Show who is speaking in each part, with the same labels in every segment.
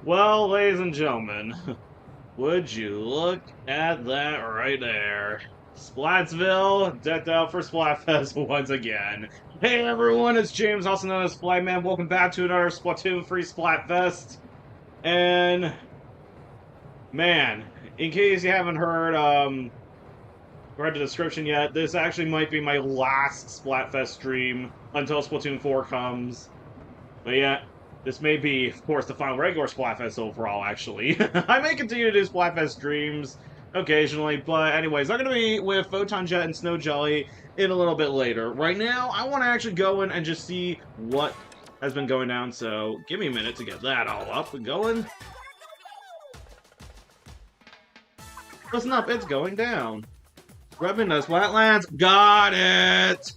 Speaker 1: Well, ladies and gentlemen, would you look at that right there? Splatsville, decked out for Splatfest once again. Hey everyone, it's James, also known as Flyman. Welcome back to another Splatoon free Splatfest. And, man, in case you haven't heard, read the description yet, this actually might be my last Splatfest stream until Splatoon 4 comes. But yeah, this may be, of course, the final regular Splatfest overall, actually. I may continue to do Splatfest streams occasionally, but anyways, I'm going to be with Photon Jet and SnowJelly in a little bit later. Right now, I want to actually go in and just see what has been going down, so give me a minute to get that all up and going. Listen up, it's going down. Rubbing those flatlands. Got it!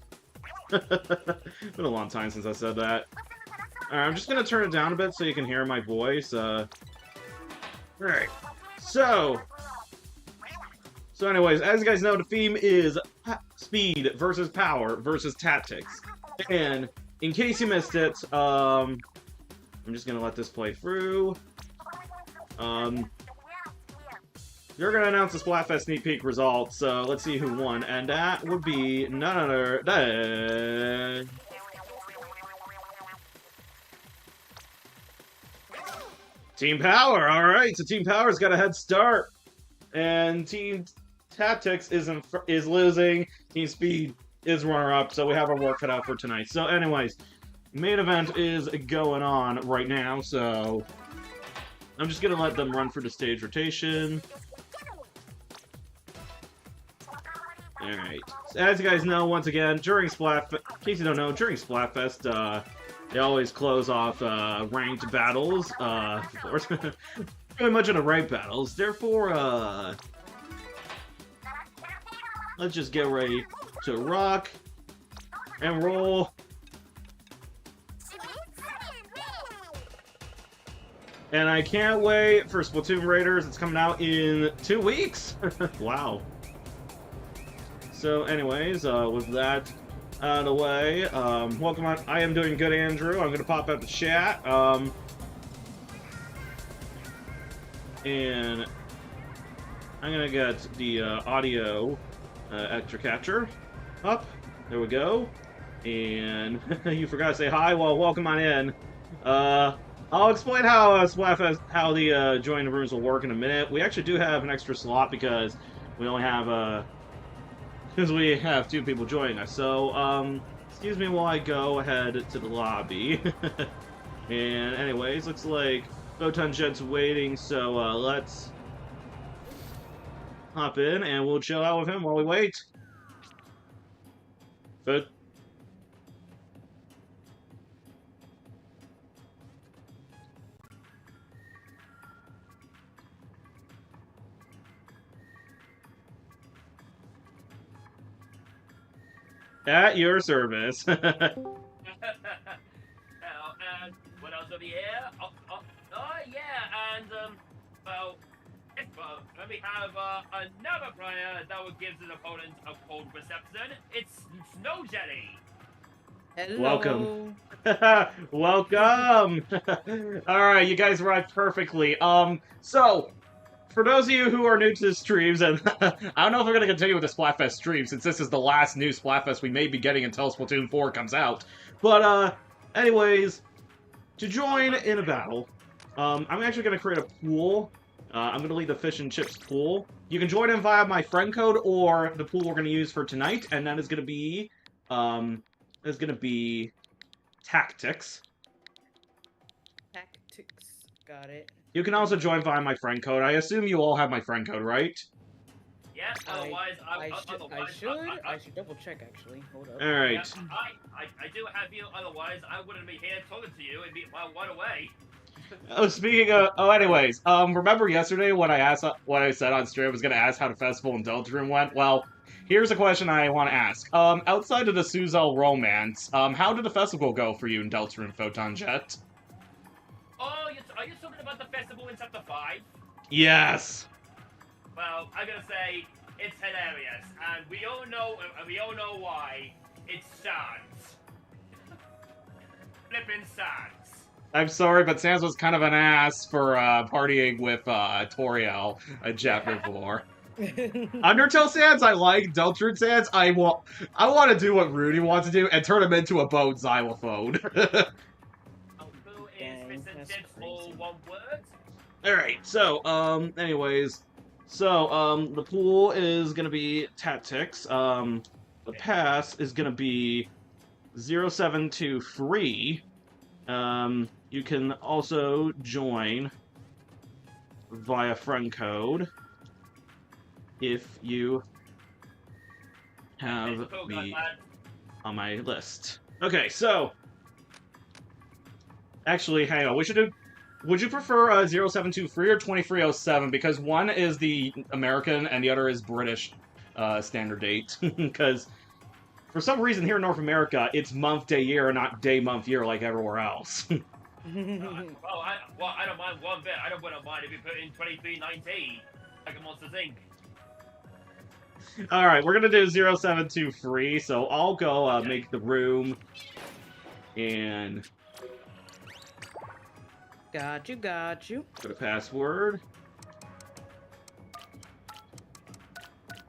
Speaker 1: Been a long time since I said that. Alright, I'm just gonna turn it down a bit so you can hear my voice. Alright. So anyways, as you guys know, the theme is speed versus power versus tactics. And in case you missed it, I'm just gonna let this play through. You're gonna announce the Splatfest sneak peek results, so let's see who won, and that would be none other than Team Power. All right, so Team Power's got a head start, and Team Tactics is losing. Team Speed is runner-up, so we have our work cut out for tonight. So, anyways, main event is going on right now, so I'm just gonna let them run for the stage rotation. Alright, so as you guys know, once again, during Splatfest, in case you don't know, during Splatfest, they always close off, ranked battles, of course, pretty much in the ranked battles, therefore, let's just get ready to rock and roll. And I can't wait for Splatoon Raiders, it's coming out in 2 weeks! Wow. So anyways, with that out of the way, welcome on. I am doing good, Andrew. I'm going to pop out the chat. And I'm going to get the audio extra catcher up. There we go. And you forgot to say hi. Well, welcome on in. I'll explain how Splatfest, how the join the rooms will work in a minute. We actually do have an extra slot because we only have because we have 2 people joining us. So, excuse me while I go ahead to the lobby. And anyways, looks like Photon Jet's waiting, so let's hop in and we'll chill out with him while we wait. At your service.
Speaker 2: Now, and what else over here? Oh, yeah, and, well, let me have, another player that will give his opponent a cold reception. It's SnowJelly.
Speaker 3: Hello.
Speaker 1: Welcome. Welcome. Alright, you guys arrived perfectly. So, for those of you who are new to the streams, and I don't know if we're going to continue with the Splatfest stream, since this is the last new Splatfest we may be getting until Splatoon 4 comes out. But, anyways, to join in a battle, I'm actually going to create a pool. I'm going to lead the Fish and Chips pool. You can join in via my friend code, or the pool we're going to use for tonight, and that is going to be, Tactics.
Speaker 3: Tactics. Got it.
Speaker 1: You can also join via my friend code. I assume you all have my friend code, right?
Speaker 2: Yeah, otherwise,
Speaker 3: I should double check actually. Hold up.
Speaker 1: Alright.
Speaker 2: Yeah, I do have you, otherwise I wouldn't be here talking to you and be right away.
Speaker 1: Oh, speaking of... Oh, anyways. Remember yesterday when I asked... What I said on stream, I was going to ask how the festival in Deltarune went? Well, here's a question I want to ask. Outside of the Suzel romance, how did the festival go for you in Deltarune, Photon Jet?
Speaker 2: Oh, are you talking about the festival in Chapter 5?
Speaker 1: Yes!
Speaker 2: Well, I'm gonna say, it's hilarious, and we all know why. It's sans. Flippin' sans.
Speaker 1: I'm sorry, but Sans was kind of an ass for partying with Toriel in Chapter 4. Undertale Sans I like, Deltrude Sans I want to do what Rudy wants to do and turn him into a bone xylophone.
Speaker 2: Who is
Speaker 3: Dang,
Speaker 2: Mr.
Speaker 3: that's
Speaker 2: Tips, all
Speaker 3: crazy.
Speaker 2: one word?
Speaker 1: Alright, so, anyways. So, the pool is gonna be Tactics. The pass is gonna be 0723. You can also join via friend code if you have me on my list. Okay, so actually, hang on. We should do. Would you prefer 0723 or 2307? Because one is the American and the other is British standard date. Because for some reason here in North America, it's month, day, year, not day, month, year like everywhere else.
Speaker 2: Well, I don't mind one bit. I don't mind if you put in 2319, like a Monsters Inc.
Speaker 1: Alright, we're gonna do 0723, so I'll go
Speaker 2: Okay.
Speaker 1: make the room and
Speaker 3: Got you.
Speaker 1: put a password.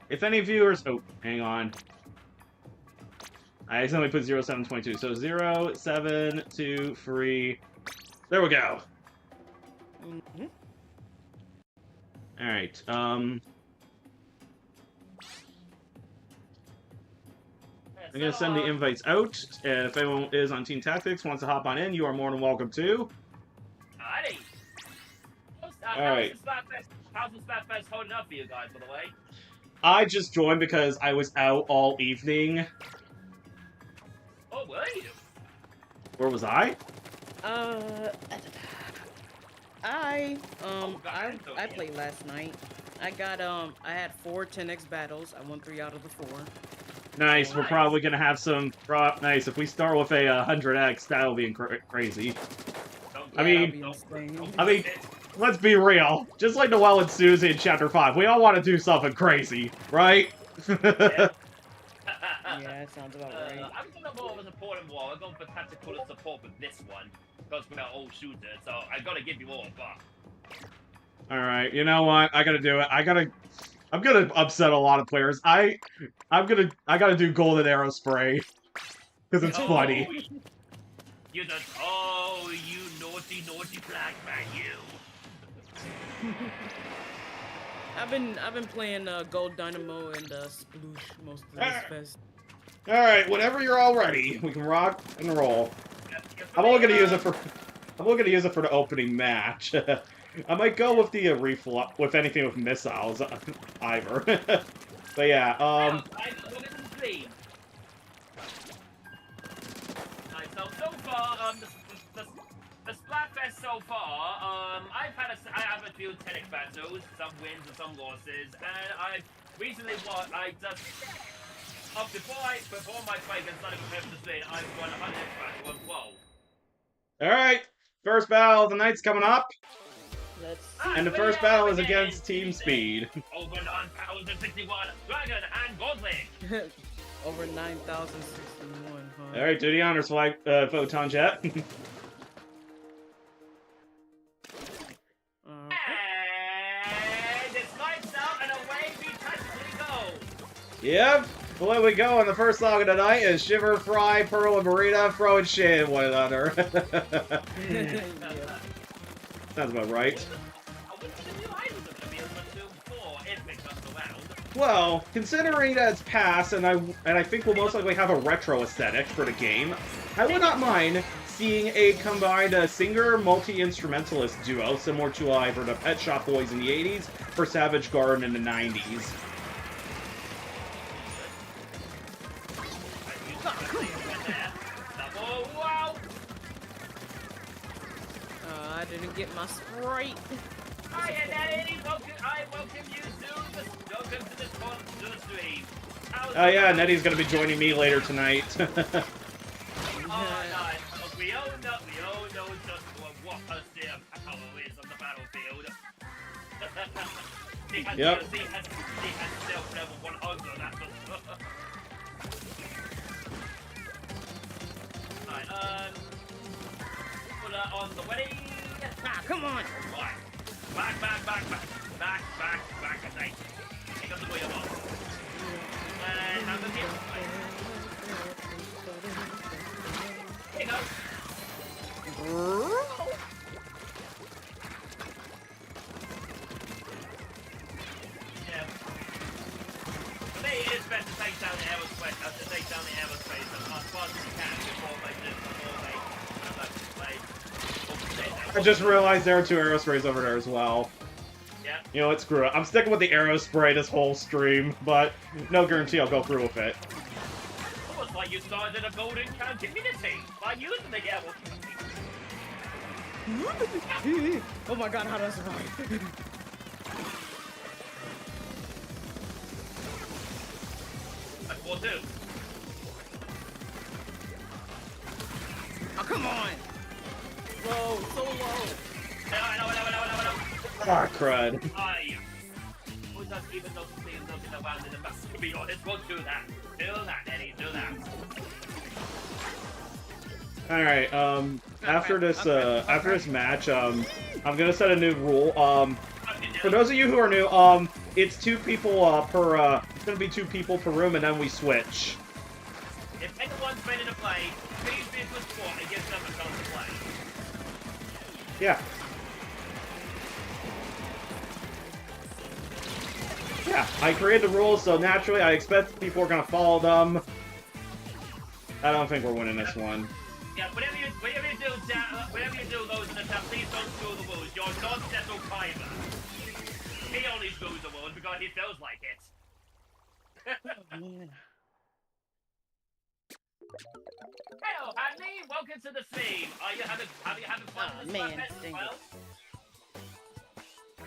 Speaker 1: If any viewers... Oh, hang on. I accidentally put 0722, so 0723... There we go! Alright, I'm gonna send the invites out, and if anyone is on Team Tactics, wants to hop on in, you are more than welcome to.
Speaker 2: Alrighty.
Speaker 1: Alright.
Speaker 2: How's the Splatfest holding up for you guys, by the way?
Speaker 1: I just joined because I was out all evening.
Speaker 2: Oh, were you?
Speaker 1: Where was I?
Speaker 3: I played last night. I got I had 4 10x battles. I won 3 out of the 4.
Speaker 1: Nice, we're
Speaker 2: Nice.
Speaker 1: probably gonna have some... Nice, if we start with a 100x, that'll be crazy. I mean, let's be real. Just like Noelle and Susie in Chapter 5, we all want to do something crazy, right?
Speaker 2: Yeah.
Speaker 3: Yeah, that sounds about right.
Speaker 2: I'm gonna more of a support and war. I'm going for tactical support with this one because we're all shooters. So I gotta give you all a buck.
Speaker 1: Alright, you know what? I gotta do it. I'm gonna upset a lot of players. I gotta do golden arrow spray. Because it's funny.
Speaker 2: You just, oh, you naughty black man, you.
Speaker 3: I've been playing Gold Dynamo and Sploosh most of this fest.
Speaker 1: Alright, whenever you're all ready, we can rock and roll. I'm only gonna use it for the opening match. I might go with the with anything with missiles, either. But yeah,
Speaker 2: So far, the Splatfest so far, I have a few tennis battles, some wins and some losses, and I recently won. Before my fight against Sonic Competitive Spin, I won 100 battle as well.
Speaker 1: all right, first battle of the night's coming up.
Speaker 3: Let's
Speaker 1: And the first battle is against Team Speed.
Speaker 2: Over 9,061, Dragon and Gauntlet.
Speaker 3: over 9,061, huh?
Speaker 1: Alright, do the honors, Photon Jet.
Speaker 2: And it's lights out and away we tactically go.
Speaker 1: Yep, away we go, and the first song of the night is Shiver, Fry, Pearl, and Marina throwing shade at one another.
Speaker 3: Yeah.
Speaker 1: Sounds about right.
Speaker 2: I wonder what the new items are going to be in Splatoon 4 if it comes around.
Speaker 1: Well, considering that it's past, and I think we'll most likely have a retro aesthetic for the game, I would not mind seeing a combined singer multi-instrumentalist duo similar to either the Pet Shop Boys in the 80s or Savage Garden in the 90s.
Speaker 3: I didn't get my Sprite.
Speaker 2: Hi, and I welcome you to the stream.
Speaker 1: Oh yeah, Nettie's gonna be joining me later tonight.
Speaker 2: Oh, nice. We all know just what a damn power is on the battlefield.
Speaker 1: Yep.
Speaker 2: He has self-level 100, that's for sure. Right, on the way.
Speaker 3: Ah, come on.
Speaker 2: Right. Back, I say. Take up the wheel, boss. And have the here. Here you go. Yeah. For me, it is best to take down the aerospace, as far as you can before they have that play.
Speaker 1: I just realized there are 2 aerosprays over there as well.
Speaker 2: Yeah.
Speaker 1: You know what, screw it. I'm sticking with the aerospray this whole stream, but no guarantee I'll go through with it.
Speaker 2: Almost like you started a golden cow community by using the air.
Speaker 3: Oh my god, how do I survive?
Speaker 2: That's 4-2.
Speaker 3: Oh, come on! Low, so low.
Speaker 2: I know.
Speaker 1: Ah, crud.
Speaker 2: Who does even those things looking around in the back? To be honest, we'll do that. Do that, Eddie, do that.
Speaker 1: Alright, after this match, I'm gonna set a new rule. For those of you who are new, it's 2 people per, it's gonna be 2 people per room, and then we switch.
Speaker 2: If anyone's ready to play, please be the sport and give them a chance to play.
Speaker 1: Yeah. Yeah, I created the rules, so naturally I expect people are gonna follow them. I don't think we're winning this one.
Speaker 2: Yeah, whenever you do those in the top, please don't screw the rules. You're not Seto Kaiba. He only screws the rules because he feels like it. Hello, Hadley. Welcome to the scene. Are you having fun in this Splatfest as well?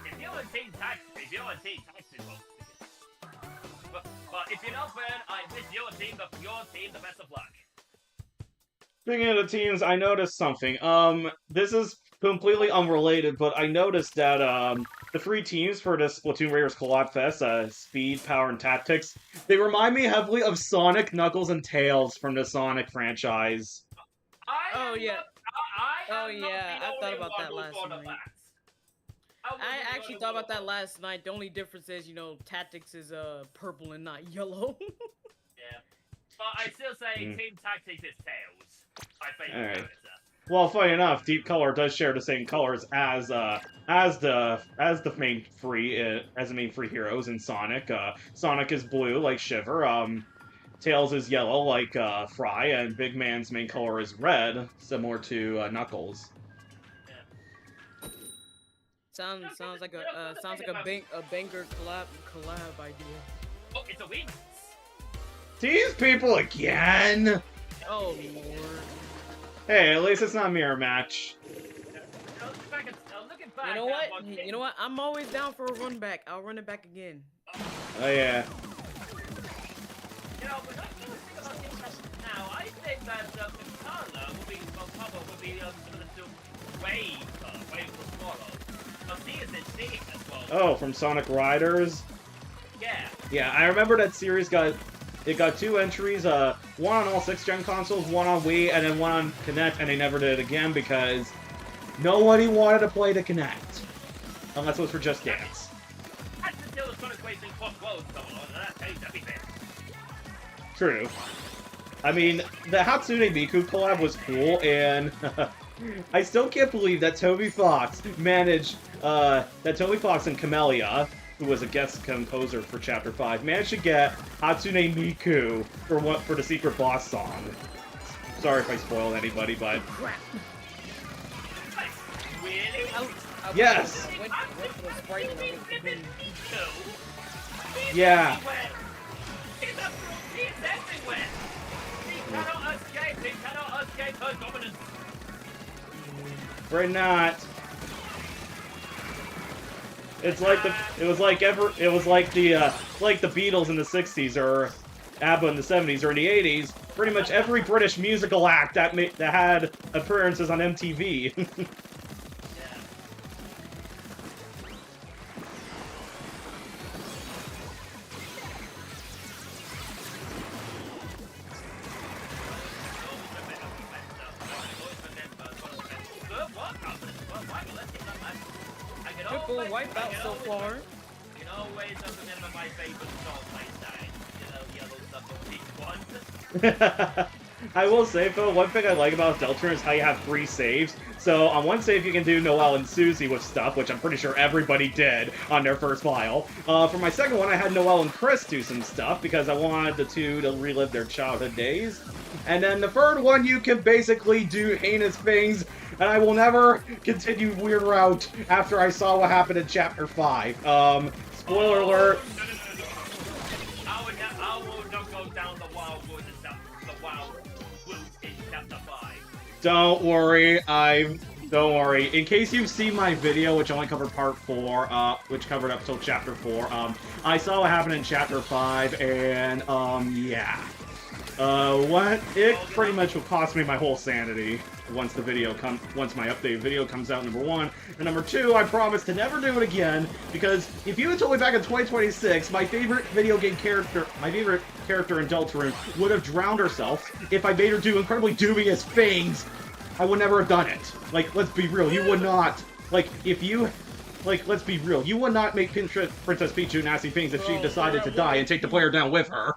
Speaker 2: If you're a Team Taxi, but if you're not fan, I wish your team the best of luck.
Speaker 1: Speaking of the teams, I noticed something. This is completely unrelated, but I noticed that, the 3 teams for this Splatoon Raiders Collab Fest, Speed, Power, and Tactics, they remind me heavily of Sonic, Knuckles, and Tails from the Sonic franchise.
Speaker 3: I thought about that last night. I actually thought about that last night. The only difference is, you know, Tactics is, purple and not yellow.
Speaker 2: Yeah. But I still say Team Tactics is Tails. My favorite character.
Speaker 1: Well, funny enough, Deep Color does share the same colors as the main free heroes in Sonic. Sonic is blue like Shiver. Tails is yellow like Fry, and Big Man's main color is red, similar to Knuckles.
Speaker 2: Yeah.
Speaker 3: Sounds like a banger collab idea.
Speaker 2: Oh, it's a win.
Speaker 1: These people again.
Speaker 3: Oh lord.
Speaker 1: Hey, at least it's not a mirror match.
Speaker 3: You know what? I'm always down for a run back. I'll run it back again.
Speaker 1: Oh yeah.
Speaker 2: You know, but let's think about things now. I think that Katana will be some of the way smaller. But she is in shape as well.
Speaker 1: Oh, from Sonic Riders?
Speaker 2: Yeah.
Speaker 1: Yeah, I remember that series got 2 entries, one on all 6th-gen consoles, one on Wii, and then one on Kinect, and they never did it again because nobody wanted to play the Kinect. Unless it was for Just Dance.
Speaker 2: That's until the Sonic Racing Cross Roads come along, and that changed everything.
Speaker 1: True. I mean, the Hatsune Miku collab was cool, and I still can't believe that Toby Fox managed, Toby Fox and Camellia, who was a guest composer for Chapter 5, managed to get Hatsune Miku for the secret boss song. Sorry if I spoiled anybody, but...
Speaker 2: Really?
Speaker 1: Yes! Yeah.
Speaker 2: He's everywhere! He cannot escape her dominance!
Speaker 1: We're not. It was like the Beatles in the 60s or ABBA in the 70s or in the 80s. Pretty much every British musical act that had appearances on MTV.
Speaker 3: wipeout so far.
Speaker 2: You know, always remember my favorite song like that. You know, yellow stuff on each one.
Speaker 1: I will say, Phil, one thing I like about Deltarune is how you have 3 saves. So on one save you can do Noelle and Susie with stuff, which I'm pretty sure everybody did on their first mile. For my second one, I had Noelle and Chris do some stuff because I wanted the two to relive their childhood days. And then the third one, you can basically do heinous things, and I will never continue Weird Route after I saw what happened in Chapter 5. Spoiler alert.
Speaker 2: I will not go down the wild woods and stuff. The wild woods in Chapter 5.
Speaker 1: Don't worry, don't worry. In case you've seen my video, which only covered part 4, which covered up till Chapter 4, I saw what happened in Chapter 5, and, yeah. It pretty much will cost me my whole sanity once my updated video comes out, number 1. And number 2, I promise to never do it again, because if you had told me back in 2026, my favorite character in Deltarune would have drowned herself if I made her do incredibly dubious things, I would never have done it. Like, let's be real, you would not. Like, let's be real, you would not make Princess Peach do nasty things if she decided to die and take the player down with her.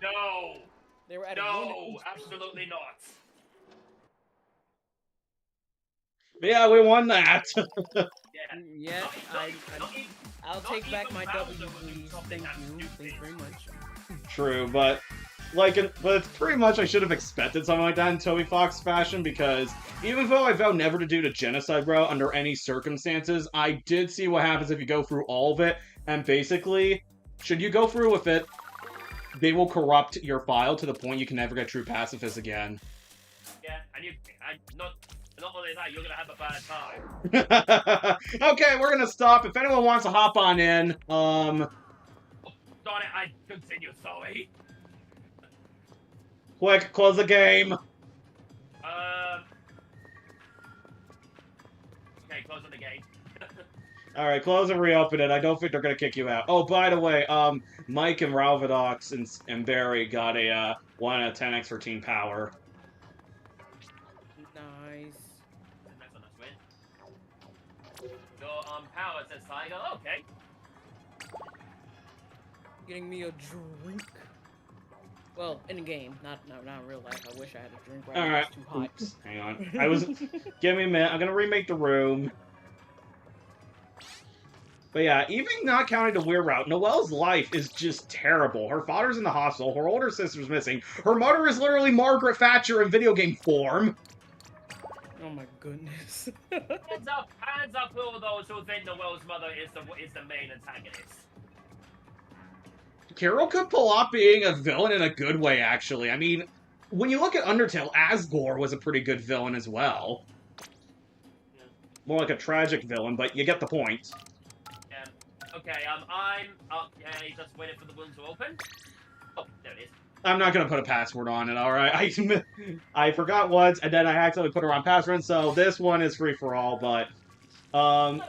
Speaker 2: No!
Speaker 3: They were at
Speaker 2: no, absolutely not.
Speaker 1: Yeah, we won that.
Speaker 3: Yeah, I'll take back my W, please. Thank you. Thank you very much.
Speaker 1: True, but it's pretty much I should have expected something like that in Toby Fox fashion, because even though I vowed never to do the genocide route under any circumstances, I did see what happens if you go through all of it, and basically, should you go through with it, they will corrupt your file to the point you can never get true pacifist again.
Speaker 2: Yeah, and not only that, you're gonna have a bad time.
Speaker 1: Okay, we're gonna stop. If anyone wants to hop on in,
Speaker 2: Darn it, I continue, sorry.
Speaker 1: Quick, close the game.
Speaker 2: Okay, closing the game.
Speaker 1: Alright, close and reopen it. I don't think they're gonna kick you out. Oh, by the way, Mike and Ralvadox and Barry got a 1 out of 10 extra team power.
Speaker 3: Nice.
Speaker 2: That's a nice win. Your power says Tiger. Okay.
Speaker 3: Getting me a drink. Well, in the game, not in real life. I wish I had a drink right now. It's too hot.
Speaker 1: Oops. Hang on. Give me a minute. I'm gonna remake the room. But yeah, even not counting the Weird Route, Noelle's life is just terrible. Her father's in the hospital, her older sister's missing, her mother is literally Margaret Thatcher in video game form.
Speaker 3: Oh my goodness.
Speaker 2: Hands up to all those who think Noelle's mother is the main antagonist.
Speaker 1: Carol could pull off being a villain in a good way, actually. I mean, when you look at Undertale, Asgore was a pretty good villain as well.
Speaker 2: Yeah.
Speaker 1: More like a tragic villain, but you get the point.
Speaker 2: Okay, I'm okay, just waiting for the wound to open. Oh, there it is.
Speaker 1: I'm not gonna put a password on it, alright? I forgot once, and then I accidentally put a wrong password, so this one is free for all, but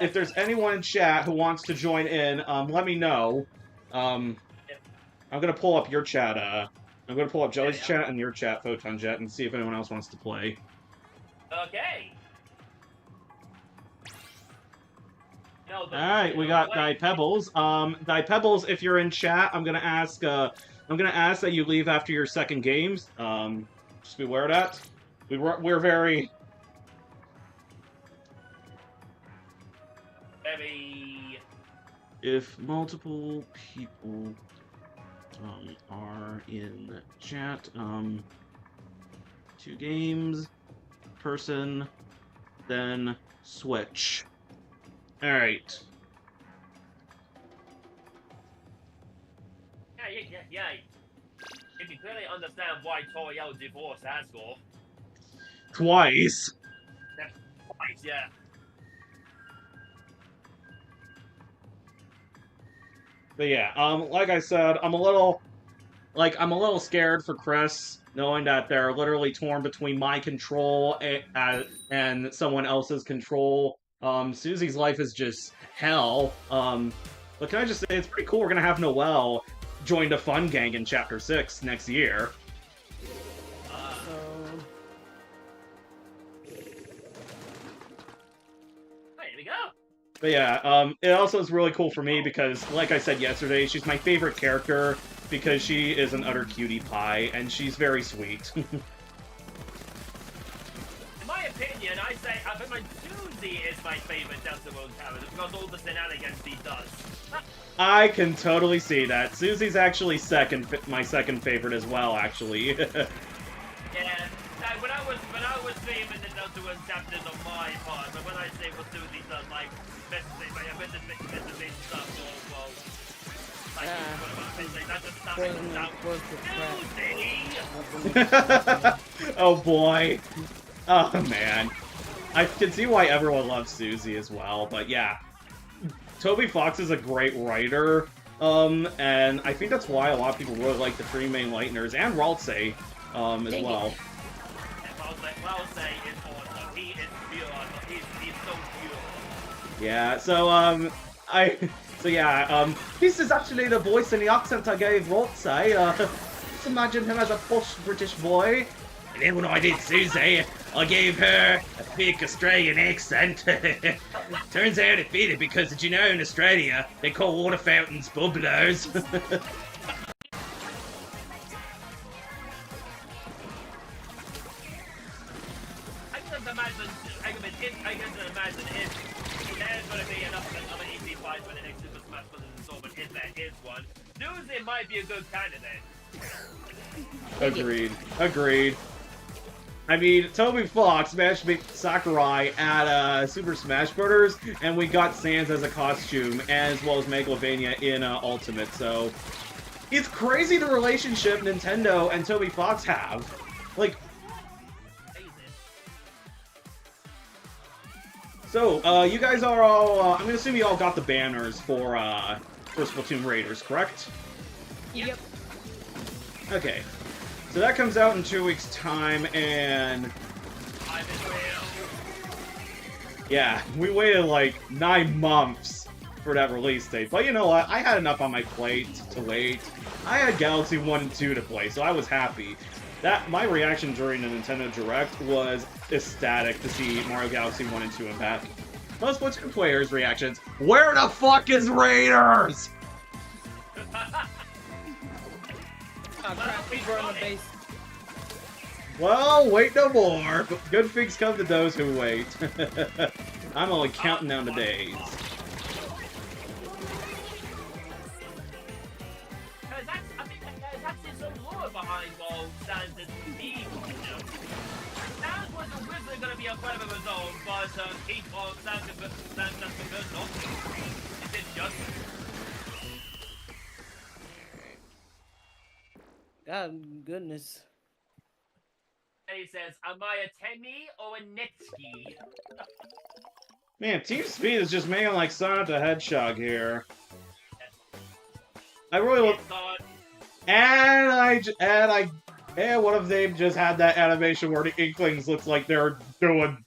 Speaker 1: if there's anyone in chat who wants to join in, let me know. I'm gonna pull up your chat, I'm gonna pull up Jelly's chat and your chat, Photon Jet, and see if anyone else wants to play.
Speaker 2: Okay.
Speaker 1: Alright, we got Guy Pebbles. Guy Pebbles, if you're in chat, I'm gonna ask that you leave after your second games. Just be aware of that. We're very... If multiple people are in chat, 2 games, person, then switch. Alright.
Speaker 2: Yeah. If you clearly understand why Toriel divorced Asgore.
Speaker 1: Twice.
Speaker 2: Twice, yeah.
Speaker 1: But yeah, like I said, I'm a little scared for Chris, knowing that they're literally torn between my control and someone else's control. Susie's life is just hell. But can I just say, it's pretty cool we're gonna have Noelle join the fun gang in Chapter 6 next year.
Speaker 2: Here we go.
Speaker 1: But yeah, it also is really cool for me because, like I said yesterday, she's my favorite character because she is an utter cutie pie, and she's very sweet.
Speaker 2: In my opinion, I say I think my Susie is my favorite Delta World character because all the shenanigans he does.
Speaker 1: I can totally see that. Susie's actually my second favorite as well, actually.
Speaker 2: Yeah, like when I was streaming the Delta World chapters on my part, but when I say what Susie does, like messaging stuff, well, like that's just Susie.
Speaker 1: Oh boy. Oh man. I can see why everyone loves Susie as well, but yeah. Toby Fox is a great writer, and I think that's why a lot of people really like the three main Lightners, and Raltse, as well.
Speaker 2: Raltse is awesome. He is pure. He's so pure.
Speaker 1: Yeah, so, this is actually the voice and the accent I gave Raltse. Just imagine him as a posh British boy. And then when I did Susie, I gave her a thick Australian accent. Turns out it fitted because, did you know, in Australia, they call water fountains bubblers.
Speaker 2: I can imagine if there's going to be another easy fight for the next Super Smash Bros. Installment, if there is one, Susie might be a good candidate.
Speaker 1: Agreed. I mean, Toby Fox managed to beat Sakurai at Super Smash Bros., and we got Sans as a costume, as well as Megalovania in Ultimate, so... It's crazy the relationship Nintendo and Toby Fox have. Like... So, you guys are all... I'm gonna assume you all got the banners for Splatoon Raiders, correct?
Speaker 3: Yep.
Speaker 1: Okay. So that comes out in 2 weeks' time, and... Yeah, we waited like 9 months for that release date. But you know what? I had enough on my plate to wait. I had Galaxy 1 and 2 to play, so I was happy. My reaction during the Nintendo Direct was ecstatic to see Mario Galaxy 1 and 2 back. Most Splatoon players' reactions, where the fuck is Raiders? Well, wait no more. Good things come to those who wait. I'm only counting down the days.
Speaker 2: I think that's some lore behind Sans and Steve, you know. Sans was originally going to be a part of his own, but Sans confirmed not to. It did justice.
Speaker 3: God, goodness.
Speaker 2: And he says, am I a Temi or a Netski?
Speaker 1: Man, Team Speed is just making like Sonic the Hedgehog here. I really look. And what if they just had that animation where the Inklings looks like they're doing...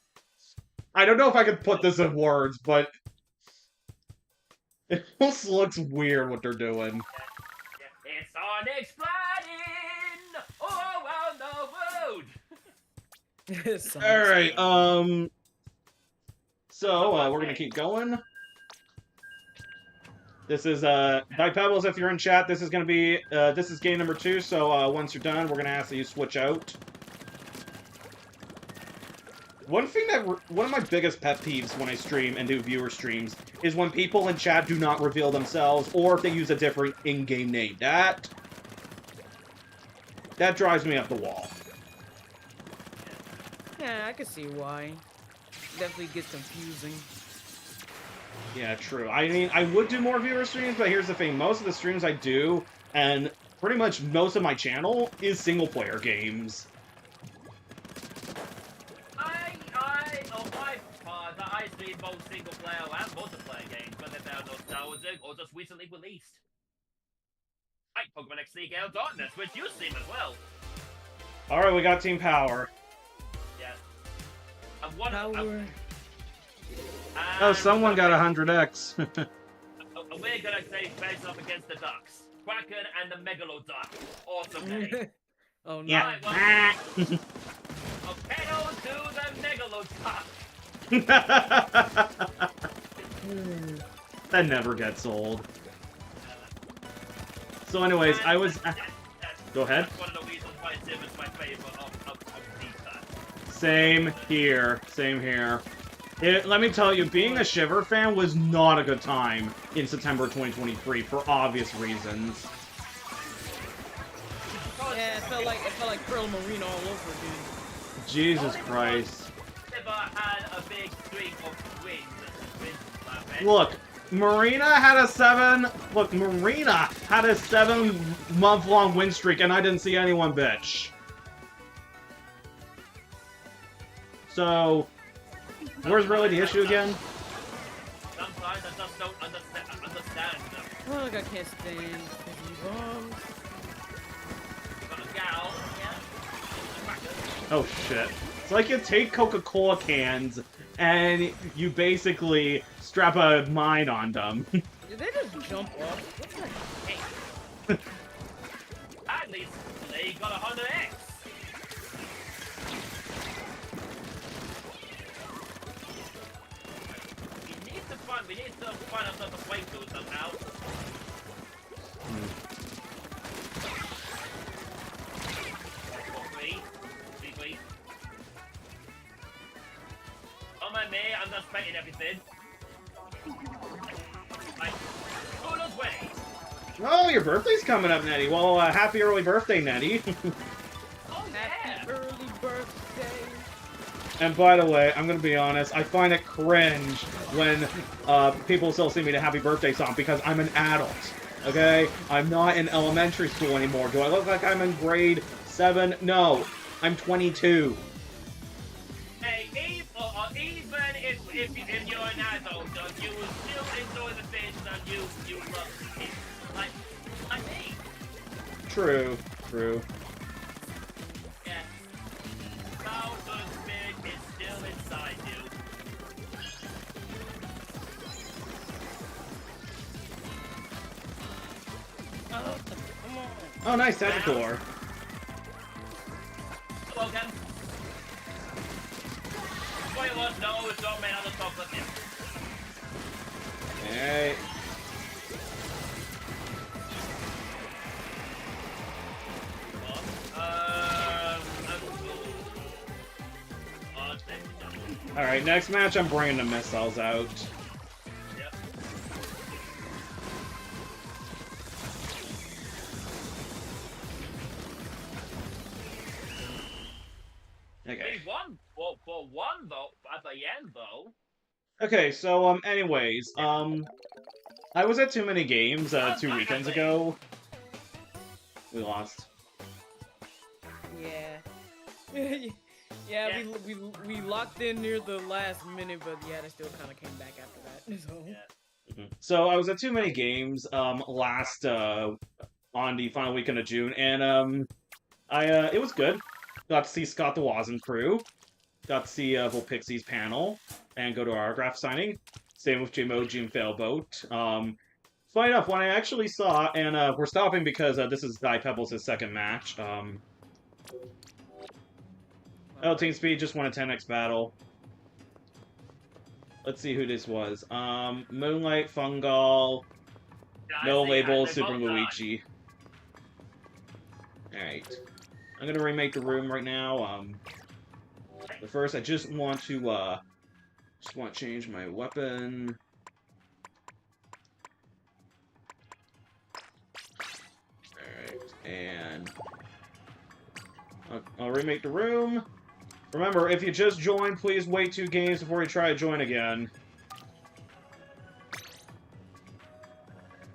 Speaker 1: I don't know if I can put this in words, but... It almost looks weird what they're doing.
Speaker 2: It's Sonic Splatting all around the road!
Speaker 1: Alright, so, we're gonna keep going. This is, Dyke Pebbles, if you're in chat, this is gonna be, this is game number 2, so, once you're done, we're gonna ask that you switch out. One of my biggest pet peeves when I stream and do viewer streams is when people in chat do not reveal themselves, or if they use a different in-game name. That drives me up the wall.
Speaker 3: Yeah, I can see why. Definitely gets confusing.
Speaker 1: Yeah, true. I mean, I would do more viewer streams, but here's the thing. Most of the streams I do, and pretty much most of my channel, is single-player games.
Speaker 2: I stream both single-player and multiplayer games, whether they're nostalgic or just recently released. Like Pokemon X League Gale Darkness, which you stream as well.
Speaker 1: Alright, we got Team Power.
Speaker 2: Yeah.
Speaker 1: Oh, someone got 100X.
Speaker 2: We're gonna say face up against the Ducks. Kraken and the Megaloduck. Awesome name.
Speaker 3: Oh no.
Speaker 1: Yeah.
Speaker 2: Right, well, a pedal to the Megaloduck.
Speaker 1: That never gets old. So anyways, I was... Go ahead.
Speaker 2: That's one of the reasons why Sim is my favorite of Pizza.
Speaker 1: Same here. Same here. Let me tell you, being a Shiver fan was not a good time in September 2023 for obvious reasons.
Speaker 3: Yeah, it felt like Pearl Marine all over, dude.
Speaker 1: Jesus Christ.
Speaker 2: Never had a big streak of wins.
Speaker 1: Look, Marina had a 7-month-long win streak, and I didn't see anyone bitch. So, where's really the issue again?
Speaker 2: Sometimes I just don't understand them.
Speaker 3: Oh, I can't stand these bombs.
Speaker 2: Got a gal, yeah.
Speaker 1: Oh shit. It's like you take Coca-Cola cans, and you basically strap a mine on them.
Speaker 3: Did they just jump off? What's that?
Speaker 2: Hey. At least they got 100x. We need to find ourselves a way to somehow. Please. Oh my me, I'm just painting everything. Like, who's way?
Speaker 1: Oh, your birthday's coming up, Nettie. Well, happy early birthday, Nettie.
Speaker 2: Oh yeah.
Speaker 3: Happy early birthday.
Speaker 1: And by the way, I'm gonna be honest, I find it cringe when people still sing me the happy birthday song because I'm an adult, okay? I'm not in elementary school anymore. Do I look like I'm in grade 7? No, I'm 22.
Speaker 2: Hey, even if you're an adult, you will still enjoy the things that you love. Like me.
Speaker 1: True.
Speaker 2: Yeah. Childhood spirit is still inside you.
Speaker 3: Come on.
Speaker 1: Oh, nice, Tentacore.
Speaker 2: Welcome. Spoilers, no, it's not made out of chocolate milk.
Speaker 1: Alright. Alright, next match I'm bringing the missiles out.
Speaker 2: Yep.
Speaker 1: Okay.
Speaker 2: We won for one though at the end though.
Speaker 1: Okay, so anyways, I was at Too Many Games 2 weekends ago. We lost.
Speaker 3: Yeah. Yeah, we locked in near the last minute, but yeah, they still kind of came back after that. So.
Speaker 2: Yeah.
Speaker 1: So I was at Too Many Games last on the final weekend of June, and it was good. Got to see Scott the Wazen crew. Got to see Volpixie's panel and go to our autograph signing. Same with Jmoji and Failboat. Funny enough, when I actually saw, and we're stopping because this is Die Pebbles' second match. Team Speed just won a 10x battle. Let's see who this was. Moonlight, Fungal, No Label, Super Luigi. Alright. I'm gonna remake the room right now. But first, I just want to change my weapon. Alright, and I'll remake the room. Remember, if you just joined, please wait 2 games before you try to join again.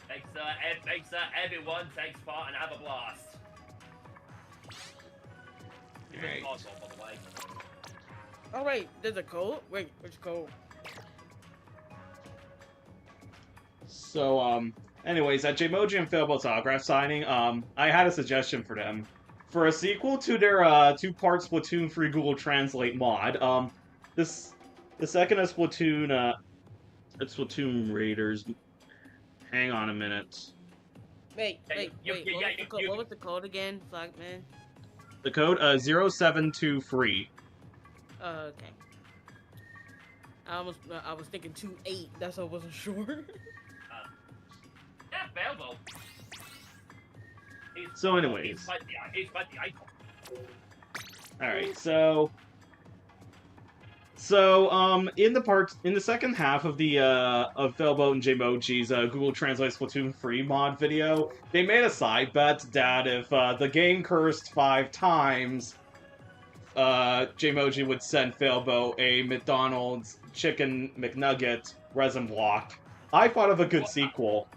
Speaker 2: Thanks, everyone takes part and have a blast.
Speaker 1: Alright.
Speaker 2: Awesome, by the way.
Speaker 3: Oh wait, there's a code? Wait, which code?
Speaker 1: So, anyways, at Jmoji and Failboat's autograph signing, I had a suggestion for them. For a sequel to their, 2-part Splatoon free Google Translate mod, the second is Splatoon, it's Splatoon Raiders. Hang on a minute.
Speaker 3: Wait, what was the code again, Flagman?
Speaker 1: The code, 072 free.
Speaker 3: Okay. I was thinking 2-8. That's why I wasn't sure.
Speaker 2: Yeah, Belbo.
Speaker 1: So anyways.
Speaker 2: He's quite the icon.
Speaker 1: Alright, in the second half of the of Felbo and Jmoji's Google Translate Splatoon free mod video, they made a side bet that if the game cursed 5 times, Jmoji would send Felbo a McDonald's Chicken McNugget resin block. I thought of a good sequel.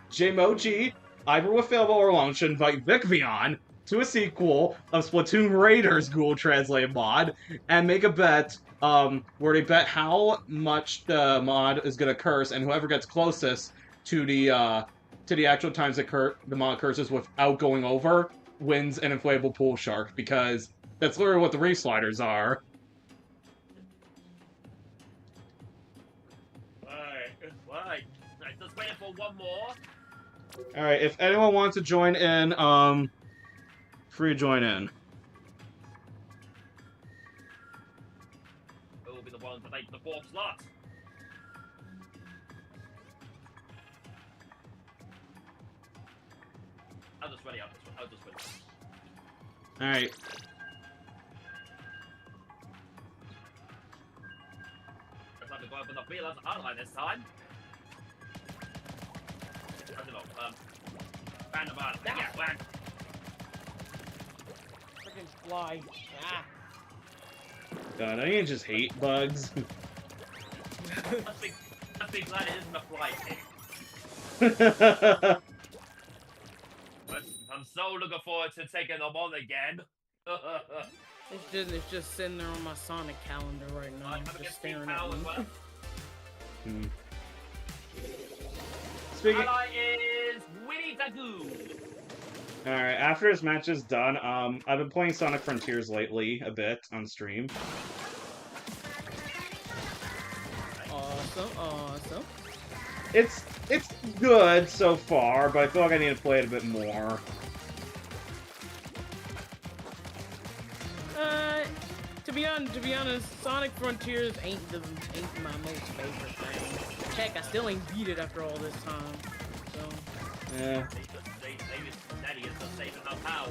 Speaker 1: Jmoji, either with Felbo or Long, should invite Vicvion to a sequel of Splatoon Raiders Google Translate mod, and make a bet, where they bet how much the mod is gonna curse, and whoever gets closest to the actual times that the mod curses without going over wins an inflatable pool shark, because that's literally what the reef sliders are.
Speaker 2: Right. Just waiting for one more.
Speaker 1: Alright, if anyone wants to join in, free to join in.
Speaker 2: Who will be the one to take the 4th slot? I'll just ready.
Speaker 1: Alright.
Speaker 2: Let's have to go open the wheel as outline this time. I don't know, ban the bar. Yeah, ban.
Speaker 3: Freaking fly. Ah.
Speaker 1: God, I just hate bugs.
Speaker 2: Must be glad it isn't a fly thing. I'm so looking forward to taking them on again.
Speaker 3: It's just sitting there on my Sonic calendar right now. I'm just staring at me.
Speaker 2: Well.
Speaker 1: Speaking.
Speaker 2: Ally is Winnie Dagoo.
Speaker 1: Alright, after this match is done, I've been playing Sonic Frontiers lately, a bit, on stream.
Speaker 3: Awesome.
Speaker 1: It's good so far, but I feel like I need to play it a bit more.
Speaker 3: To be honest, Sonic Frontiers ain't my most favorite thing. Heck, I still ain't beat it after all this time. So.
Speaker 1: Yeah.
Speaker 2: Daddy is just saving our power.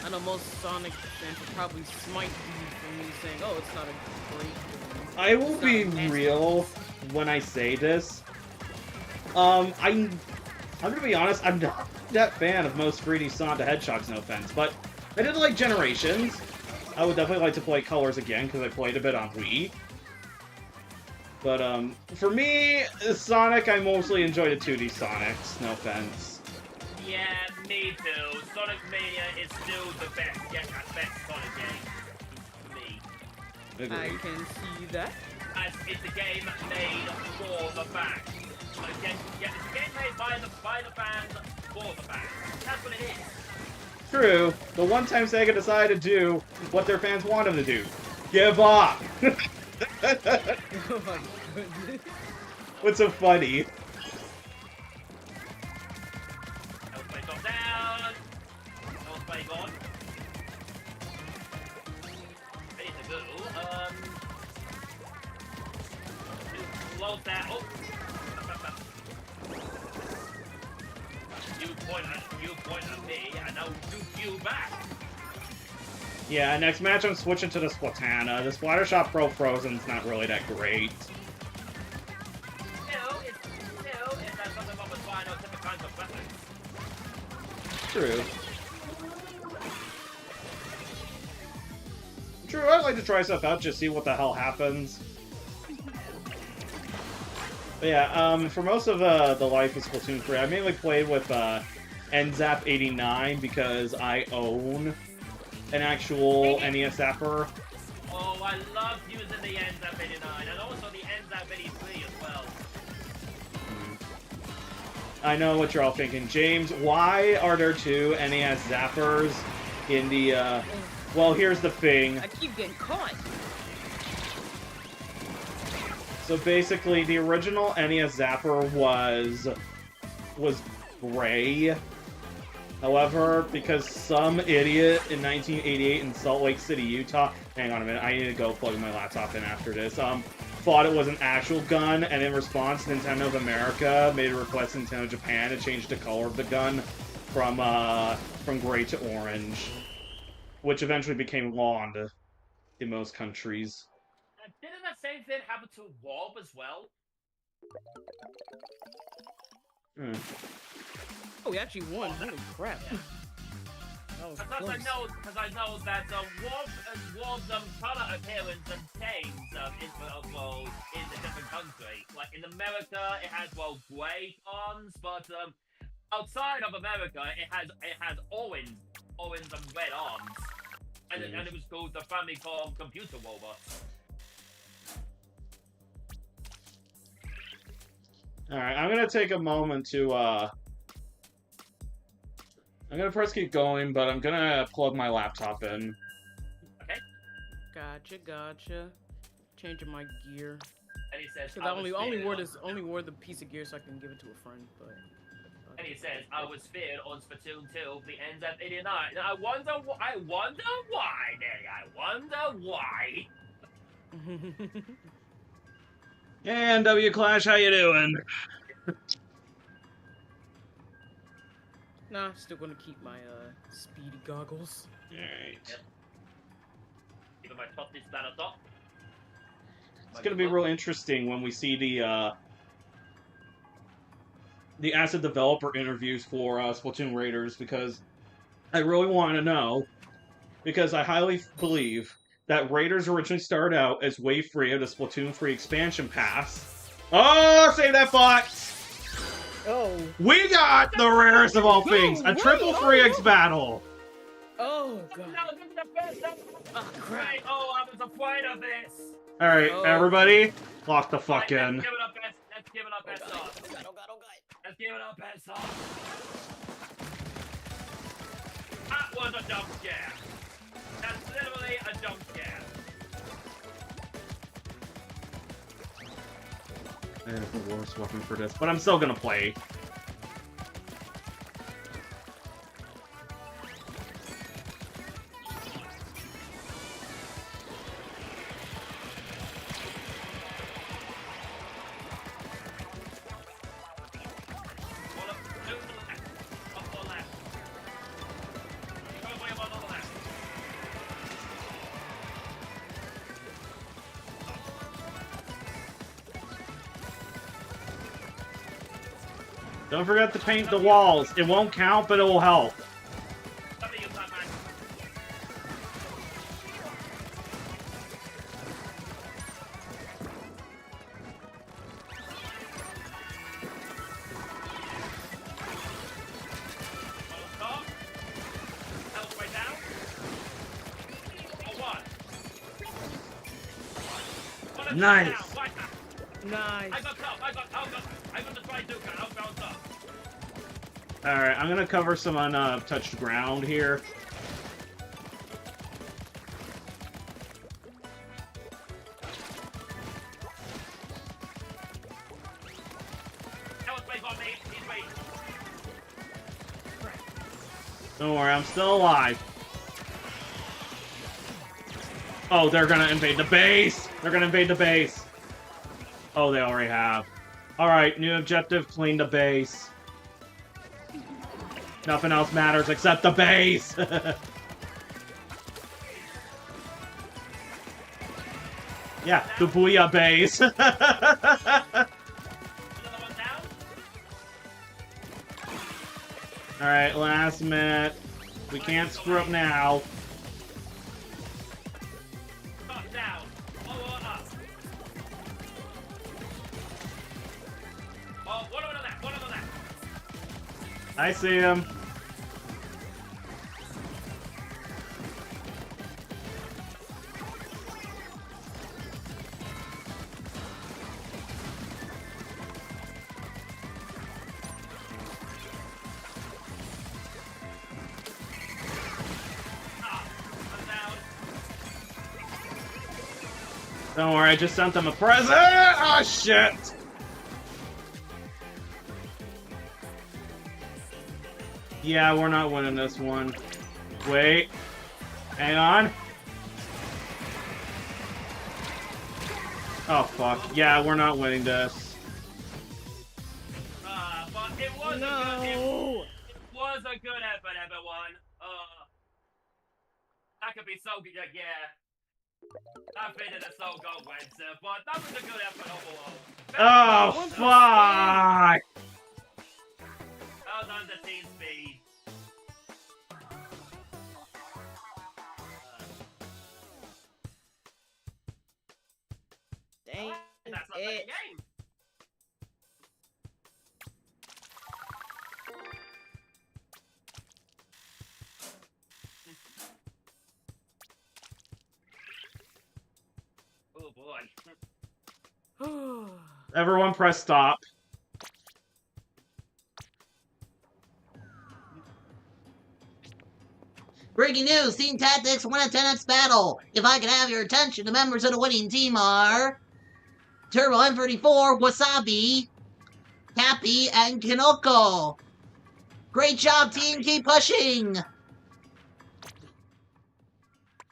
Speaker 3: I know most Sonic fans would probably smite me for me saying, "Oh, it's not a great game."
Speaker 1: I will be real when I say this. I'm gonna be honest, I'm not that fan of most 3D Sonic the Hedgehogs, no offense, but I did like Generations. I would definitely like to play Colors again, because I played a bit on Wii. But, for me, Sonic, I mostly enjoy the 2D Sonics, no offense.
Speaker 2: Yeah, me too. Sonic Mania is still the best, best Sonic game. For me.
Speaker 1: Agreed.
Speaker 3: I can see that.
Speaker 2: As it's a game made for the fans. It's a game made by the fans, for the fans. That's what it is.
Speaker 1: True. The one time Sega decided to do what their fans want them to do. Give up!
Speaker 3: Oh my goodness.
Speaker 1: What's so funny?
Speaker 2: Play top down. Play gone. Ready to go. Close that. Oh. You point at me, and I'll shoot you back.
Speaker 1: Yeah, next match I'm switching to the Splatana. The Splattershot Pro Frozen's not really that great.
Speaker 2: It's not something about flying out different kinds of weapons.
Speaker 1: True. True, I'd like to try stuff out, just see what the hell happens. But yeah, for most of the life of Splatoon 3, I mainly played with NZAP89 because I own an actual NES Zapper.
Speaker 2: Oh, I love using the NZAP89 and also the NZAP83 as well.
Speaker 1: I know what you're all thinking. James, why are there 2 NES Zappers in the, well, here's the thing.
Speaker 3: I keep getting caught.
Speaker 1: So basically, the original NES Zapper was gray, However, because some idiot in 1988 in Salt Lake City, Utah, hang on a minute, I need to go plug my laptop in after this, thought it was an actual gun, and in response, Nintendo of America made a request to Nintendo Japan to change the color of the gun from gray to orange, which eventually became law in most countries.
Speaker 2: Didn't that same thing happen to Warp as well?
Speaker 3: Oh, we actually won. Holy crap. That was
Speaker 2: Because I know that Warp's color appearance and change in the different countries. Like in America, it has gray arms, but outside of America, it has orange and red arms, and it was called the Famicom Computer Robot.
Speaker 1: Alright, I'm gonna take a moment to, I'm gonna press keep going, but I'm gonna plug my laptop in.
Speaker 2: Okay.
Speaker 3: Gotcha. Changing my gear.
Speaker 2: And he says,
Speaker 3: Because I only wore the piece of gear so I can give it to a friend, but...
Speaker 2: And he says, I was feared on Splatoon 2, the ends at 89. And I wonder why, Nelly. I wonder why.
Speaker 1: And W Clash, how you doing?
Speaker 3: Nah, still gonna keep my speedy goggles.
Speaker 1: Alright.
Speaker 2: Yep. Even my top is that top.
Speaker 1: It's gonna be real interesting when we see the asset developer interviews for Splatoon Raiders, because I really want to know, because I highly believe that Raiders originally started out as Wave 3 of the Splatoon 3 expansion pass. Oh, save that bot!
Speaker 3: Oh.
Speaker 1: We got the rarest of all things, a triple 3x battle!
Speaker 3: Oh, God.
Speaker 2: Oh, crap. Oh, I was afraid of this.
Speaker 1: Alright, everybody, lock the fuck in.
Speaker 2: Let's give it up, S off. Let's give it up, S off. That was a jump scare. That's literally a jump scare.
Speaker 1: I have the worst weapon for this, but I'm still gonna play. Don't forget to paint the walls. It won't count, but it will help. Nice.
Speaker 3: Nice.
Speaker 2: I got the Triduca. I'll bounce up.
Speaker 1: Alright, I'm gonna cover some untouched ground here. Don't worry, I'm still alive. Oh, they're gonna invade the base! They're gonna invade the base! Oh, they already have. Alright, new objective, clean the base. Nothing else matters except the base! Yeah, the Booyah base! Alright, last minute. We can't screw up now. I see him. Don't worry, I just sent them a present! Oh, shit! Yeah, we're not winning this one. Wait. Hang on. Oh, fuck. Yeah, we're not winning this.
Speaker 2: But it was a good effort, everyone. That could be so good, yeah. That fitted a so good Wednesday, but that was a good effort overall.
Speaker 1: Oh, fuck!
Speaker 2: Well done to Team Speed.
Speaker 3: Dang
Speaker 2: That's not the
Speaker 3: it.
Speaker 2: game. Oh boy.
Speaker 1: Everyone press stop.
Speaker 4: Breaking news, Team Tactics won a 10x battle. If I could have your attention, the members of the winning team are Turbo M34, Wasabi, Happy, and Kinoko. Great job, team. Keep pushing.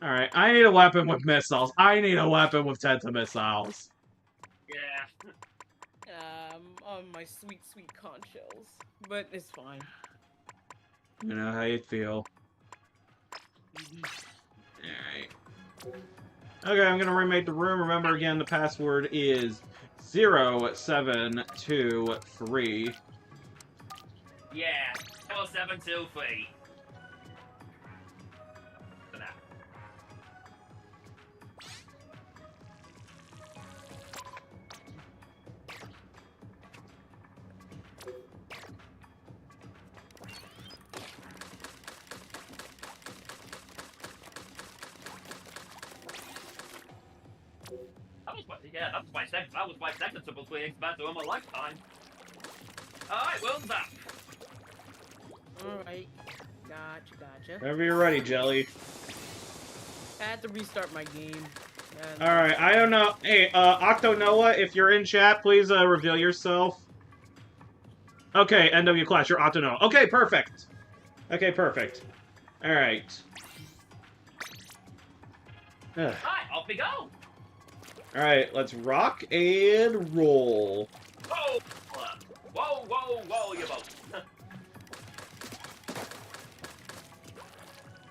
Speaker 1: Alright, I need a weapon with missiles. I need a weapon with Tenta missiles.
Speaker 2: Yeah.
Speaker 3: On my sweet, sweet conch shells. But it's fine.
Speaker 1: You know how you feel. Alright. Okay, I'm gonna remake the room. Remember again, the password is 0723.
Speaker 2: Yeah. 4723. For that. That was my second triple screen expansion in my lifetime. Alright, well done.
Speaker 3: Alright. Gotcha.
Speaker 1: Whenever you're ready, Jelly.
Speaker 3: I had to restart my game.
Speaker 1: Alright, I don't know. Hey, Octo Noah, if you're in chat, please reveal yourself. Okay, NW Clash, you're Octo Noah. Okay, perfect. Okay, perfect. Alright.
Speaker 2: Alright, off we go.
Speaker 1: Alright, let's rock and roll.
Speaker 2: Whoa! Whoa, you both.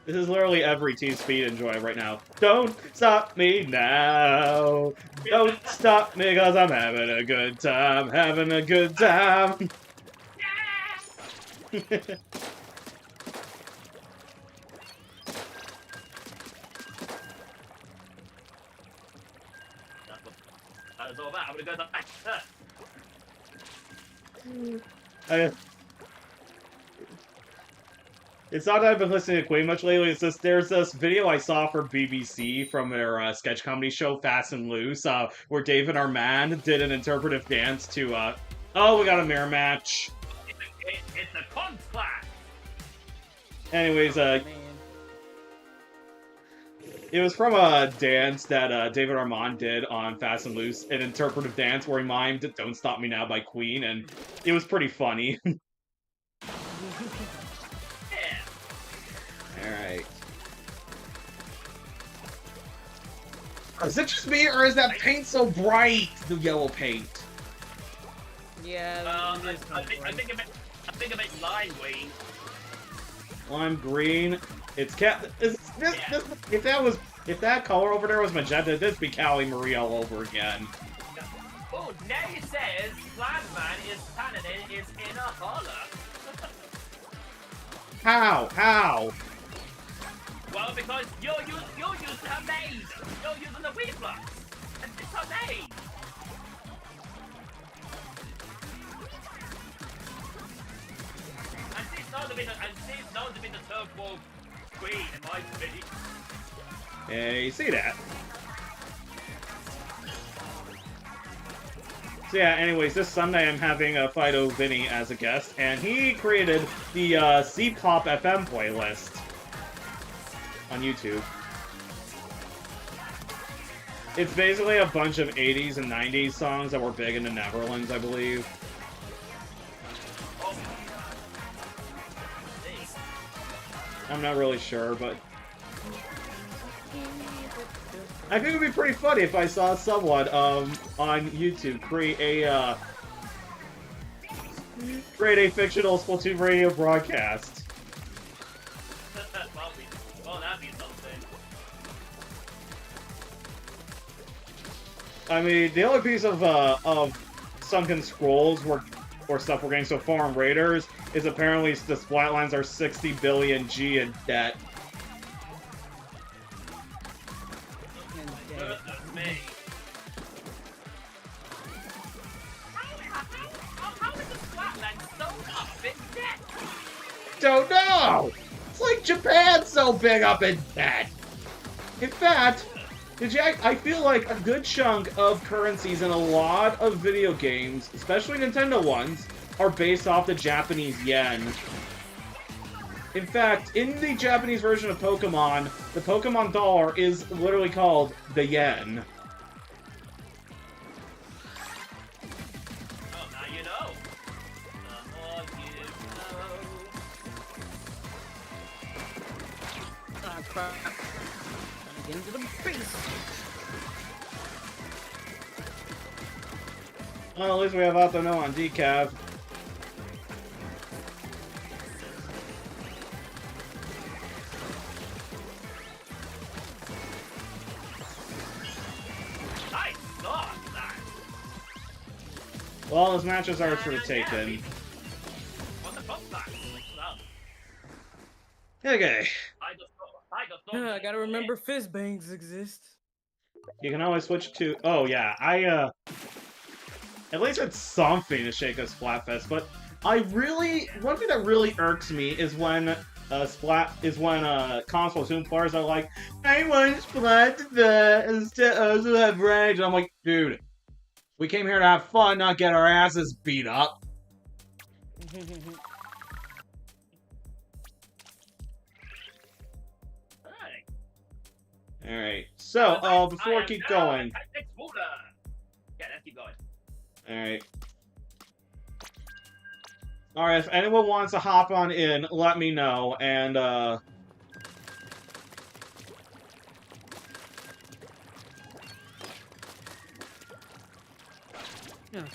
Speaker 1: This is literally every Team Speed enjoy right now. Don't stop me now. Don't stop me because I'm having a good time. Having a good time.
Speaker 2: That is all that. I'm gonna go back.
Speaker 1: It's not that I've been listening to Queen much lately. It's just there's this video I saw from BBC from their sketch comedy show Fast and Loose, where David Armand did an interpretive dance to. Oh, we got a mirror match.
Speaker 2: It's a con class.
Speaker 1: Anyways, it was from a dance that David Armand did on Fast and Loose, an interpretive dance where he mimed "Don't Stop Me Now" by Queen, and it was pretty funny. Alright. Is it just me, or is that paint so bright? The yellow paint.
Speaker 3: Yeah.
Speaker 2: I think a bit lime green.
Speaker 1: Lime green. It's cat. If that color over there was magenta, this be Callie Marie all over again.
Speaker 2: Oh, Nay says Flatman is Paladin is in a holler.
Speaker 1: How?
Speaker 2: Well, because you're using her maid. You're using the reflux. And it's her maid. And she's known to be the turbo queen in my opinion.
Speaker 1: Yeah, you see that. So yeah, anyways, this Sunday I'm having Fido Vinny as a guest, and he created the C-Pop FM playlist on YouTube. It's basically a bunch of 80s and 90s songs that were big in the Netherlands, I believe.
Speaker 2: Oh. Hey.
Speaker 1: I'm not really sure, but I think it would be pretty funny if I saw someone on YouTube create a fictional Splatoon radio broadcast.
Speaker 2: Well, that'd be something.
Speaker 1: I mean, the only piece of sunken scrolls or stuff we're getting so far on Raiders is apparently the Splatlines are 60 billion G in debt.
Speaker 2: Me. How is the Splatland so up in debt?
Speaker 1: Don't know! It's like Japan's so big up in debt! In fact, I feel like a good chunk of currencies in a lot of video games, especially Nintendo ones, are based off the Japanese yen. In fact, in the Japanese version of Pokemon, the Pokemon dollar is literally called the yen.
Speaker 2: Oh, now you know.
Speaker 3: Ah, crap. Trying to get into the base.
Speaker 1: Well, at least we have Autono on decaf.
Speaker 2: I saw that.
Speaker 1: Well, his matches are for the taken.
Speaker 2: What the fuck that?
Speaker 1: Okay.
Speaker 3: I gotta remember fizz bangs exist.
Speaker 1: You can always switch to... Oh, yeah, at least it's something to shake up Splatfest, but one thing that really irks me is when console Splatoon players are like, I want Splatfest to also have rage. I'm like, dude, we came here to have fun, not get our asses beat up. Alright, so, before we keep going...
Speaker 2: Yeah, let's keep going.
Speaker 1: Alright. Alright, if anyone wants to hop on in, let me know, and, Oh,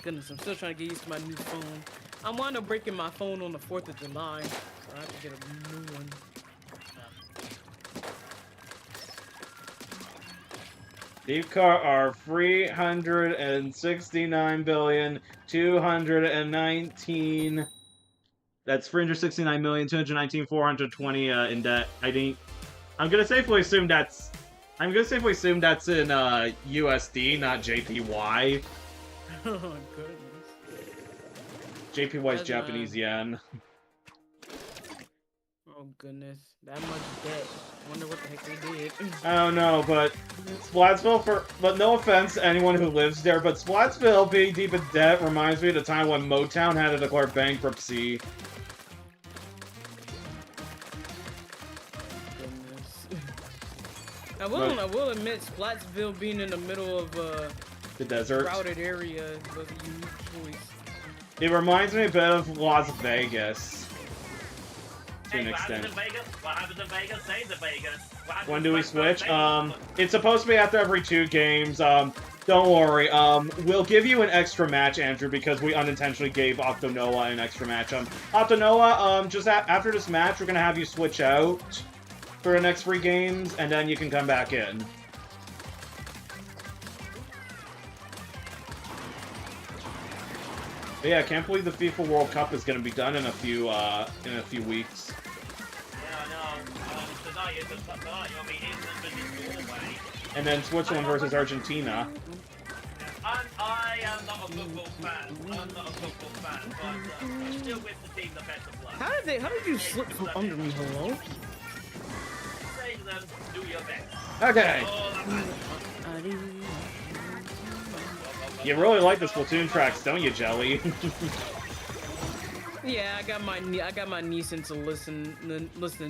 Speaker 3: goodness, I'm still trying to get used to my new phone. I'm wound up breaking my phone on the 4th of July, so I have to get a new one.
Speaker 1: Deep car are 369,219,. That's 369,219,420 in debt. I'm gonna safely assume that's in USD, not JPY.
Speaker 3: Oh, goodness.
Speaker 1: JPY is Japanese yen.
Speaker 3: Oh, goodness. That much debt. Wonder what the heck they did.
Speaker 1: I don't know, but but no offense to anyone who lives there, but Splatsville being deep in debt reminds me of the time when Motown had to declare bankruptcy.
Speaker 3: Goodness. I will admit, Splatsville being in the middle of
Speaker 1: The desert.
Speaker 3: crowded area was a unique choice.
Speaker 1: It reminds me a bit of Las Vegas. To an extent.
Speaker 2: What happens in Vegas stays in Vegas.
Speaker 1: When do we switch? It's supposed to be after every 2 games. Don't worry. We'll give you an extra match, Andrew, because we unintentionally gave Octonoa an extra match. Octonoa, just after this match, we're gonna have you switch out for the next 3 games, and then you can come back in. But yeah, I can't believe the FIFA World Cup is gonna be done in a few weeks. And then Switzerland versus Argentina.
Speaker 2: I am not a football fan. I'm not a football fan, but I still wish the team the best of luck.
Speaker 3: How did you slip from under me, hello?
Speaker 2: Say to them, do your best.
Speaker 1: Okay. You really like the Splatoon tracks, don't you, Jelly?
Speaker 3: Yeah, I got my niece into listening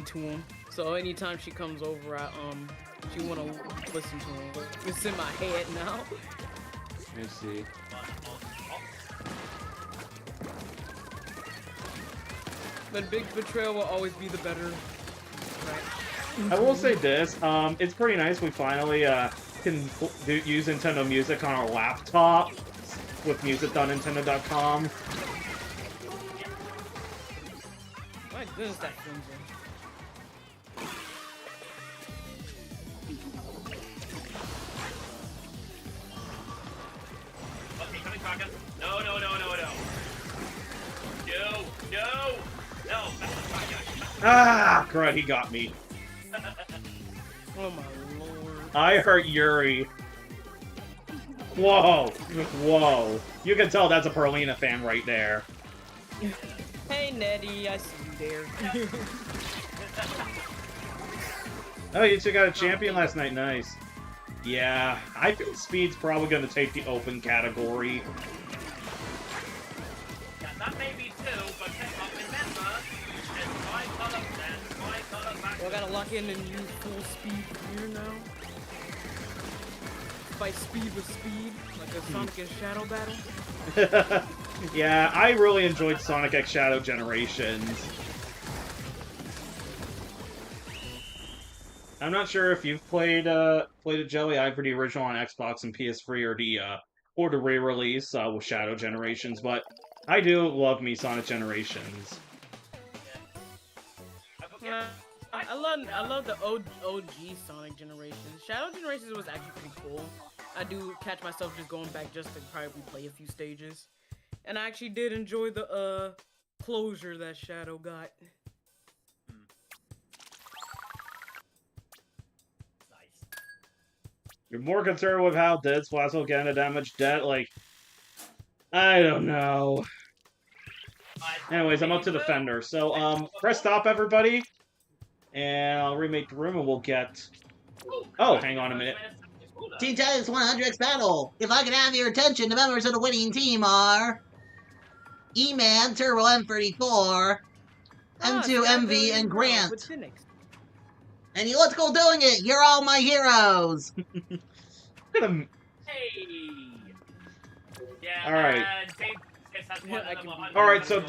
Speaker 3: to them. So anytime she comes over, she wanna listen to them. It's in my head now.
Speaker 1: Let's see.
Speaker 3: But Big Betrayal will always be the better right.
Speaker 1: I will say this, it's pretty nice we finally can use Nintendo Music on our laptop with music.nintendo.com.
Speaker 3: My goodness, that flimsy.
Speaker 2: No. No.
Speaker 1: Ah, crud, he got me.
Speaker 3: Oh my lord.
Speaker 1: I hurt Yuri. Whoa. Whoa. You can tell that's a Perlina fan right there.
Speaker 3: Hey Nettie, I see you there.
Speaker 1: Oh, you two got a champion last night. Nice. Yeah, I think Speed's probably going to take the open category.
Speaker 2: Yeah, that may be too, but remember, there's 5 colors back.
Speaker 3: Well, I gotta lock in and use full speed here now. Fight speed with speed, like a Sonic and Shadow battle.
Speaker 1: Yeah, I really enjoyed Sonic X Shadow Generations. I'm not sure if you've played a Jelly. I for the original on Xbox and PS3 or the re-release with Shadow Generations, but I do love me Sonic Generations.
Speaker 3: I love the OG Sonic Generations. Shadow Generations was actually pretty cool. I do catch myself just going back just to probably play a few stages, and I actually did enjoy the closure that Shadow got.
Speaker 1: You're more concerned with how Dead Splats will get into damage debt, like, I don't know. Anyways, I'm up to Defender. So, press stop, everybody. And I'll remake the room and we'll get... Oh, hang on a minute.
Speaker 4: Team Titans 100X Battle. If I could have your attention, the members of the winning team are... E-Man, Turbo M34, M2 MV, and Grant. And you let's go doing it! You're all my heroes!
Speaker 2: Hey! Yeah,
Speaker 1: Alright. Alright, so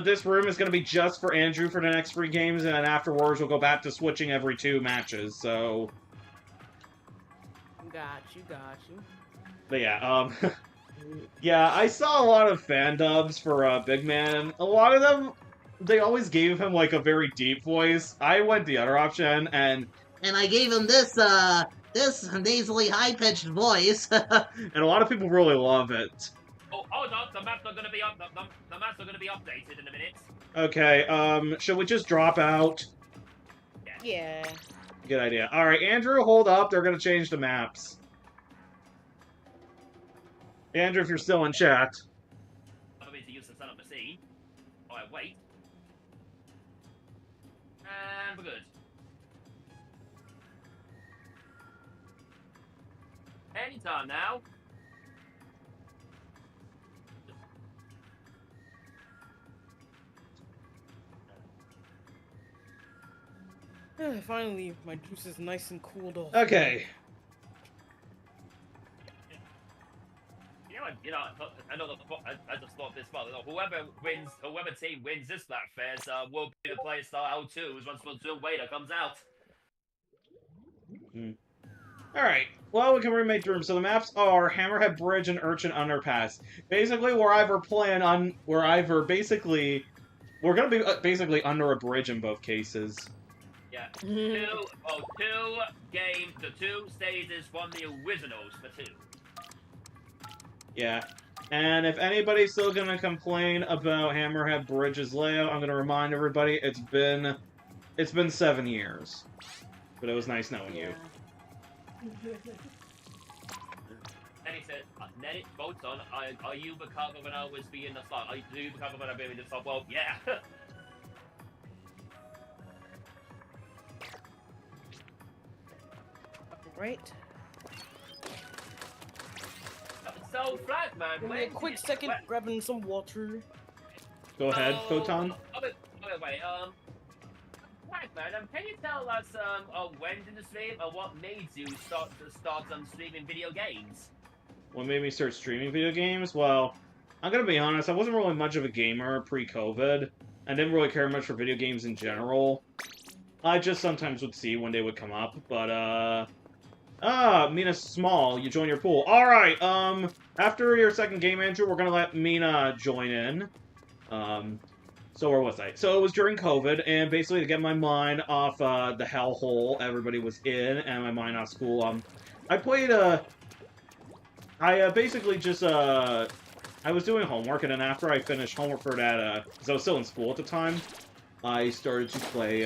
Speaker 1: this room is gonna be just for Andrew for the next 3 games, and then afterwards we'll go back to switching every 2 matches, so...
Speaker 3: Got you.
Speaker 1: But yeah, yeah, I saw a lot of fan dubs for Big Man. A lot of them, they always gave him, like, a very deep voice. I went the other option, and
Speaker 4: I gave him this nasally high-pitched voice.
Speaker 1: and a lot of people really love it.
Speaker 2: Oh, hold on, the maps are gonna be the maps are gonna be updated in a minute.
Speaker 1: Okay, should we just drop out?
Speaker 3: Yeah.
Speaker 1: Good idea. Alright, Andrew, hold up. They're gonna change the maps. Andrew, if you're still in chat.
Speaker 2: I'm going to use the setup machine. Alright, wait. And we're good. Anytime now.
Speaker 3: Finally, my juice is nice and cooled off.
Speaker 1: Okay.
Speaker 2: I just thought this far. Whoever team wins this Splatfest will be the player star L2 once Splatoon Raiders comes out.
Speaker 1: Alright, well, we can remake the room. So the maps are Hammerhead Bridge and Urchin Underpass. Basically, we're gonna be basically under a bridge in both cases.
Speaker 2: Yeah, the 2 stages from the original Splatoon.
Speaker 1: Yeah. And if anybody's still gonna complain about Hammerhead Bridge's layout, I'm gonna remind everybody it's been 7 years. But it was nice knowing you.
Speaker 2: And he said, Photon, are you the cover when I was being the star? Do you the cover when I was being the star? Well, yeah.
Speaker 3: Right.
Speaker 2: So, Flagman,
Speaker 3: Give me a quick second, grabbing some water.
Speaker 1: Go ahead, Photon.
Speaker 2: Wait. Flagman, can you tell us when did you stream or what made you start streaming video games?
Speaker 1: What made me start streaming video games? Well, I'm gonna be honest, I wasn't really much of a gamer pre-COVID. I didn't really care much for video games in general. I just sometimes would see when they would come up, but, Mina Small, you join your pool. Alright, after your second game, Andrew, we're gonna let Mina join in. So where was I? So it was during COVID, and basically to get my mind off, the hellhole everybody was in, and my mind off school, I played, basically just, I was doing homework, and then after I finished homework for that, because I was still in school at the time, I started to play,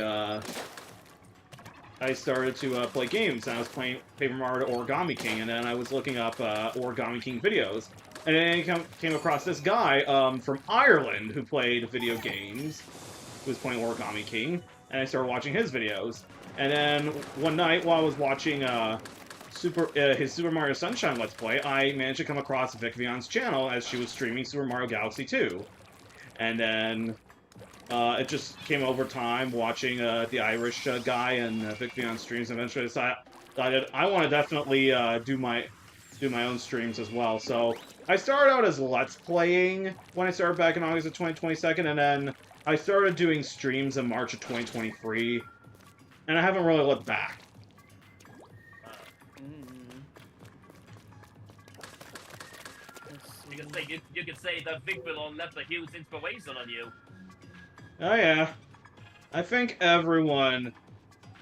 Speaker 1: play games, and I was playing Paper Mario Origami King, and then I was looking up, Origami King videos. And then I came across this guy, from Ireland, who played video games, who was playing Origami King, and I started watching his videos. And then, one night, while I was watching, his Super Mario Sunshine Let's Play, I managed to come across Vic Vion's channel as she was streaming Super Mario Galaxy 2. And then, it just came over time, watching, the Irish, guy and Vic Vion streams, and eventually decided I want to definitely, do my own streams as well. So I started out as Let's Playing when I started back in August of 2022, and then I started doing streams in March of 2023, and I haven't really looked back.
Speaker 2: You could say that Vic Villon left a huge inspiration on you.
Speaker 1: Oh yeah. I think everyone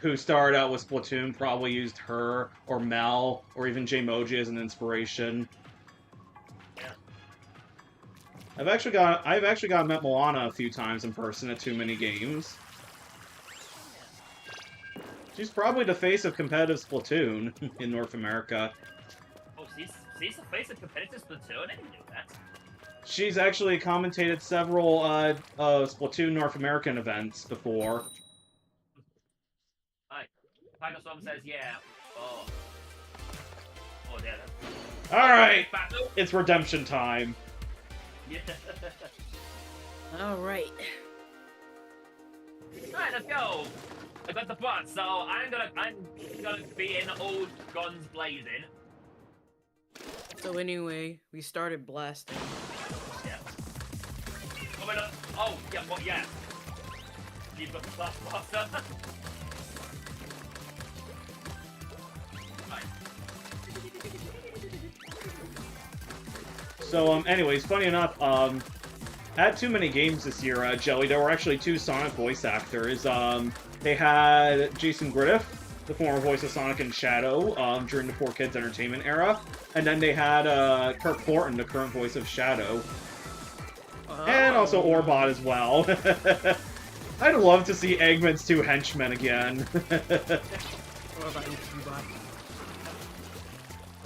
Speaker 1: who started out with Splatoon probably used her, or Mel, or even Jmoji as an inspiration.
Speaker 2: Yeah.
Speaker 1: I've actually got met Moana a few times in person at too many games. She's probably the face of competitive Splatoon in North America.
Speaker 2: Oh, she's the face of competitive Splatoon? I didn't know that.
Speaker 1: She's actually commentated several Splatoon North American events before.
Speaker 2: Microsoft says, yeah. Oh. Oh, there.
Speaker 1: Alright! It's redemption time.
Speaker 2: Yeah.
Speaker 3: Alright.
Speaker 2: Alright, let's go. I got the bot, so I'm gonna be in old guns blazing.
Speaker 3: So anyway, we started blasting.
Speaker 2: Yeah. Oh, wait, oh, yeah, what, yeah. You've got the blast master.
Speaker 1: So, anyways, funny enough, at too many games this year, Jelly, there were actually two Sonic voice actors. They had Jason Griffith, the former voice of Sonic and Shadow, during the 4Kids Entertainment era. And then they had, Kirk Thornton, the current voice of Shadow. Oh. And also Orbot as well. I'd love to see Eggman's two henchmen again.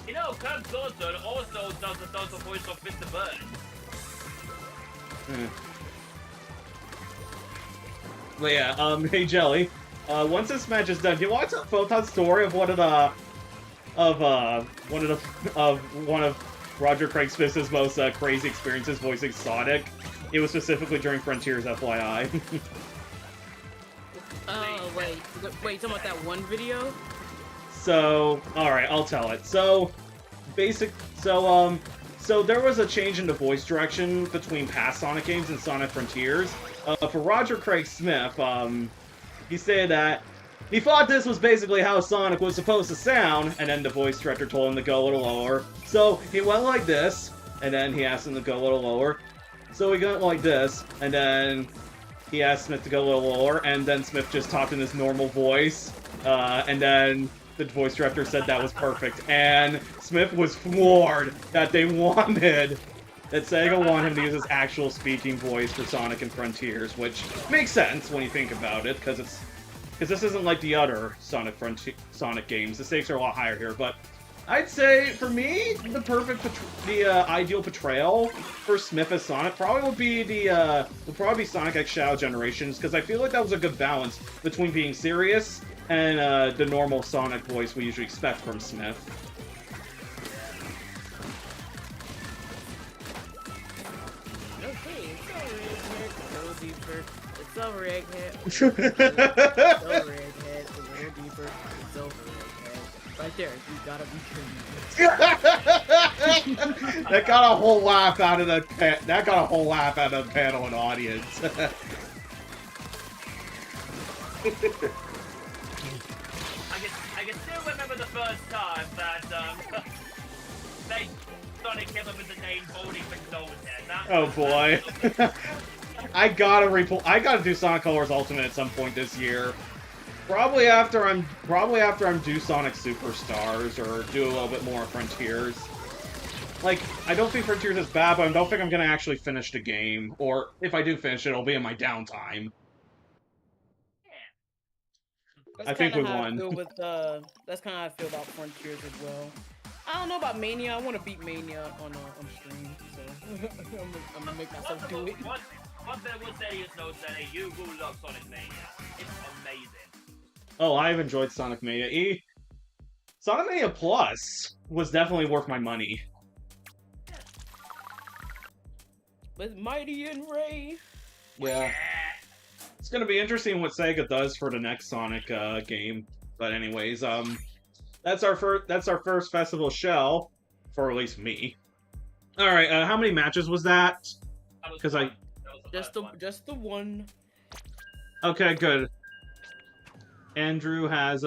Speaker 2: You know, Kirk Thornton also does the voice of Mr. Burns.
Speaker 1: But yeah, hey Jelly, once this match is done, do you want to tell Photon's story of one of Roger Craig Smith's most crazy experiences voicing Sonic? It was specifically during Frontiers, FYI.
Speaker 3: Oh, wait, you talking about that one video?
Speaker 1: So, alright, I'll tell it. So there was a change in the voice direction between past Sonic games and Sonic Frontiers. For Roger Craig Smith, he said that he thought this was basically how Sonic was supposed to sound, and then the voice director told him to go a little lower. So he went like this, and then he asked him to go a little lower. So he went like this, and then he asked Smith to go a little lower, and then Smith just talked in his normal voice, and then the voice director said that was perfect, and Smith was floored that Sega wanted him to use his actual speaking voice for Sonic and Frontiers, which makes sense when you think about it, because this isn't like the other Sonic games. The stakes are a lot higher here, but I'd say, for me, the ideal portrayal for Smith as Sonic probably would be Sonic X Shadow Generations, because I feel like that was a good balance between being serious and the normal Sonic voice we usually expect from Smith.
Speaker 3: Okay, it's over, Egghead. It's over, Egghead. A little deeper. It's over, Egghead. Right there, you gotta be true.
Speaker 1: That got a whole laugh out of the panel and audience.
Speaker 2: I can still remember the first time that they Sonic came up with the name Baldy McNolan.
Speaker 1: Oh boy. I gotta do Sonic Colors Ultimate at some point this year. Probably after I'm do Sonic Superstars or do a little bit more Frontiers. Like, I don't think Frontiers is bad, but I don't think I'm gonna actually finish the game. Or if I do finish it, it'll be in my downtime.
Speaker 3: That's
Speaker 1: I think we
Speaker 3: kinda how I
Speaker 1: won.
Speaker 3: feel with that's kinda how I feel about Frontiers as well. I don't know about Mania. I want to beat Mania on stream, so I'm gonna make myself do it.
Speaker 2: What there would say is SnowJelly, you will love Sonic Mania. It's amazing.
Speaker 1: Oh, I've enjoyed Sonic Mania. Sonic Mania Plus was definitely worth my money.
Speaker 3: With Mighty and Ray.
Speaker 1: Yeah. It's gonna be interesting what Sega does for the next Sonic game. But anyways, that's our first festival shell, for at least me. All right, how many matches was that? Because
Speaker 3: Just the one.
Speaker 1: Okay, good. Andrew has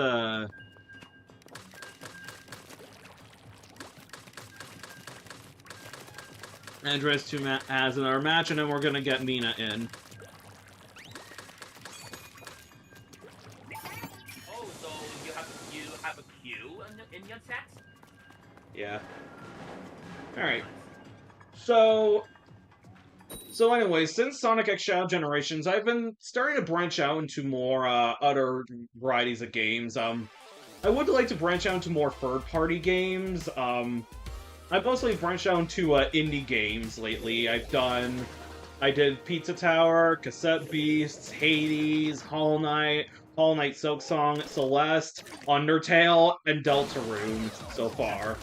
Speaker 1: Andrew has another match, and then we're gonna get Mina in.
Speaker 2: Oh, so you have a queue in your set?
Speaker 1: Yeah. All right. So anyways, since Sonic X Shadow Generations, I've been starting to branch out into more other varieties of games. I would like to branch out into more third-party games. I've mostly branched out into indie games lately. I did Pizza Tower, Cassette Beasts, Hades, Hollow Knight, Silksong, Celeste, Undertale, and Deltarune so far.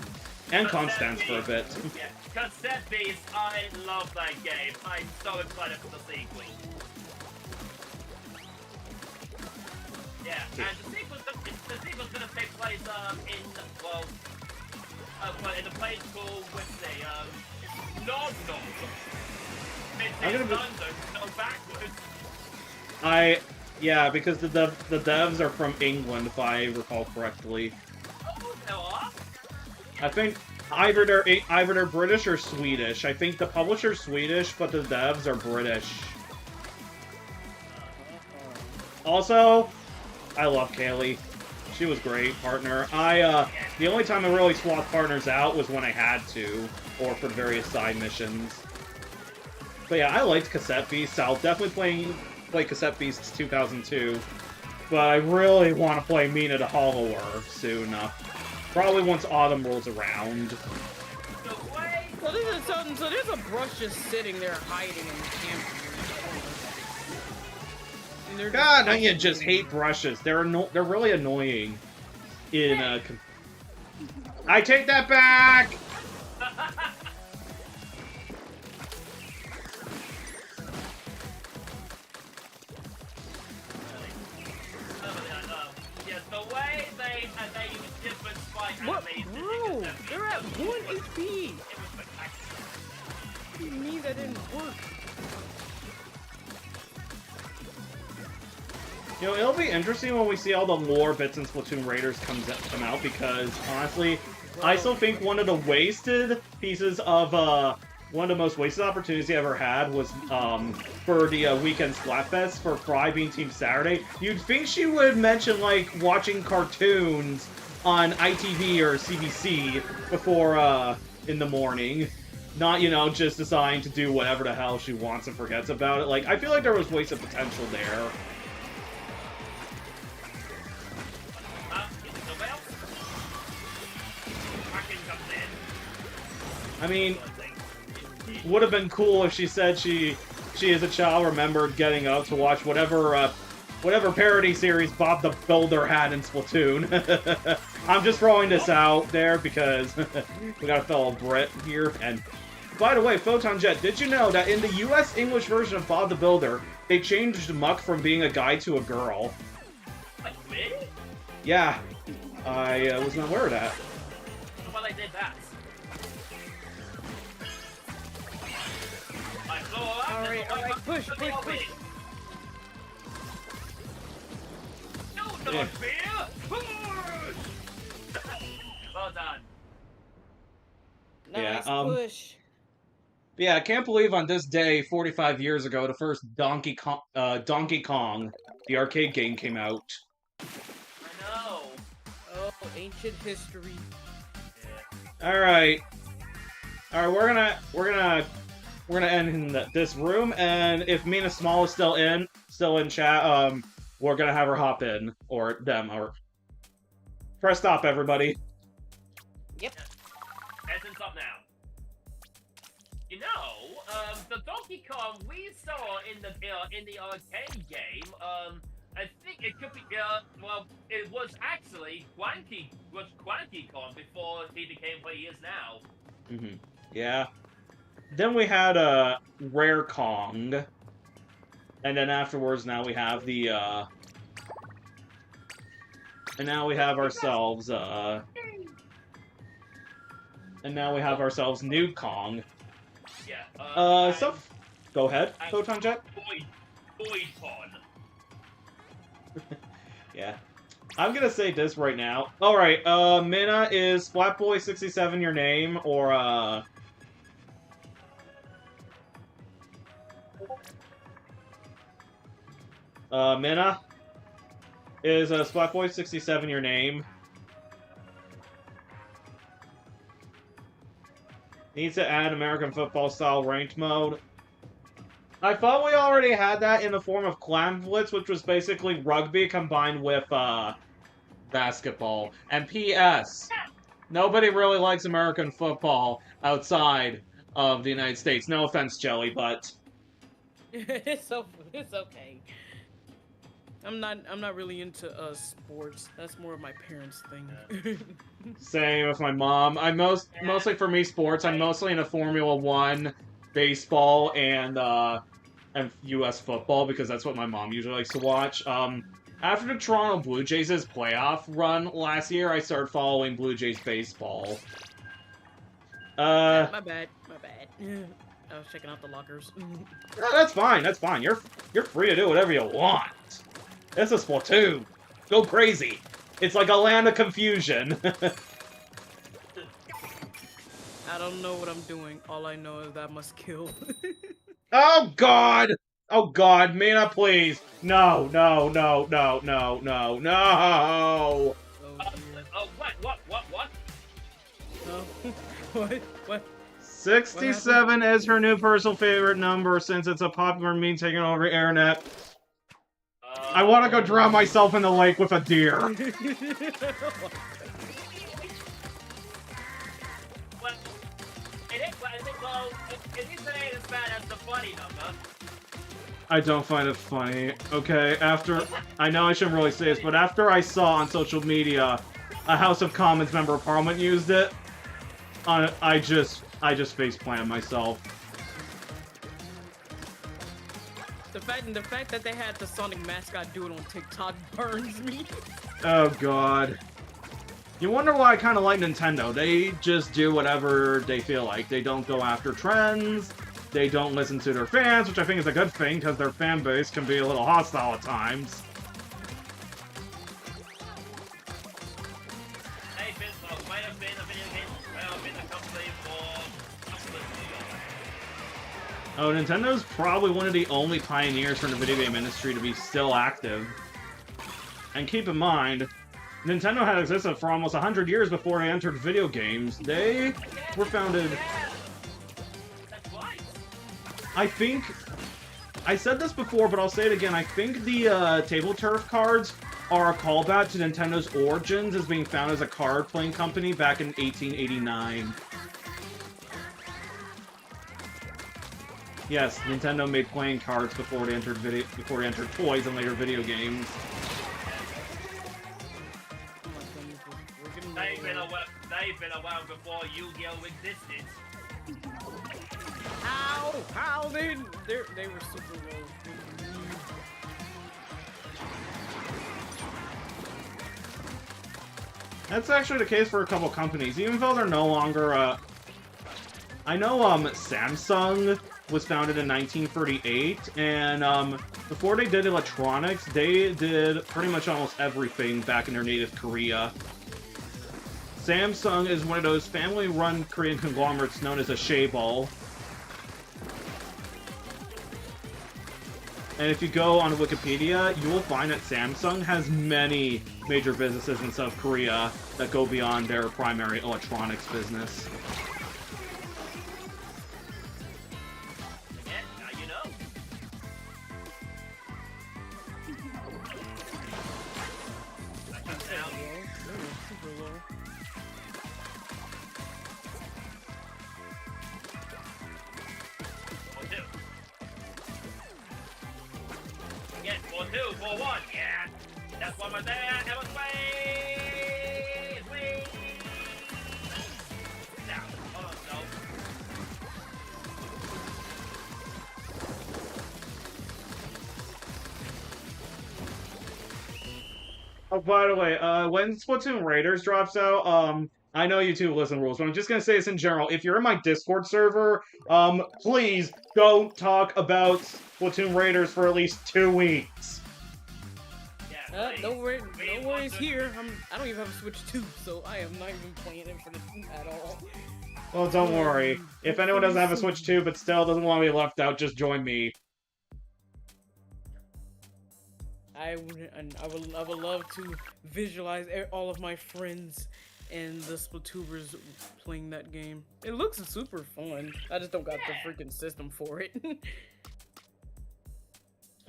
Speaker 1: And Constance for a bit.
Speaker 2: Yeah, Cassette Beasts, I love that game. I'm so excited for the sequel. Yeah, and the sequel's gonna take place in a place called, let's say, Nod. It's in London, no backwards.
Speaker 1: Yeah, because the devs are from England, if I recall correctly.
Speaker 2: Oh, they are?
Speaker 1: I think either they're British or Swedish. I think the publisher's Swedish, but the devs are British. Also, I love Kaylee. She was great partner. The only time I really swapped partners out was when I had to, or for various side missions. But yeah, I liked Cassette Beasts. I'll definitely play Cassette Beasts 2002. But I really want to play Mina the Hollower soon. Probably once autumn rolls around.
Speaker 3: So there's a brush just sitting there hiding in the camp.
Speaker 1: God, I just hate brushes. They're really annoying. I take that back.
Speaker 2: Yeah, the way they use different spike
Speaker 3: What?
Speaker 2: animations.
Speaker 3: Bro, they're at 1 HP.
Speaker 2: It was spectacular.
Speaker 3: What do you mean that didn't work?
Speaker 1: You know, it'll be interesting when we see all the lore bits in Splatoon Raiders come out, because honestly, I still think one of the wasted pieces of one of the most wasted opportunities he ever had was for the weekend Splatfest for Fry being Team Saturday. You'd think she would mention like watching cartoons on ITV or CBC before in the morning. Not, just deciding to do whatever the hell she wants and forgets about it. Like, I feel like there was wasted potential there. I mean, would have been cool if she said she as a child remembered getting up to watch whatever parody series Bob the Builder had in Splatoon. I'm just throwing this out there because we got a fellow Brit here. And by the way, Photon Jet, did you know that in the US English version of Bob the Builder, they changed Muck from being a guy to a girl?
Speaker 2: Like, really?
Speaker 1: Yeah, I was not aware of that.
Speaker 2: Well, they did that.
Speaker 3: Alright, push.
Speaker 2: No, on fear. Push! Well done.
Speaker 3: Nice
Speaker 1: Yeah,
Speaker 3: push.
Speaker 1: Yeah, I can't believe on this day, 45 years ago, the first Donkey Kong, the arcade game, came out.
Speaker 2: I know.
Speaker 3: Oh, ancient history.
Speaker 1: All right, we're gonna end in this room, and if Mina Small is still in chat, we're gonna have her hop in, or them, or press stop, everybody.
Speaker 3: Yep.
Speaker 2: Essence up now. You know, the Donkey Kong we saw in the arcade game, I think it could be, well, it was actually Quanky Kong before he became what he is now.
Speaker 1: Mm-hmm. Yeah. Then we had Rare Kong, and then afterwards, now we have the and now we have ourselves New Kong.
Speaker 2: Yeah.
Speaker 1: So go ahead, Photon Jet.
Speaker 2: Boy Pon.
Speaker 1: Yeah. I'm gonna say this right now. Alright, Mina, is Splatboy67 your name, or, Mina? Is, Splatboy67 your name? Needs to add American football-style ranked mode. I thought we already had that in the form of Clam Blitz, which was basically rugby combined with, basketball. And P.S. Nobody really likes American football outside of the United States. No offense, Jelly, but...
Speaker 3: it's okay. I'm not really into sports. That's more of my parents' thing.
Speaker 1: Same with my mom. Mostly for me, sports. I'm mostly into Formula 1, baseball, and U.S. football, because that's what my mom usually likes to watch. After the Toronto Blue Jays' playoff run last year, I started following Blue Jays baseball.
Speaker 3: My bad. I was checking out the lockers.
Speaker 1: That's fine. You're free to do whatever you want. This is Splatoon. Go crazy. It's like a land of confusion.
Speaker 3: I don't know what I'm doing. All I know is that I must kill.
Speaker 1: Oh God! Oh God, Mina, please. No.
Speaker 2: Oh, what?
Speaker 3: Oh, what?
Speaker 1: 67 is her new personal favorite number since it's a popular meme taking over the internet. I want to go drown myself in the lake with a deer.
Speaker 2: Well, it isn't as bad as the funny number.
Speaker 1: I don't find it funny. Okay, I know I shouldn't really say this, but after I saw on social media a House of Commons member of Parliament used it, I just faceplanted myself.
Speaker 3: The fact that they had the Sonic mascot do it on TikTok burns me.
Speaker 1: Oh God. You wonder why I kind of like Nintendo. They just do whatever they feel like. They don't go after trends. They don't listen to their fans, which I think is a good thing, because their fan base can be a little hostile at times. Oh, Nintendo's probably one of the only pioneers from the video game industry to be still active. And keep in mind, Nintendo had existed for almost 100 years before they entered video games. They were founded... I think... I said this before, but I'll say it again. I think the table turf cards are a callback to Nintendo's origins as being founded as a card-playing company back in 1889. Yes, Nintendo made playing cards before they entered toys and later video games.
Speaker 2: They've been around before Yu-Gi-Oh existed.
Speaker 3: How they were super low.
Speaker 1: That's actually the case for a couple companies, even though they're no longer, I know, Samsung was founded in 1938, and, before they did electronics, they did pretty much almost everything back in their native Korea. Samsung is one of those family-run Korean conglomerates known as a shaebol. And if you go on Wikipedia, you will find that Samsung has many major businesses in South Korea that go beyond their primary electronics business.
Speaker 2: Again, now you know. I can tell.
Speaker 3: Super low.
Speaker 2: Yes, 4-2, 4-1, yeah! That's one right there, that was way! Down, oh no.
Speaker 1: Oh, by the way, when Splatoon Raiders drops out, I know you two listen rules, but I'm just gonna say this in general. If you're in my Discord server, please don't talk about Splatoon Raiders for at least 2 weeks.
Speaker 2: Yeah,
Speaker 3: No worries here. I don't even have a Switch 2, so I am not even playing it for this at all.
Speaker 1: Well, don't worry. If anyone doesn't have a Switch 2 but still doesn't want to be left out, just join me.
Speaker 3: I would love to visualize all of my friends and the Splatooners playing that game. It looks super fun. I just don't got the freaking system for it.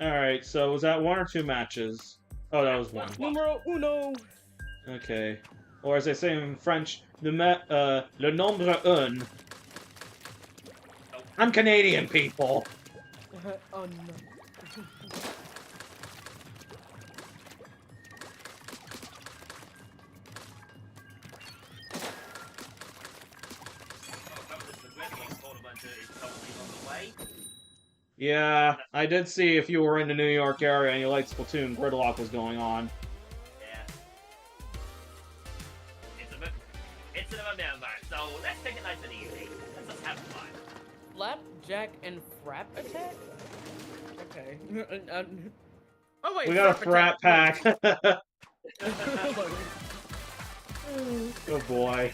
Speaker 1: Alright, so was that 1 or 2 matches? Oh, that was 1.
Speaker 3: Numero uno.
Speaker 1: Okay. Or as they say in French, le nombre un. I'm Canadian, people!
Speaker 3: Oh no.
Speaker 1: Yeah, I did see if you were in the New York area and you liked Splatoon, Gridlock was going on.
Speaker 2: Yeah. It's a November, so let's take it nice and easy. Let's just have fun.
Speaker 3: Flapjack and Frap attack? Okay. Oh wait,
Speaker 1: We got a frat pack. Oh boy.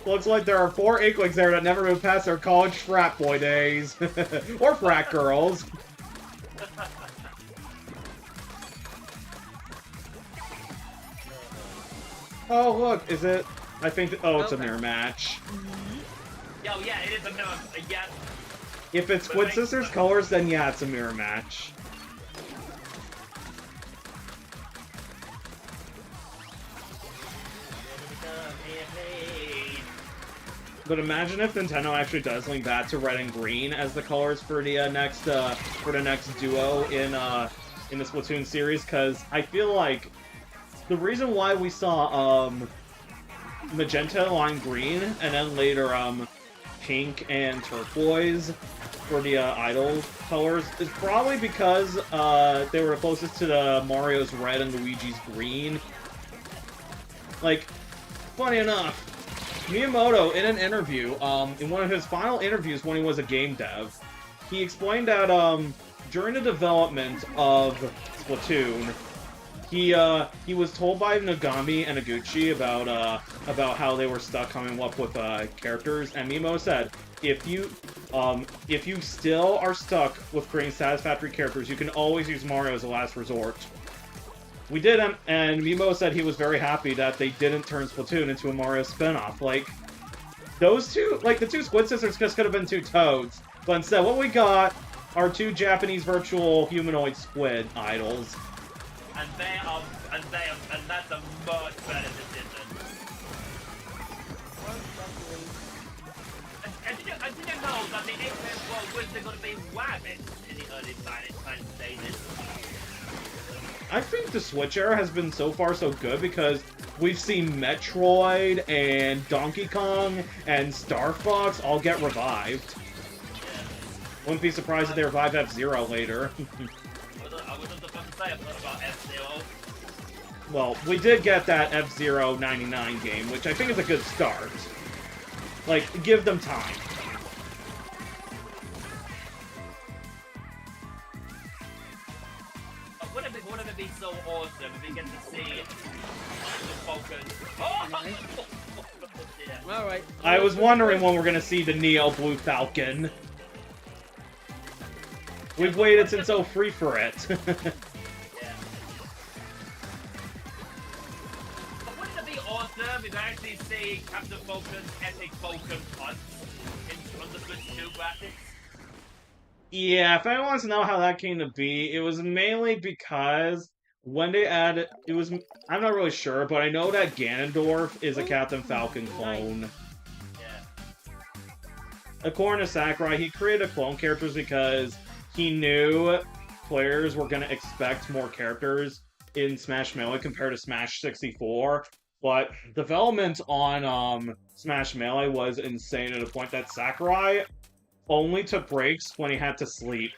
Speaker 1: Looks like there are 4 Inklings there that never moved past their college frat boy days. Or frat girls. Oh, look, is it? I think. Oh, it's a mirror match.
Speaker 2: Yo, yeah, it is a mirror. Yeah.
Speaker 1: If it's Squid Sisters colors, then yeah, it's a mirror match. But imagine if Nintendo actually does link back to red and green as the colors for the next duo in the Splatoon series, because I feel like the reason why we saw magenta, lime green, and then later pink and turquoise for the idol colors is probably because they were the closest to the Mario's red and Luigi's green. Like, funny enough, Miyamoto, in an interview, in one of his final interviews when he was a game dev, he explained that during the development of Splatoon, he was told by Nagami and Noguchi about how they were stuck coming up with characters, and Miyamoto said, if you still are stuck with creating satisfactory characters, you can always use Mario as a last resort. We did, and Miyamoto said he was very happy that they didn't turn Splatoon into a Mario spinoff. Like, those two, like, the 2 Squid Sisters just could have been 2 Toads, but instead what we got are 2 Japanese virtual humanoid squid idols.
Speaker 2: And that's a much better decision. I didn't know that the X-Men was going to be rabbits in the early Final stages.
Speaker 1: I think the Switch era has been so far so good because we've seen Metroid and Donkey Kong and Star Fox all get revived.
Speaker 2: Yeah.
Speaker 1: Wouldn't be surprised if they revive F-Zero later.
Speaker 2: I wasn't supposed to say about F-Zero.
Speaker 1: well, we did get that F-Zero 99 game, which I think is a good start. Like, give them time.
Speaker 2: Wouldn't it be so awesome if we get to see the Falcon? Oh! Yeah.
Speaker 3: Alright.
Speaker 1: I was wondering when we're gonna see the Neo Blue Falcon. We've waited since 03 for it.
Speaker 2: Yeah. But wouldn't it be awesome if I actually see Captain Falcon's epic Falcon punch on the Switch 2 graphics?
Speaker 1: Yeah, if anyone wants to know how that came to be, it was mainly because when they added, I'm not really sure, but I know that Ganondorf is a Captain Falcon clone.
Speaker 2: Yeah.
Speaker 1: According to Sakurai, he created clone characters because he knew players were going to expect more characters in Smash Melee compared to Smash 64, but development on Smash Melee was insane to the point that Sakurai only took breaks when he had to sleep.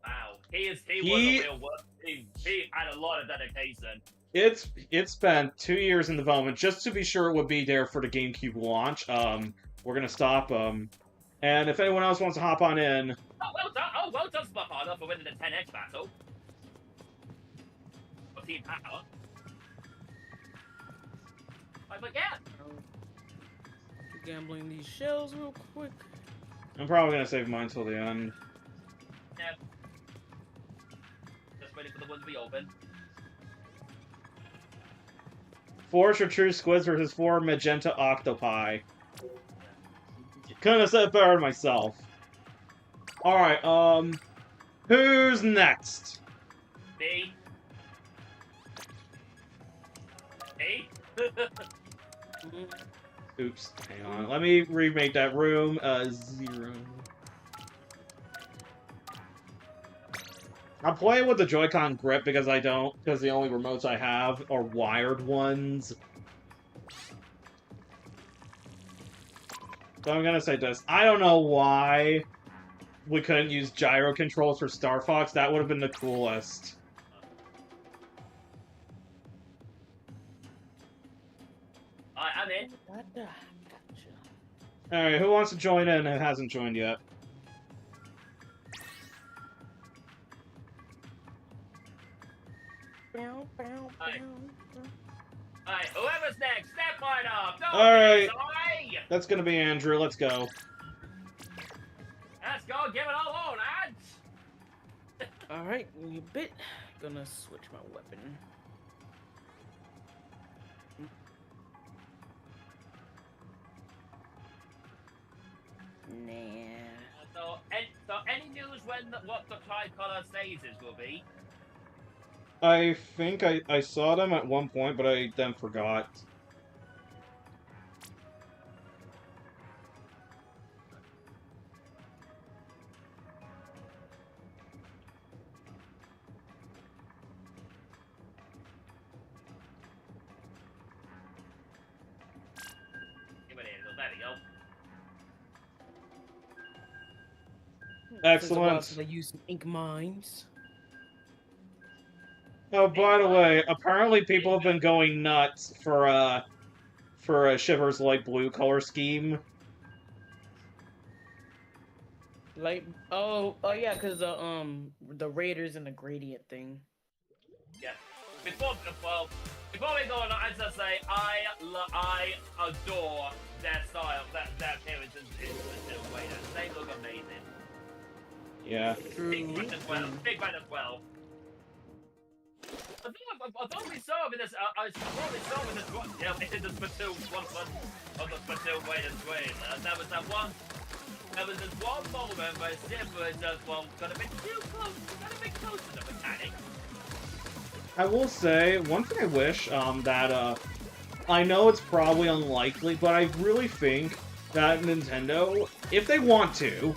Speaker 2: Wow. He was a real work. He had a lot of dedication.
Speaker 1: It's spent 2 years in development just to be sure it would be there for the GameCube launch. We're gonna stop and if anyone else wants to hop on in.
Speaker 2: Well done, Splatfest, for winning the 10x battle. For Team Power. But yeah.
Speaker 3: Gambling these shells real quick.
Speaker 1: I'm probably gonna save mine till the end.
Speaker 2: Yeah. Just waiting for the one to be open.
Speaker 1: 4 chartreuse squids versus 4 magenta octopi. Couldn't have said it better myself. Alright, who's next?
Speaker 2: Me. Me?
Speaker 1: Oops, hang on. Let me remake that room. 0. I'm playing with the Joy-Con grip because because the only remotes I have are wired ones. So I'm gonna say this. I don't know why we couldn't use gyro controls for Star Fox. That would have been the coolest.
Speaker 2: I'm in.
Speaker 3: Gotcha.
Speaker 1: Alright, who wants to join in and hasn't joined yet?
Speaker 2: Alright, whoever's next, step right up.
Speaker 1: Alright. That's gonna be Andrew. Let's go.
Speaker 2: Let's go, give it all on, lads.
Speaker 3: Alright, give me a bit. Gonna switch my weapon. Nah.
Speaker 2: So any news what the tricolor stages will be?
Speaker 1: I think I saw them at one point, but I then forgot.
Speaker 2: There we go.
Speaker 1: Excellent.
Speaker 3: I use some ink mines.
Speaker 1: Oh, by the way, apparently people have been going nuts for a Shiver's Light Blue color scheme.
Speaker 3: Like, oh yeah, cause the Raiders and the gradient thing.
Speaker 2: Yeah. Before we go on, I just say I adore their style, their appearance in the Raiders. They look amazing.
Speaker 1: Yeah.
Speaker 2: Big fan as well. I thought we saw with this. I thought we saw with this one. Yeah, in the Splatoon of the Splatoon Raiders trailer. There was that one. There was this one moment where Simba just got a bit too close. Got a bit close to the mechanic.
Speaker 1: I will say one thing I wish that I know it's probably unlikely, but I really think that Nintendo, if they want to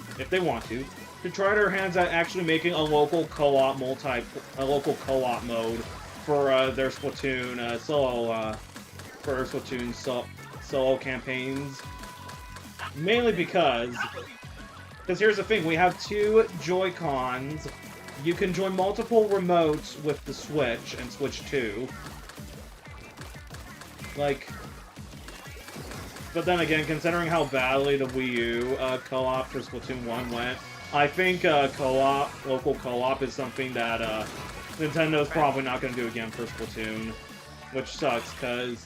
Speaker 1: try their hands at actually making a local co-op mode for their Splatoon solo campaigns. Mainly because here's the thing: we have 2 Joy-Cons You can join multiple remotes with the Switch and Switch 2. Like... But then again, considering how badly the Wii U co-op for Splatoon 1 went, I think co-op, local co-op is something that Nintendo's probably not going to do again for Splatoon. Which sucks, because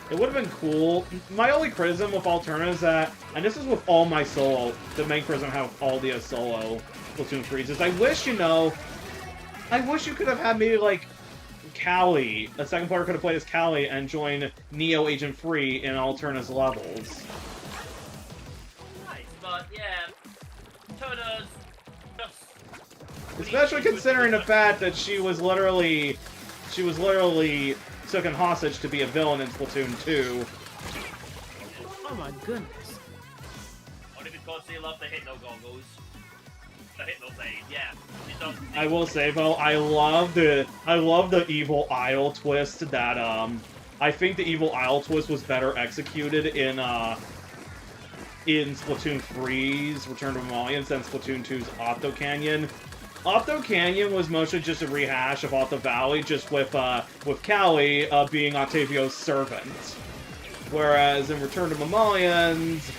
Speaker 1: it would have been cool. My only criticism with Alterna is that, and this is with all my solo, the main criticism I have all the solo Splatoon 3s, is I wish, you know, I wish you could have had maybe, like, Callie, a second player could have played as Callie and joined Neo Agent Free in Alterna's levels.
Speaker 2: Nice, but yeah, Turner's just...
Speaker 1: Especially considering the fact that she was literally taken hostage to be a villain in Splatoon 2.
Speaker 3: Oh my goodness.
Speaker 2: Only because they love the Hypno goggles. The Hypno blade, yeah.
Speaker 1: I will say though, I love the Evil Isle twist that I think the Evil Isle twist was better executed in Splatoon 3's Return to Mammalians than Splatoon 2's Octo Canyon. Octo Canyon was mostly just a rehash of Octo Valley, just with Callie being Octavio's servant. Whereas in Return to Mammalians,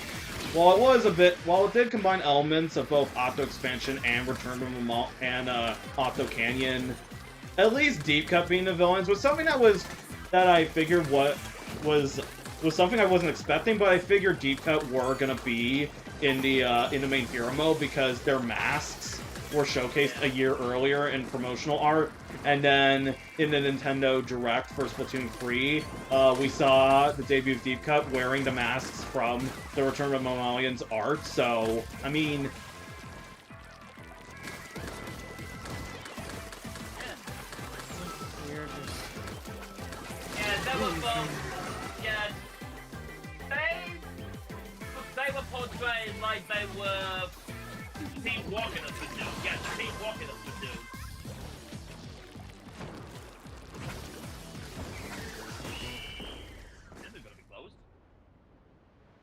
Speaker 1: while it did combine elements of both Octo Expansion and Return to Octo Canyon, at least Deep Cut being the villains was something that I figured was something I wasn't expecting, but I figured Deep Cut were gonna be in the main hero mode because their masks were showcased a year earlier in promotional art, and then in the Nintendo Direct for Splatoon 3, we saw the debut of Deep Cut wearing the masks from the Return to Mammalians art, so, I mean...
Speaker 2: Yeah, that was, yeah, they were portrayed like they were Team Walking us would do. Yeah, Team Walking us would do. This is gonna be closed.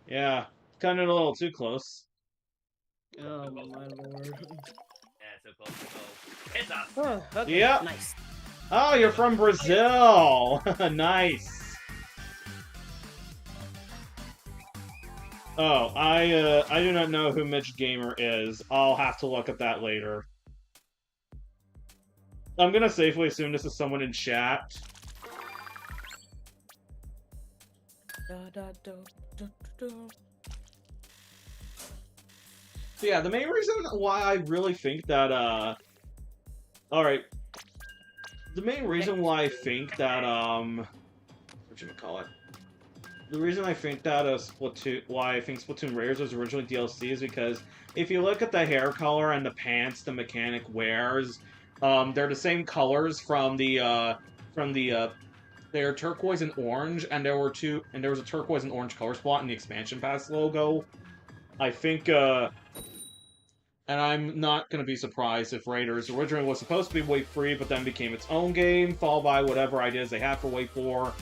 Speaker 1: Yeah, kind of a little too close.
Speaker 3: Oh my lord.
Speaker 2: Yeah, so close, so close. It's us.
Speaker 3: Oh, okay.
Speaker 1: Yep.
Speaker 3: Nice.
Speaker 1: Oh, you're from Brazil! Nice! Oh, I do not know who Mitch Gamer is. I'll have to look at that later. I'm gonna safely assume this is someone in chat. So yeah, the main reason why I really think that, alright. The main reason why I think that, whatchamacallit? The reason I think that Splatoon Raiders was originally DLC is because if you look at the hair color and the pants the mechanic wears, they're the same colors they're turquoise and orange, and there was a turquoise and orange color spot in the expansion pass logo. I think, and I'm not gonna be surprised if Raiders originally was supposed to be Wave 3, but then became its own game, followed by whatever ideas they had for Wave 4.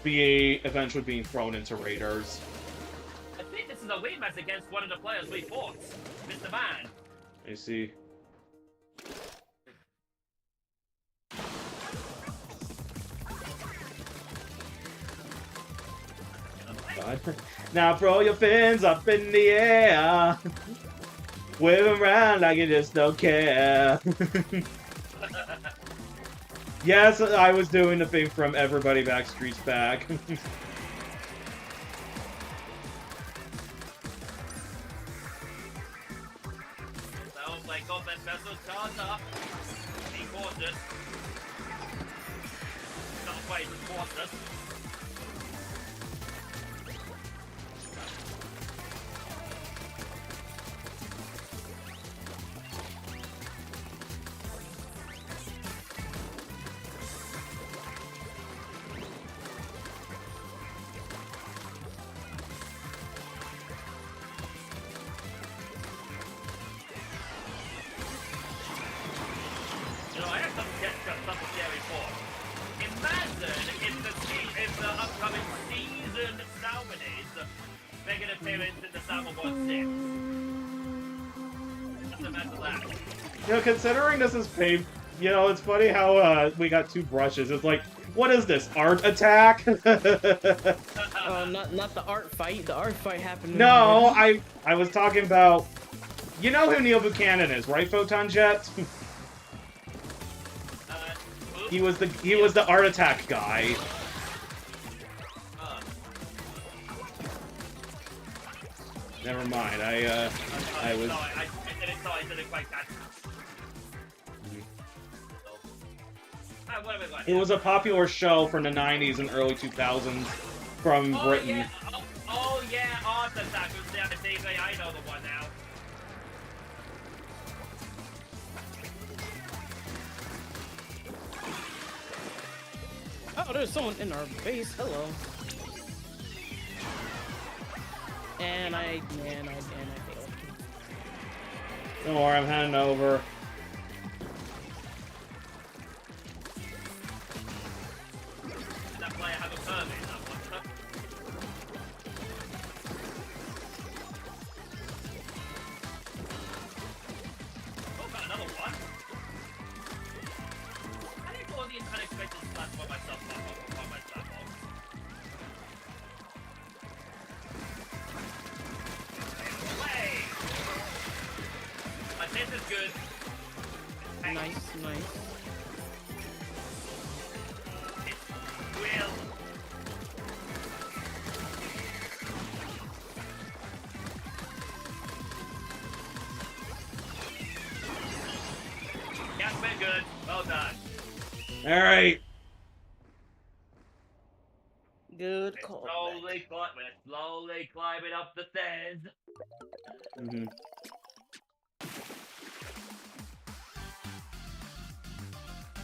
Speaker 1: Eventually being thrown into Raiders.
Speaker 2: I think this is a rematch against one of the players we fought, Mr. Man.
Speaker 1: I see. God. Now throw your fins up in the air. Wave them around like you just don't care. Yes, I was doing the thing from Everybody Backstreet's Back.
Speaker 2: Sounds like got that vessel charged up. Be cautious. Not quite as cautious. If the upcoming season Salmonids make an appearance in the Salmon 1-6. Just imagine that.
Speaker 1: You know, considering this is paid, you know, it's funny how we got two brushes. It's like, what is this, art attack?
Speaker 3: Oh, not the art fight. The art fight happened.
Speaker 1: No, I was talking about, you know who Neil Buchanan is, right, Photon Jet? He was the art attack guy. Never mind. I was.
Speaker 2: I didn't quite catch it.
Speaker 1: It was a popular show from the 90s and early 2000s from Britain.
Speaker 2: Yeah. Oh yeah, Art Attack was the other thing. I know the one now.
Speaker 3: Oh, there's someone in our base. Hello. And I failed.
Speaker 1: Don't worry, I'm heading over.
Speaker 2: That player have a permit. Oh, got another one. I didn't go on the unexpected slash by myself. By myself. This is good.
Speaker 3: Nice.
Speaker 2: It's real. That's been good. Well done.
Speaker 1: Alright.
Speaker 3: Good call.
Speaker 2: Slowly climbing up the stairs.
Speaker 1: Mm-hmm.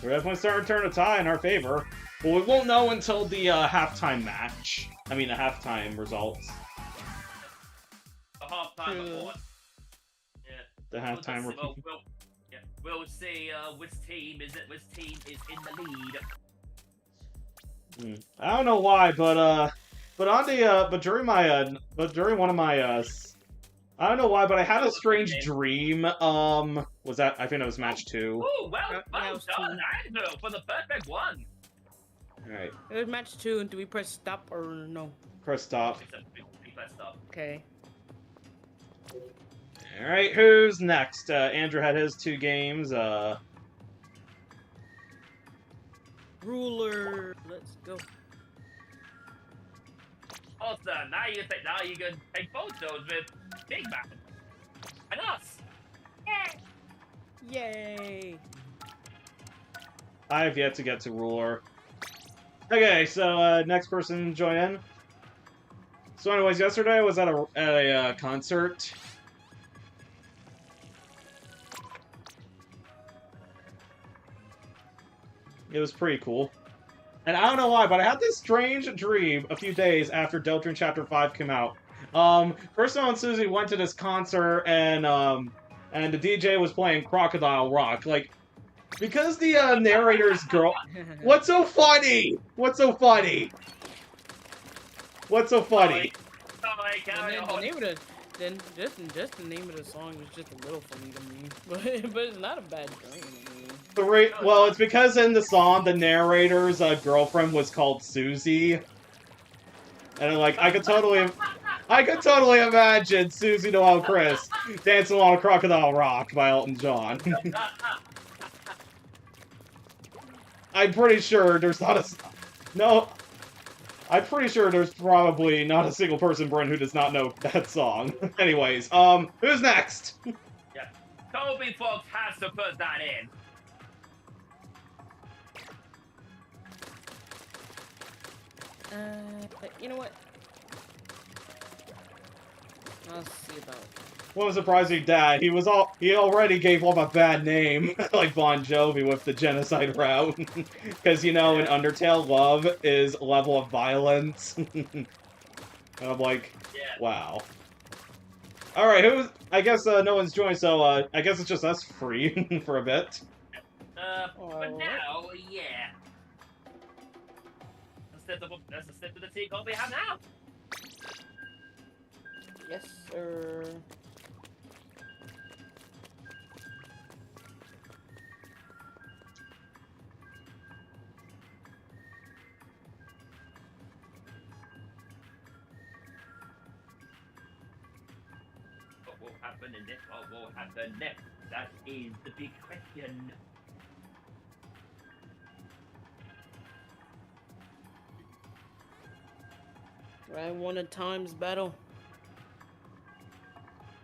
Speaker 1: We're definitely starting to turn a tie in our favor. But we won't know until the halftime match. I mean, the halftime results.
Speaker 2: A half-time report. Yeah.
Speaker 1: The halftime report.
Speaker 2: We'll see which team is in the lead.
Speaker 1: I don't know why, but during one of my I don't know why, but I had a strange dream. Was that? I think it was match 2.
Speaker 2: Oh, well done, Andrew, for the perfect one.
Speaker 1: All right.
Speaker 3: It was match 2, and do we press stop or no?
Speaker 1: Press stop.
Speaker 2: Press stop.
Speaker 3: Okay.
Speaker 1: All right. Who's next? Andrew had his 2 games.
Speaker 3: Ruler. Let's go.
Speaker 2: Awesome. Now you can take photos with Big Man and us.
Speaker 3: Yay!
Speaker 1: I have yet to get to ruler. Okay, so next person join in. So, anyways, yesterday I was at a concert. It was pretty cool. And I don't know why, but I had this strange dream a few days after Deltarune Chapter 5 came out. Personal and Susie went to this concert, and the DJ was playing Crocodile Rock. Like, because the narrator's girl... What's so funny? What's so funny? What's so funny?
Speaker 3: The name of the... Then just the name of the song was just a little funny to me, but it's not a bad dream. I mean.
Speaker 1: Well, it's because in the song the narrator's girlfriend was called Susie, and like I could totally imagine Susie Noel Chris dancing along Crocodile Rock by Elton John. I'm pretty sure there's not a I'm pretty sure there's probably not a single person, Brent, who does not know that song. Anyways, who's next?
Speaker 2: Yeah, Toby Fox has to put that in.
Speaker 3: You know what? I'll see about it.
Speaker 1: What a surprising dad. He already gave him a bad name, like Bon Jovi with the genocide route. Because, you know, in Undertale, love is level of violence. And I'm like, wow. Alright, I guess no one's joined, so I guess it's just us free for a bit.
Speaker 2: For now, yeah. That's the step to the team call we have now.
Speaker 3: Yes, sir.
Speaker 2: what will happen in this? What will happen next? That is the big question.
Speaker 3: I won a times battle.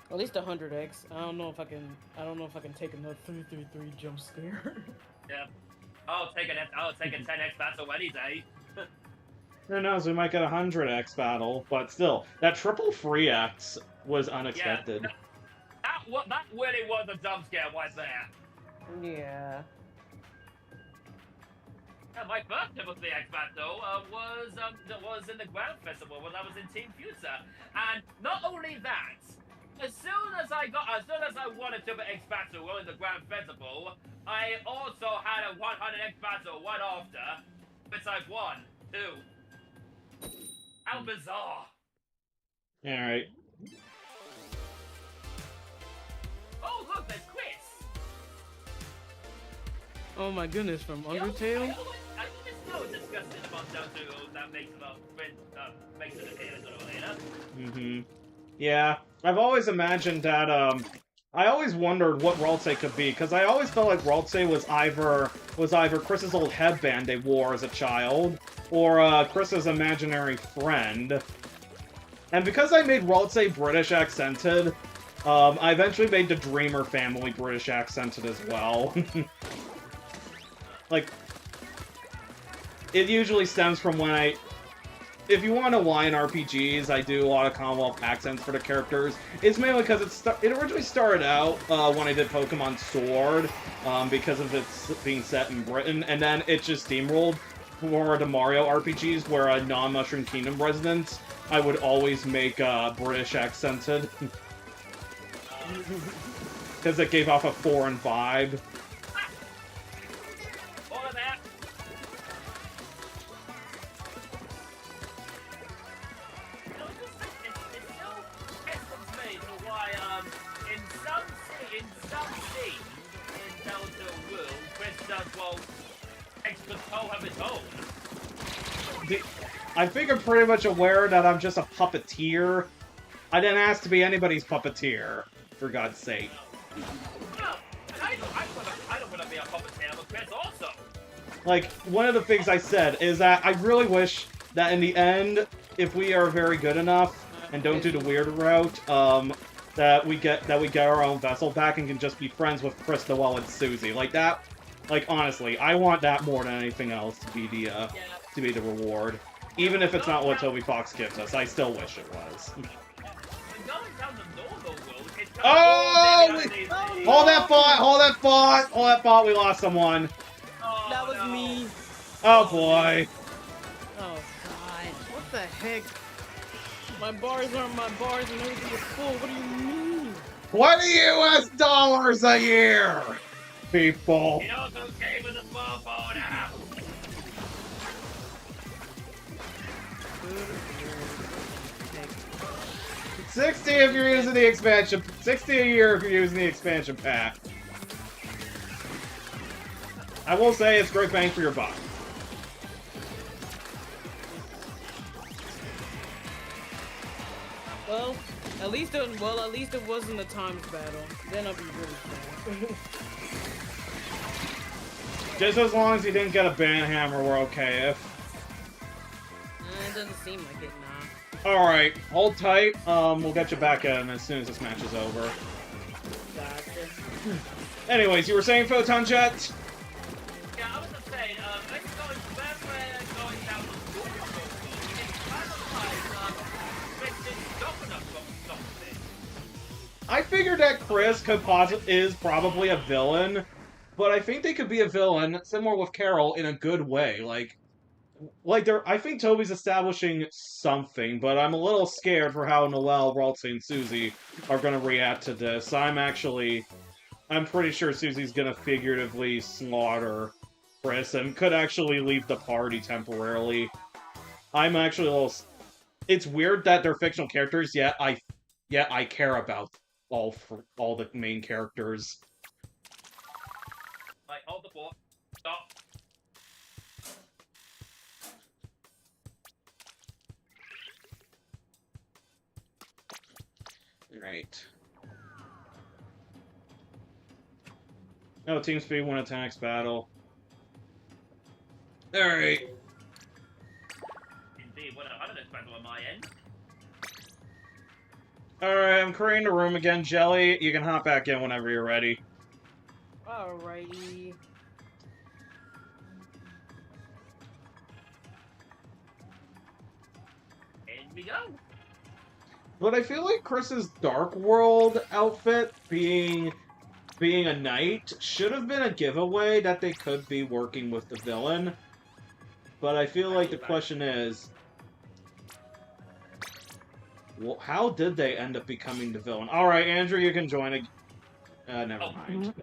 Speaker 3: At least 100x. I don't know if I can take another 333 jump scare.
Speaker 2: Yeah. I'll take a 10x battle any day.
Speaker 1: Who knows, we might get a 100x battle, but still, that triple free X was unexpected.
Speaker 2: Yeah, that really was a jump scare right there.
Speaker 3: Yeah.
Speaker 2: My first triple free X battle was in the Grand Festival when I was in Team Future, and not only that, as soon as I won a triple X battle in the Grand Festival, I also had a 100x battle right after, which I've won too. How bizarre!
Speaker 1: Alright.
Speaker 2: Oh look, there's Chris!
Speaker 3: Oh my goodness, from Undertale?
Speaker 2: I just know disgusting about Dojo that makes it appear sooner or later.
Speaker 1: Mm-hmm. Yeah, I've always imagined that, I always wondered what Raltsei could be, because I always felt like Raltsei was either Chris's old headband they wore as a child, or Chris's imaginary friend. And because I made Raltsei British accented, I eventually made the Dreamer family British accented as well. Like, it usually stems from when if you want to know why in RPGs I do a lot of Commonwealth accents for the characters, it's mainly because it originally started out when I did Pokemon Sword, because of it being set in Britain, and then it just steamrolled for the Mario RPGs, where a non-Mushroom Kingdom residents, I would always make British accented. Because it gave off a foreign vibe. I think I'm pretty much aware that I'm just a puppeteer. I didn't ask to be anybody's puppeteer, for God's sake.
Speaker 2: I don't want to be a puppeteer, but Chris also.
Speaker 1: Like, one of the things I said is that I really wish that in the end, if we are very good enough and don't do the weird route, that we get our own vessel back and can just be friends with Chris, Noelle, and Susie. Like that. Like, honestly, I want that more than anything else to be the reward. Even if it's not what Toby Fox gives us, I still wish it was. Oh! Hold that thought! Hold that thought! Hold that thought! We lost someone.
Speaker 2: Oh,
Speaker 3: that was me.
Speaker 1: Oh boy.
Speaker 3: Oh god. What the heck? My bars aren't my bars and everything is full. What do you mean?
Speaker 1: $20 US a year! People.
Speaker 2: You know who gave us a small phone now?
Speaker 1: 60 if you're using the expansion. 60 a year if you're using the expansion pack. I will say it's great bang for your buck.
Speaker 3: Well, at least it wasn't a times battle. Then I'll be really sad.
Speaker 1: Just as long as you didn't get a banhammer, we're okay.
Speaker 3: It doesn't seem like it, nah.
Speaker 1: Alright, hold tight. We'll get you back in as soon as this match is over.
Speaker 3: Gotcha.
Speaker 1: Anyways, you were saying Photon Jet?
Speaker 2: Yeah, I was just saying, let's go when we're going down the door, it's kind of like, Chris stopping us from something.
Speaker 1: I figured that Chris is probably a villain, but I think they could be a villain, similar with Carol, in a good way. I think Toby's establishing something, but I'm a little scared for how Noelle, Raltsei, and Susie are going to react to this. I'm pretty sure Susie's going to figuratively slaughter Chris and could actually leave the party temporarily. I'm actually a little... It's weird that they're fictional characters, yet I care about all the main characters.
Speaker 2: Like, hold the fort. Stop.
Speaker 1: Right. No, team speed, win attacks, battle. Alright.
Speaker 2: Indeed, what I don't expect on my end.
Speaker 1: Alright, I'm creating a room again. Jelly, you can hop back in whenever you're ready.
Speaker 3: Alrighty.
Speaker 2: In we go.
Speaker 1: But I feel like Chris's Dark World outfit being a knight should have been a giveaway that they could be working with the villain. But I feel like the question is, well, how did they end up becoming the villain? Alright, Andrew, you can join never mind.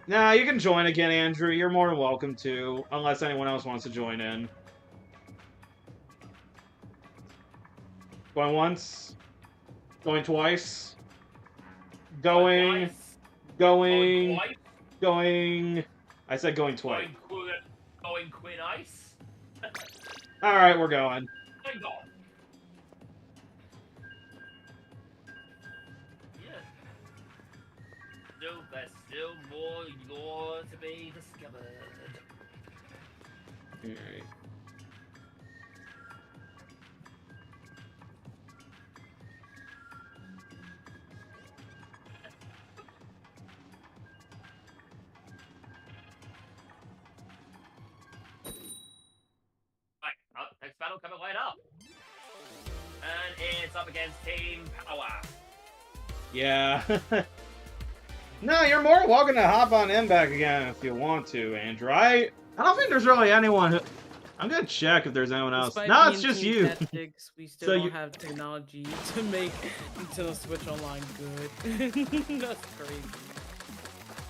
Speaker 1: Nah, you can join again, Andrew. You're more than welcome to, unless anyone else wants to join in. Going once. Going twice. Going. Going.
Speaker 2: Twice.
Speaker 1: Going. I said going twice.
Speaker 2: Going Queen Ice.
Speaker 1: Alright, we're going.
Speaker 2: Going on. Yeah. There's still more lore to be discovered.
Speaker 1: Alright.
Speaker 2: Next battle coming right up. And it's up against Team Power.
Speaker 1: Yeah. No, you're more than welcome to hop on in back again if you want to, Andrew. I don't think there's really anyone who... I'm gonna check if there's anyone else.
Speaker 3: Despite
Speaker 1: No, it's
Speaker 3: being
Speaker 1: just
Speaker 3: Team
Speaker 1: you.
Speaker 3: Tactics, we still
Speaker 1: So
Speaker 3: don't
Speaker 1: you-
Speaker 3: have technology to make Nintendo Switch Online good. That's crazy.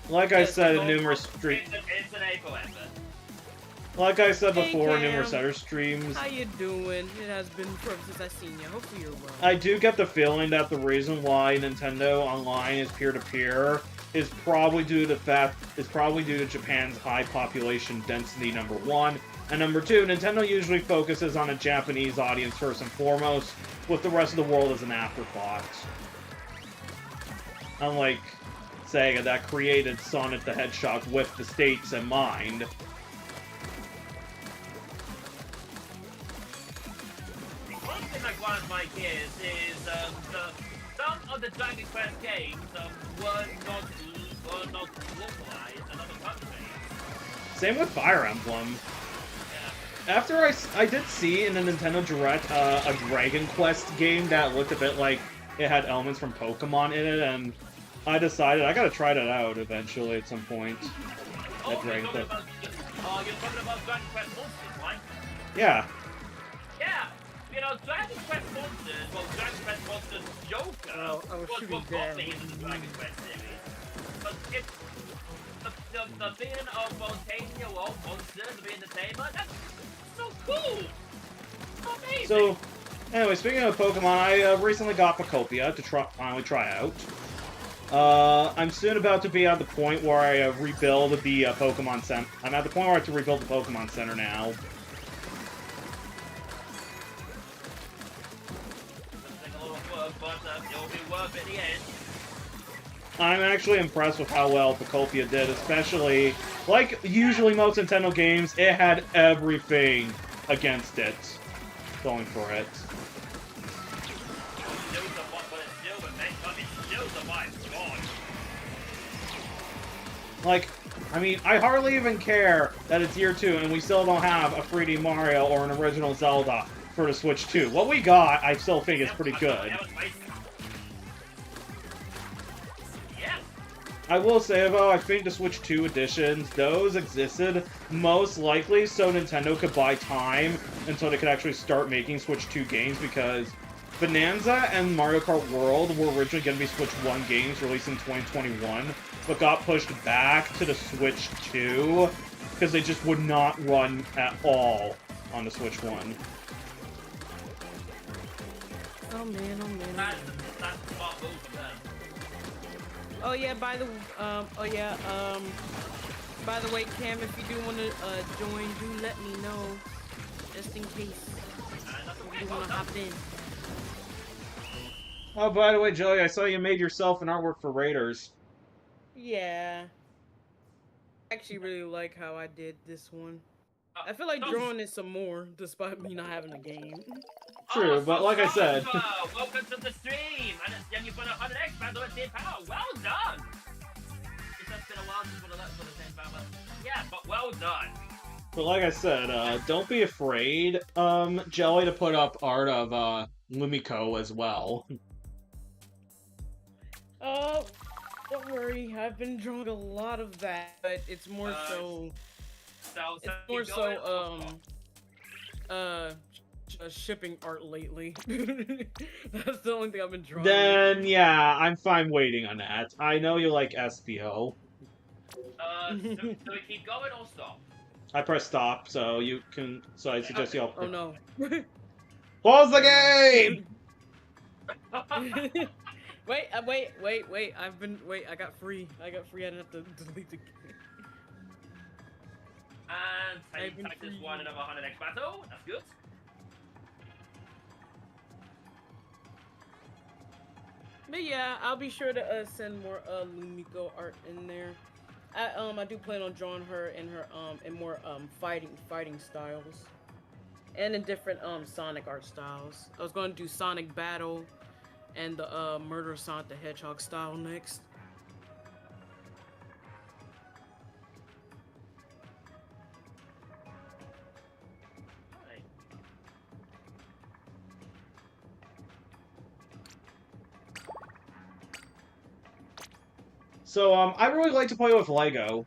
Speaker 1: Like I
Speaker 3: Yes,
Speaker 1: said in
Speaker 3: don't-
Speaker 1: numerous streams...
Speaker 2: It's an April effort.
Speaker 1: Like I said
Speaker 3: Hey,
Speaker 1: before in
Speaker 3: Cam.
Speaker 1: numerous other streams,
Speaker 3: How you doing? It has been forever since I've seen you. Hopefully you're well.
Speaker 1: I do get the feeling that the reason why Nintendo Online is peer-to-peer is probably due to Japan's high population density, number one, and number two, Nintendo usually focuses on a Japanese audience first and foremost, with the rest of the world as an afterthought. Unlike Sega, that created Sonic the Hedgehog with the States in mind.
Speaker 2: One thing I want my gears is some of the Dragon Quest games were not localized in other countries.
Speaker 1: Same with Fire Emblem. After I did see in the Nintendo Direct a Dragon Quest game that looked a bit like it had elements from Pokemon in it, and I decided I gotta try that out eventually at some point. That Dragon Quest.
Speaker 2: You're talking about Dragon Quest Monsters, right?
Speaker 1: Yeah.
Speaker 2: Yeah. You know, Dragon Quest Monsters, well, Dragon Quest Monsters Joker
Speaker 3: Oh, I was shooting
Speaker 2: what got me
Speaker 3: down.
Speaker 2: into the Dragon Quest series. But it's the being of both taking your own monsters and being the tamer, that's so cool! Amazing!
Speaker 1: So, anyway, speaking of Pokemon, I recently got Pokopia to finally try out. I'm soon about to be at the point where I rebuild the Pokemon Center. I'm at the point where I have to rebuild the Pokemon Center now.
Speaker 2: But it'll be worth it in the end.
Speaker 1: I'm actually impressed with how well Pokopia did, especially, like usually most Nintendo games, it had everything against it going for it. Like, I mean, I hardly even care that it's year 2 and we still don't have a 3D Mario or an original Zelda for the Switch 2. What we got, I still think is pretty good. I will say, though, I think the Switch 2 editions, those existed most likely so Nintendo could buy time until they could actually start making Switch 2 games, because Bonanza and Mario Kart World were originally going to be Switch 1 games released in 2021, but got pushed back to the Switch 2 because they just would not run at all on the Switch 1.
Speaker 3: Oh man, oh man.
Speaker 2: That's a smart move from them.
Speaker 3: Oh yeah, by the way, Cam, if you do want to join, do let me know, just in case you want to hop in.
Speaker 1: Oh, by the way, Joey, I saw you made yourself an artwork for Raiders.
Speaker 3: Yeah. I actually really like how I did this one. I feel like
Speaker 2: So-
Speaker 3: drawing it some more, despite me not having a game.
Speaker 1: True,
Speaker 2: Oh,
Speaker 1: but
Speaker 2: so
Speaker 1: like I said,
Speaker 2: Sandra, welcome to the stream, and you've won 100x battle at 10 power. Well done. It's just been a while since we've done for the 10 power, but yeah, but well done.
Speaker 1: but like I said, don't be afraid, Jelly, to put up art of Lumiko as well.
Speaker 3: Don't worry. I've been drawing a lot of that, but it's more so. It's more
Speaker 2: keep going.
Speaker 3: so shipping art lately. That's the only thing I've been drawing.
Speaker 1: Then yeah, I'm fine waiting on that. I know you like SPO.
Speaker 2: So we keep going or stop?
Speaker 1: I press stop, so you can. So I suggest you all.
Speaker 3: Oh no.
Speaker 1: Pause the game.
Speaker 3: Wait, I got free. I didn't have to delete the game.
Speaker 2: And
Speaker 3: I've been
Speaker 2: Texas
Speaker 3: free.
Speaker 2: won another 100x battle. That's good.
Speaker 3: But yeah, I'll be sure to send more Lumiko art in there. I do plan on drawing her in more fighting styles. And in different Sonic art styles. I was going to do Sonic Battle and the Murder Sonic the Hedgehog style next.
Speaker 2: Alright.
Speaker 1: So I really like to play with Lego.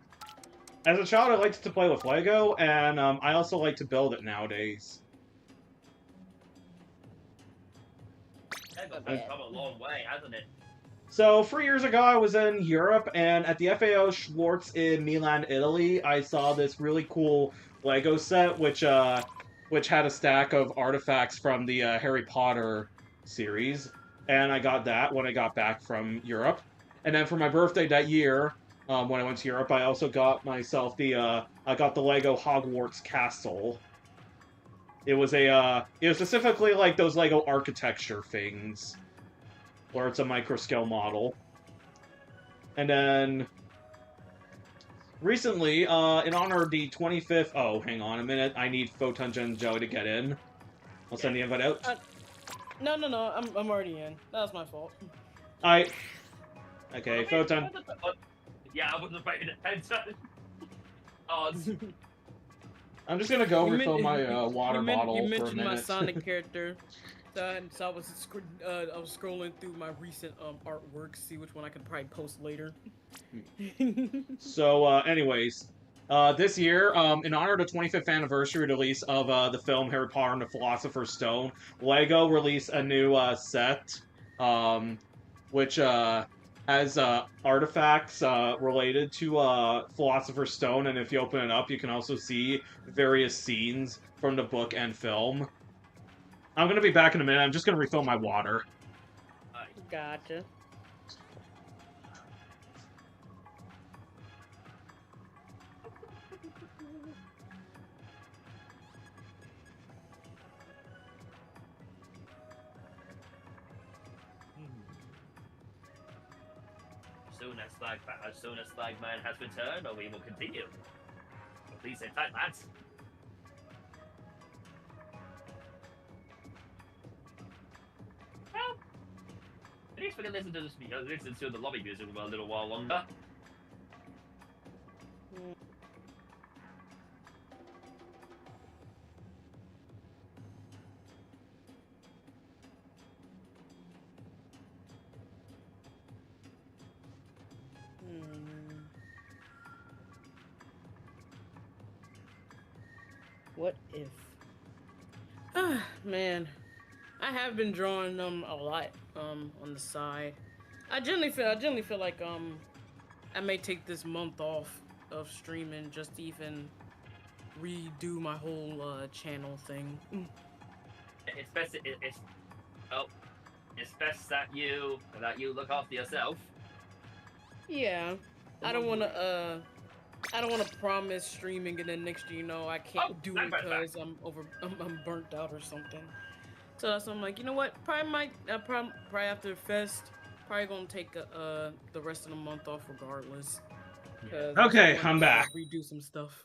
Speaker 1: As a child, I liked to play with Lego, and I also like to build it nowadays.
Speaker 2: That's come a long way, hasn't it?
Speaker 1: So 3 years ago, I was in Europe, and at the FAO Schwartz in Milan, Italy, I saw this really cool Lego set, which had a stack of artifacts from the Harry Potter series, and I got that when I got back from Europe. And then for my birthday that year, when I went to Europe, I also got myself I got the Lego Hogwarts Castle. It was specifically like those Lego architecture things, where it's a micro-scale model. And then, recently, in honor of the 25th... Oh, hang on a minute. I need Photon and Joey to get in. I'll send the invite out.
Speaker 3: No, I'm already in. That was my fault.
Speaker 1: Okay, Photon.
Speaker 2: Yeah, I wasn't paying attention. Oh,
Speaker 1: I'm just gonna go
Speaker 3: You
Speaker 1: refill
Speaker 3: men-
Speaker 1: my water bottle
Speaker 3: You
Speaker 1: for a
Speaker 3: mentioned
Speaker 1: minute.
Speaker 3: my Sonic character. So I was scrolling through my recent artwork, see which one I could probably post later.
Speaker 1: So, anyways, this year, in honor of the 25th anniversary release of the film Harry Potter and the Philosopher's Stone, LEGO released a new set, which has artifacts related to Philosopher's Stone, and if you open it up, you can also see various scenes from the book and film. I'm gonna be back in a minute. I'm just gonna refill my water.
Speaker 3: Gotcha.
Speaker 2: As soon as Flagman has returned, we will continue. Please sit tight, lads. Well, at least we can listen to the lobby music for a little while longer.
Speaker 3: What if? Man, I have been drawing a lot on the side. I generally feel like I may take this month off of streaming just to even redo my whole channel thing.
Speaker 2: It's best that you look after yourself.
Speaker 3: Yeah, I don't want to promise streaming and then next year, I can't do it because I'm burnt out or something. So I'm like, you know what? Probably after Fest, Probably gonna take the rest of the month off regardless.
Speaker 1: Okay, I'm back.
Speaker 3: Redo some stuff.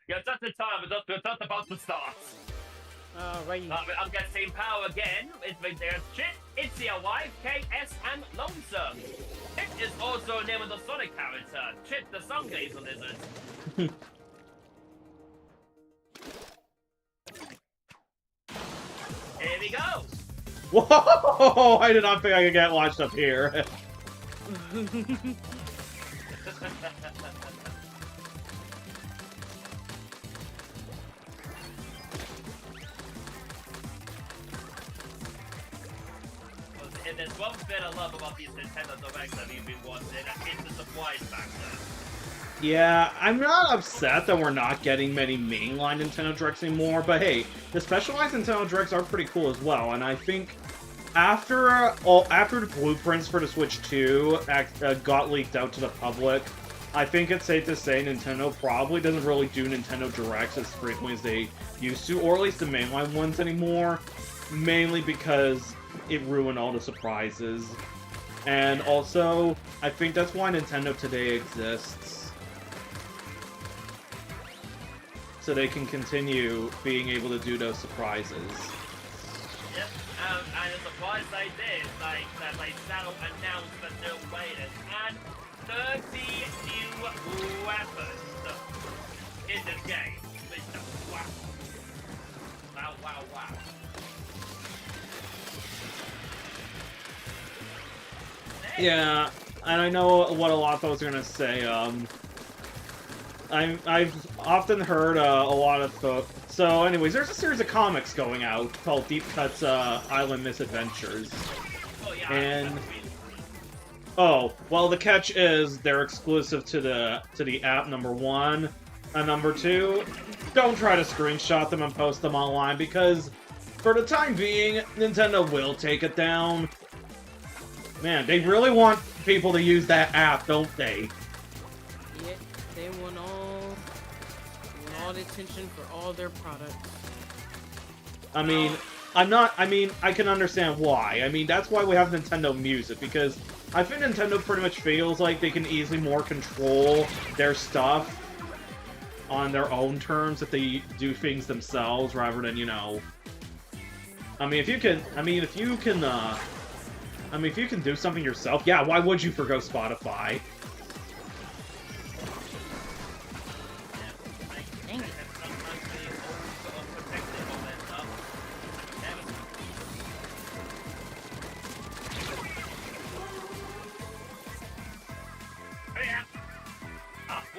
Speaker 2: You're just in time. We're just about to start.
Speaker 3: Right.
Speaker 2: I'm getting power again. There's Chit, It's Your Wife, KS, and Lonesome. Chit is also a name of the Sonic character, Chit the Sun Laser Lizard. Here we go.
Speaker 1: Whoa! I did not think I could get launched up here.
Speaker 2: And there's one bit I love about these Nintendo Directs that we've been watching, it's the surprise factor.
Speaker 1: Yeah, I'm not upset that we're not getting many mainline Nintendo Directs anymore, but hey, the specialized Nintendo Directs are pretty cool as well, and I think after the blueprints for the Switch 2 got leaked out to the public, I think it's safe to say Nintendo probably doesn't really do Nintendo Directs as frequently as they used to, or at least the mainline ones anymore, mainly because it ruined all the surprises. And also, I think that's why Nintendo Today exists. So they can continue being able to do those surprises.
Speaker 2: Yep, and the surprise they did, like, that they now announced the new Raiders, and 30 new weapons in the game. Wow. Wow, wow, wow.
Speaker 1: Yeah, and I know what a lot of folks are gonna say. I've often heard a lot of folks. So, anyways, there's a series of comics going out called Deep Cut's Island Misadventures.
Speaker 2: Oh, yeah.
Speaker 1: And oh, well, the catch is they're exclusive to the app, number one, and number two, don't try to screenshot them and post them online because, for the time being, Nintendo will take it down. Man, they really want people to use that app, don't they?
Speaker 3: Yeah, they want all the attention for all their products.
Speaker 1: I mean, I can understand why. I mean, that's why we have Nintendo Music, because I think Nintendo pretty much feels like they can easily more control their stuff on their own terms if they do things themselves rather than, you know... if you can do something yourself, yeah, why would you forgo Spotify?
Speaker 3: Dang it.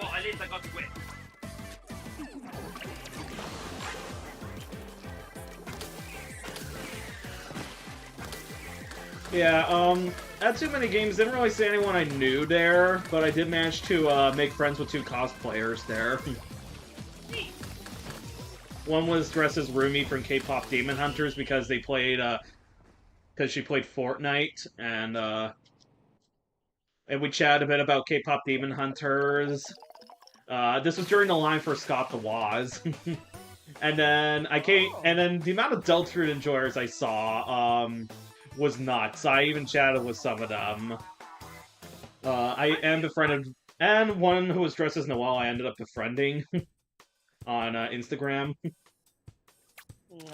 Speaker 2: Well, at least I got to win.
Speaker 1: Yeah, at too many games, didn't really see anyone I knew there, but I did manage to make friends with two cosplayers there. One was dressed as Rumi from K-pop Demon Hunters because they played, because she played Fortnite, and we chatted a bit about K-pop Demon Hunters. This was during the line for Scott the Woz. And then the amount of adult fruit enjoyers I saw, was nuts. I even chatted with some of them. I am befriended, and one who was dressed as Noelle I ended up befriending on Instagram.
Speaker 3: Nice.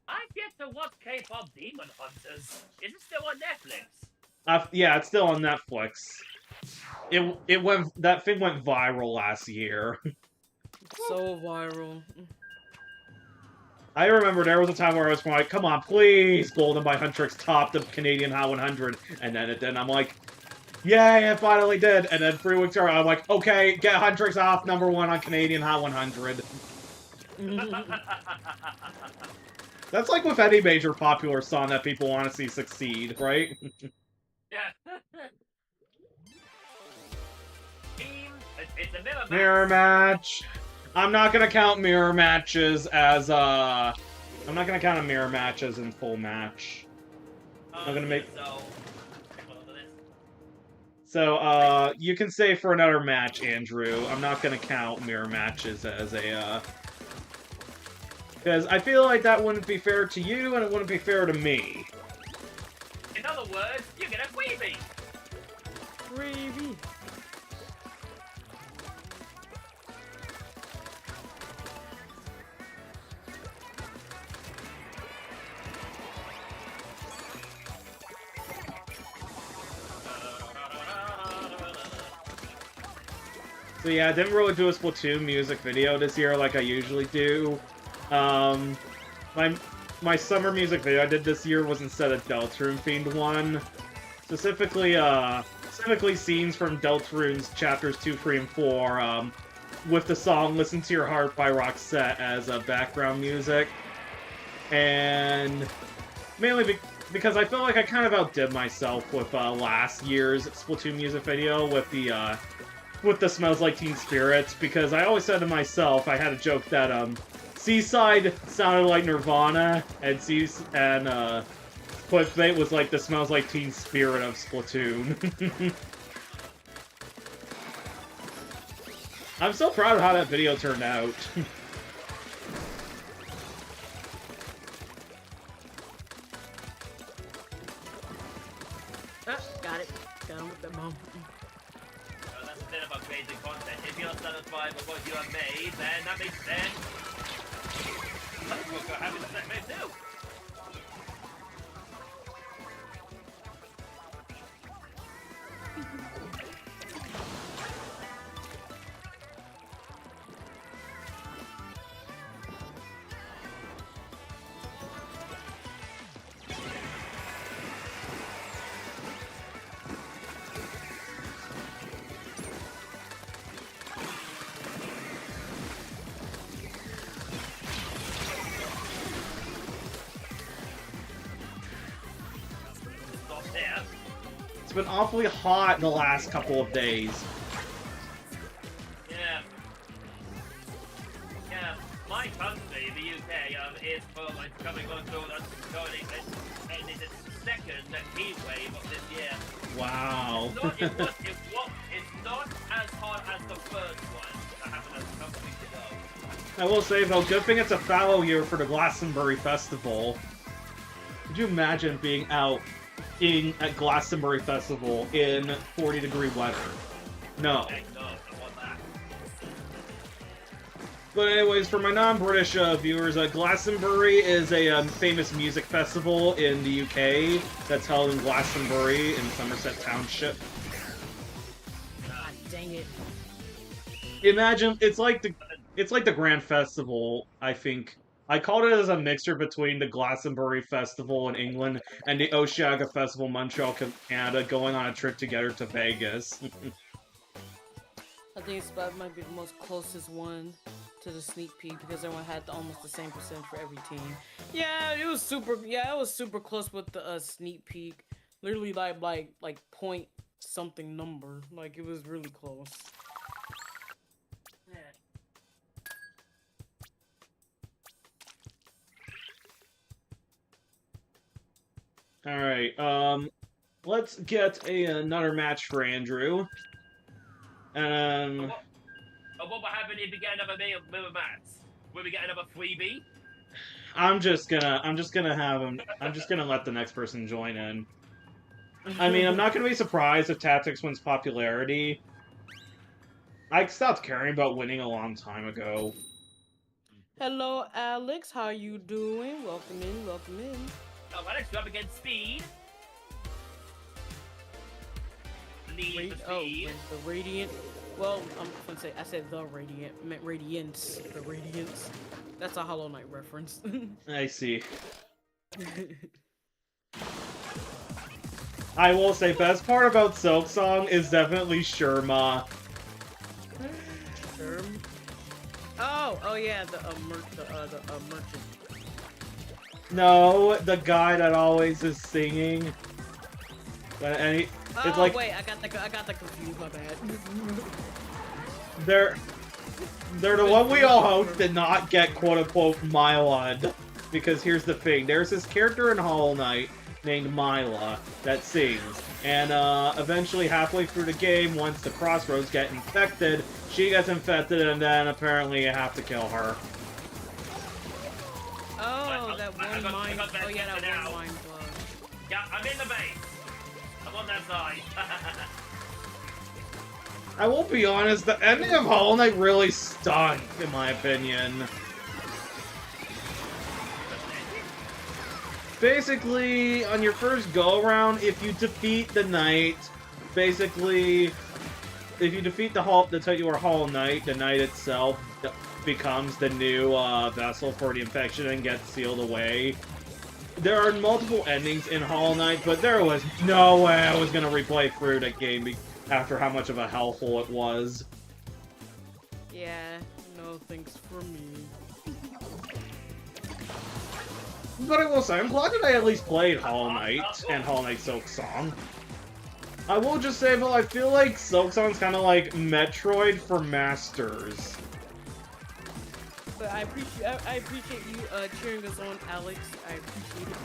Speaker 2: I've yet to watch K-pop Demon Hunters. Is it still on Netflix?
Speaker 1: Yeah, it's still on Netflix. That thing went viral last year.
Speaker 3: So viral.
Speaker 1: I remember there was a time where I was like, come on, please, Golden by Huntrix top the Canadian Hot 100. And then I'm like, yay, it finally did. And then 3 weeks later, I'm like, okay, get Huntrix off number 1 on Canadian Hot 100. That's like with any major popular song that people want to see succeed, right?
Speaker 2: Yeah. It's a mirror match.
Speaker 1: Mirror match. I'm not gonna count mirror matches as I'm not gonna count a mirror match as in full match. I'm gonna make so you can say for another match, Andrew. I'm not gonna count mirror matches as a because I feel like that wouldn't be fair to you and it wouldn't be fair to me.
Speaker 2: In other words, you
Speaker 3: Wee.
Speaker 1: So yeah, I didn't really do a Splatoon music video this year like I usually do. My summer music video I did this year was instead a Deltarune themed one. Specifically scenes from Deltarune's chapters 2, 3, and 4, with the song Listen to Your Heart by Roxette as background music. And mainly because I felt like I kind of outdid myself with last year's Splatoon music video with the Smells Like Teen Spirit, because I always said to myself, I had a joke that Seaside sounded like Nirvana, and Clickbait was like the Smells Like Teen Spirit of Splatoon. I'm so proud of how that video turned out.
Speaker 3: Got it. Got him with that bomb.
Speaker 2: That's a bit of amazing content. If you're satisfied with what you have made, then that makes sense. We'll go have it set made too.
Speaker 1: It's been awfully hot the last couple of days.
Speaker 2: Yeah. Yeah. My country, the UK, is like coming on to us going and it's its second heat wave of this year.
Speaker 1: Wow.
Speaker 2: It's not as hot as the first one that happened a couple weeks ago.
Speaker 1: I will say though, good thing it's a fallow year for the Glastonbury Festival. Could you imagine being out at Glastonbury Festival in 40-degree weather? No. But anyways, for my non-British viewers, Glastonbury is a famous music festival in the UK that's held in Glastonbury in Somerset Township.
Speaker 3: God dang it.
Speaker 1: Imagine it's like the Grand Festival, I think. I called it as a mixture between the Glastonbury Festival in England and the Osheaga Festival in Montreal, Canada, going on a trip together to Vegas.
Speaker 3: I think Splat might be the most closest one to the sneak peek because everyone had almost the same percent for every team. Yeah, it was super close with the sneak peek. Literally like point something number. Like it was really close.
Speaker 1: Alright, let's get another match for Andrew.
Speaker 2: What will happen if we get another match? Will we get another freebie?
Speaker 1: I'm just gonna let the next person join in. I mean, I'm not gonna be surprised if Tactics wins popularity. I stopped caring about winning a long time ago.
Speaker 3: Hello, Alex. How you doing? Welcome in. Welcome in.
Speaker 2: Oh, Alex, you're up against Speed. Lead the Speed.
Speaker 3: Oh, the Radiant. Well, I'm gonna say, I said the Radiant. I meant Radiance. The Radiance. That's a Hollow Knight reference.
Speaker 1: I see. I will say, best part about Silk Song is definitely Sherma.
Speaker 3: Sherm? Oh yeah, the merchant.
Speaker 1: No, the guy that always is singing. And he, it's like,
Speaker 3: wait, I got the confused. My bad.
Speaker 1: They're the one we all hoped did not get quote-unquote Mylon. Because here's the thing, there's this character in Hollow Knight named Myla that sings. And eventually halfway through the game, once the crossroads get infected, she gets infected and then apparently you have to kill her.
Speaker 3: Oh, that one mind. Oh yeah, that one mind.
Speaker 2: Yeah, I'm in the base. I'm on that side.
Speaker 1: I will be honest, the ending of Hollow Knight really stunk, in my opinion. Basically, on your first go-around, if you defeat the knight, basically, if you defeat the titular Hollow Knight, the knight itself becomes the new vessel for the infection and gets sealed away. There are multiple endings in Hollow Knight, but there was no way I was going to replay through that game after how much of a hellhole it was.
Speaker 3: Yeah, no thanks for me.
Speaker 1: But I will say, I'm glad that I at least played Hollow Knight and Hollow Knight Silksong. I will just say, though, I feel like Silksong's kind of like Metroid for Masters.
Speaker 3: But I appreciate you cheering us on, Alex. I appreciate it.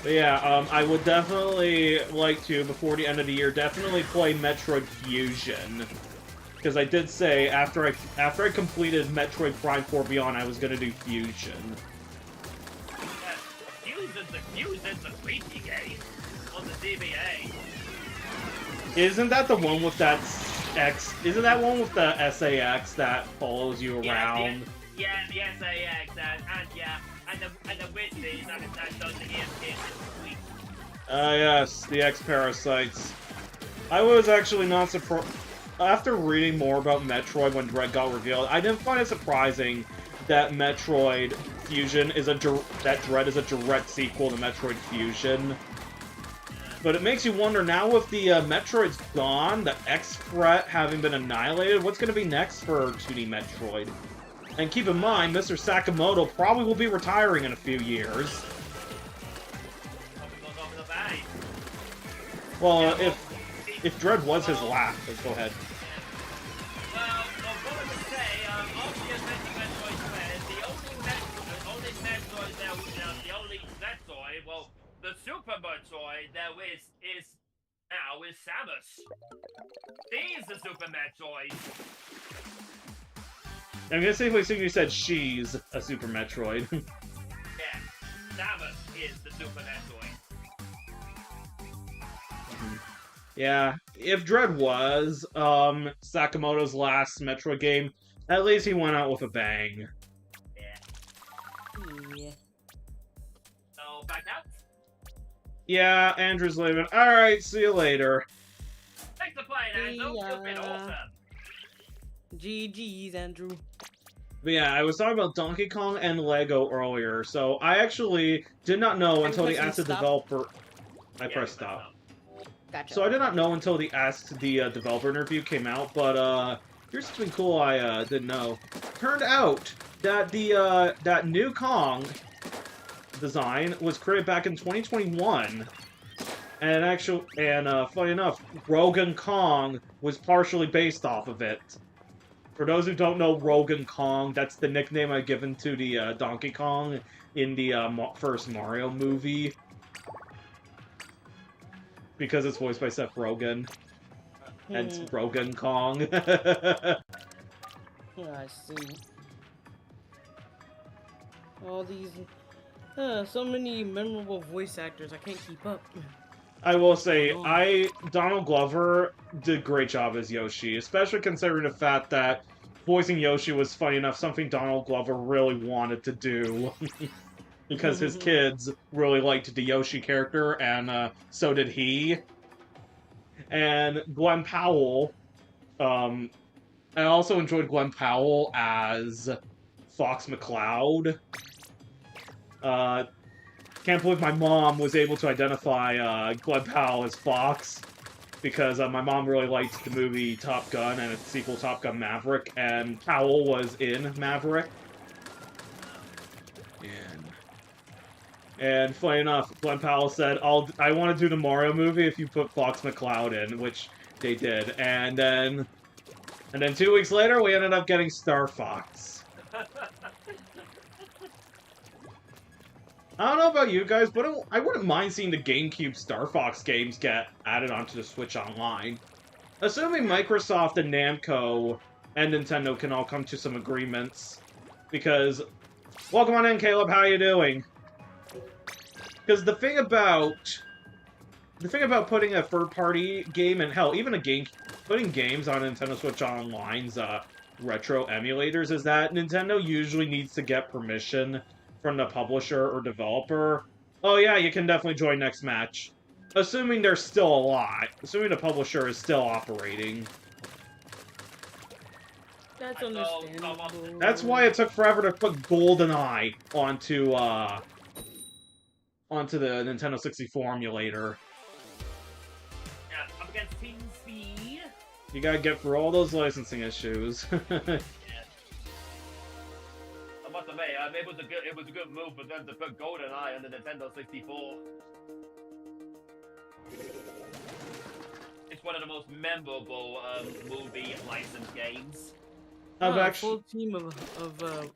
Speaker 1: But yeah, I would definitely like to, before the end of the year, definitely play Metroid Fusion. Because I did say, after I completed Metroid Prime 4 Beyond, I was going to do Fusion.
Speaker 2: Fusion's a creepy game on the DBA.
Speaker 1: Isn't that the one with that Isn't that one with the SAX that follows you around?
Speaker 2: Yeah, the SAX and the witches that does the EMP.
Speaker 1: Yes, the X-Parasites. I was actually not surprised. After reading more about Metroid when Dread got revealed, I didn't find it surprising that Metroid Fusion is that Dread is a direct sequel to Metroid Fusion. But it makes you wonder, now with the Metroid's gone, the X-Threat having been annihilated, what's going to be next for 2D Metroid? And keep in mind, Mr. Sakamoto probably will be retiring in a few years. Well, if Dread was his last, let's go ahead.
Speaker 2: Well, what I would say, obviously, Metroid Dread, the only Metroid the only Metroid, well, the Super Metroid there is now is Samus. He's the Super Metroid.
Speaker 1: I'm gonna safely assume you said she's a Super Metroid.
Speaker 2: Yeah, Samus is the Super Metroid.
Speaker 1: Yeah, if Dread was Sakamoto's last Metroid game, at least he went out with a bang.
Speaker 3: Yeah.
Speaker 2: So, back out?
Speaker 1: Yeah, Andrew's leaving. Alright, see you later.
Speaker 2: Thanks for playing, Andrew. You've been awesome.
Speaker 3: GG's, Andrew.
Speaker 1: But yeah, I was talking about Donkey Kong and Lego earlier, so I actually did not know until the Ask the Developer... I pressed stop.
Speaker 3: Gotcha.
Speaker 1: So I did not know until the Ask the Developer interview came out, but here's something cool I didn't know. Turned out that the that new Kong design was created back in 2021, and funny enough, Rogan Kong was partially based off of it. For those who don't know Rogan Kong, that's the nickname I've given to the Donkey Kong in the first Mario movie. Because it's voiced by Seth Rogen. Hence Rogan Kong.
Speaker 3: Yeah, I see. All these... so many memorable voice actors, I can't keep up.
Speaker 1: I will say, Donald Glover did a great job as Yoshi, especially considering the fact that voicing Yoshi was, funny enough, something Donald Glover really wanted to do. Because his kids really liked the Yoshi character, and so did he. And Glenn Powell, I also enjoyed Glenn Powell as Fox McCloud. Can't believe my mom was able to identify Glenn Powell as Fox, because my mom really liked the movie Top Gun and its sequel Top Gun Maverick, and Powell was in Maverick. And funny enough, Glenn Powell said, I want to do the Mario movie if you put Fox McCloud in, which they did. And then 2 weeks later, we ended up getting Star Fox. I don't know about you guys, but I wouldn't mind seeing the GameCube Star Fox games get added onto the Switch Online. Assuming Microsoft and Namco and Nintendo can all come to some agreements. Because, welcome on in, Caleb, how you doing? Because the thing about the thing about putting a third-party game, and hell, even putting games on Nintendo Switch Online's retro emulators is that Nintendo usually needs to get permission from the publisher or developer. Oh yeah, you can definitely join next match. Assuming they're still alive. Assuming the publisher is still operating.
Speaker 3: That's understandable.
Speaker 1: That's why it took forever to put GoldenEye onto the Nintendo 64 emulator.
Speaker 2: Yeah, up against Team Speed.
Speaker 1: You gotta get through all those licensing issues.
Speaker 2: Yeah. I must admit, it was a good move for them to put GoldenEye on the Nintendo 64. It's one of the most memorable movie licensed games.
Speaker 3: Full team of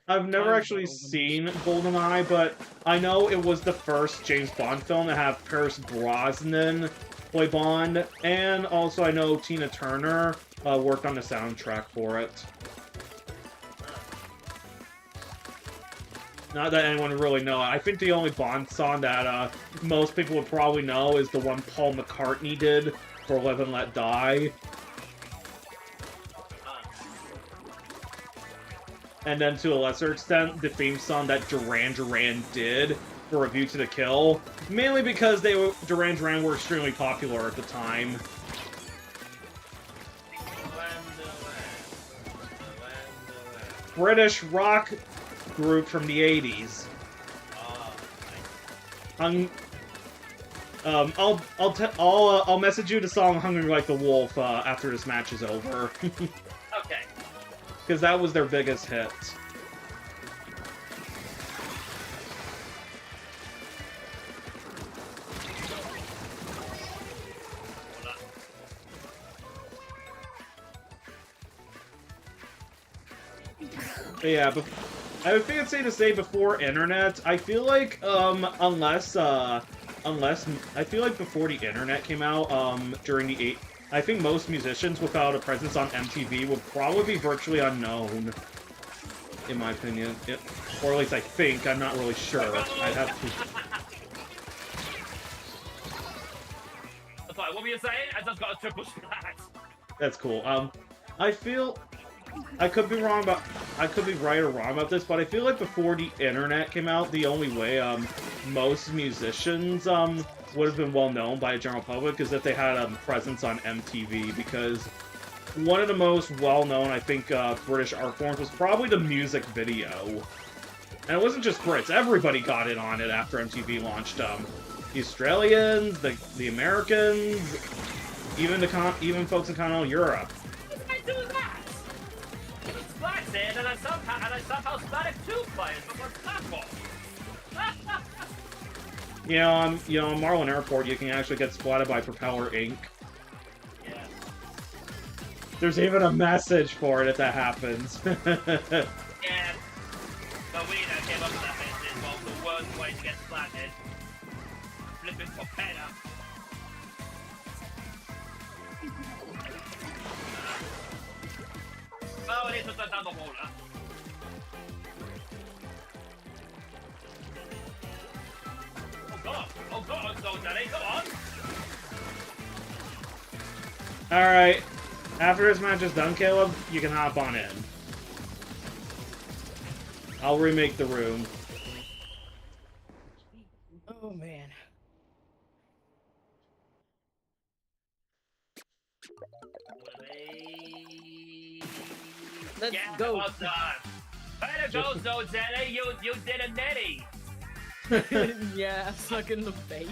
Speaker 1: I've never actually seen GoldenEye, but I know it was the first James Bond film to have Pierce Brosnan play Bond, and also I know Tina Turner worked on the soundtrack for it. Not that anyone would really know. I think the only Bond song that most people would probably know is the one Paul McCartney did for Live and Let Die. And then, to a lesser extent, the theme song that Duran Duran did for A View to the Kill. Mainly because Duran Duran were extremely popular at the time. British rock group from the 80s. I'll message you the song "Hungry Like the Wolf" after this match is over.
Speaker 2: Okay.
Speaker 1: Because that was their biggest hit. But yeah, I think it's safe to say before internet, I feel like, unless I feel like before the internet came out, during the I think most musicians without a presence on MTV would probably be virtually unknown, in my opinion. Or at least I think, I'm not really sure. I'd have to...
Speaker 2: Sorry, what were you saying? I just got a triple splat.
Speaker 1: That's cool. I feel... I could be wrong about... I could be right or wrong about this, but I feel like before the internet came out, the only way, most musicians, would have been well known by the general public is if they had a presence on MTV, because one of the most well known, I think, British art forms was probably the music video. And it wasn't just Brits, everybody got in on it after MTV launched. The Australians, the Americans, even folks in continental Europe.
Speaker 2: What did I do that? Splats in, and I somehow splatted 2 players before Splatball.
Speaker 1: On Marlin Airport, you can actually get splatted by Propeller Inc.
Speaker 2: Yeah.
Speaker 1: There's even a message for it if that happens.
Speaker 2: Yeah. The winner came up with that message was the worst way to get splatted. Flipping propeller. Oh, it is just down the hole, huh? Oh god, SnowJelly, come on!
Speaker 1: Alright. After this match is done, Caleb, you can hop on in. I'll remake the room.
Speaker 3: Oh man. Let's go.
Speaker 2: Well done. Way to go, SnowJelly! You did a netty!
Speaker 3: Yeah, suck in the face.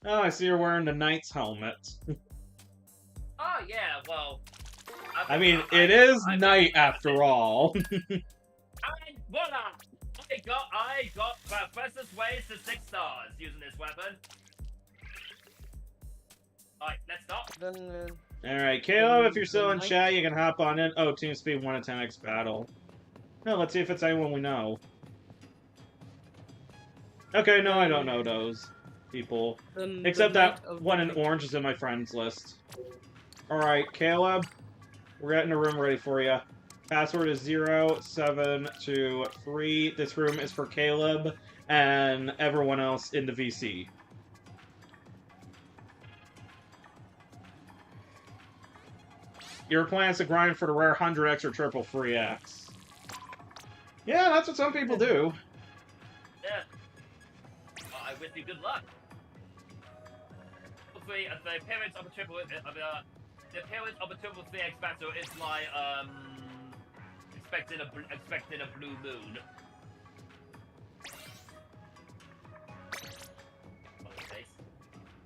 Speaker 1: Oh, I see you're wearing the Knight's helmet.
Speaker 2: Oh yeah, well...
Speaker 1: I mean, it is night after all.
Speaker 2: And voila! I got fastest ways to 6 stars using this weapon. Alright, let's stop.
Speaker 1: Alright, Caleb, if you're still in chat, you can hop on in. Oh, Team Speed 1 in 10x battle. No, let's see if it's anyone we know. Okay, no, I don't know those people. Except that one in orange is in my friends list. Alright, Caleb, we're getting the room ready for you. Password is 0723. This room is for Caleb and everyone else in the VC. Your plan is to grind for the rare 100x or triple free X. Yeah, that's what some people do.
Speaker 2: Yeah. I wish you good luck. Hopefully, the appearance of a triple free X battle is like expecting a blue moon.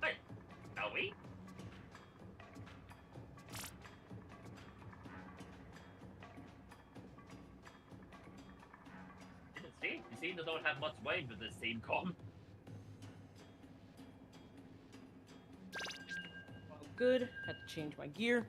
Speaker 2: Hey, are we? You seem to don't have much weight with this team com.
Speaker 3: All good. Had to change my gear.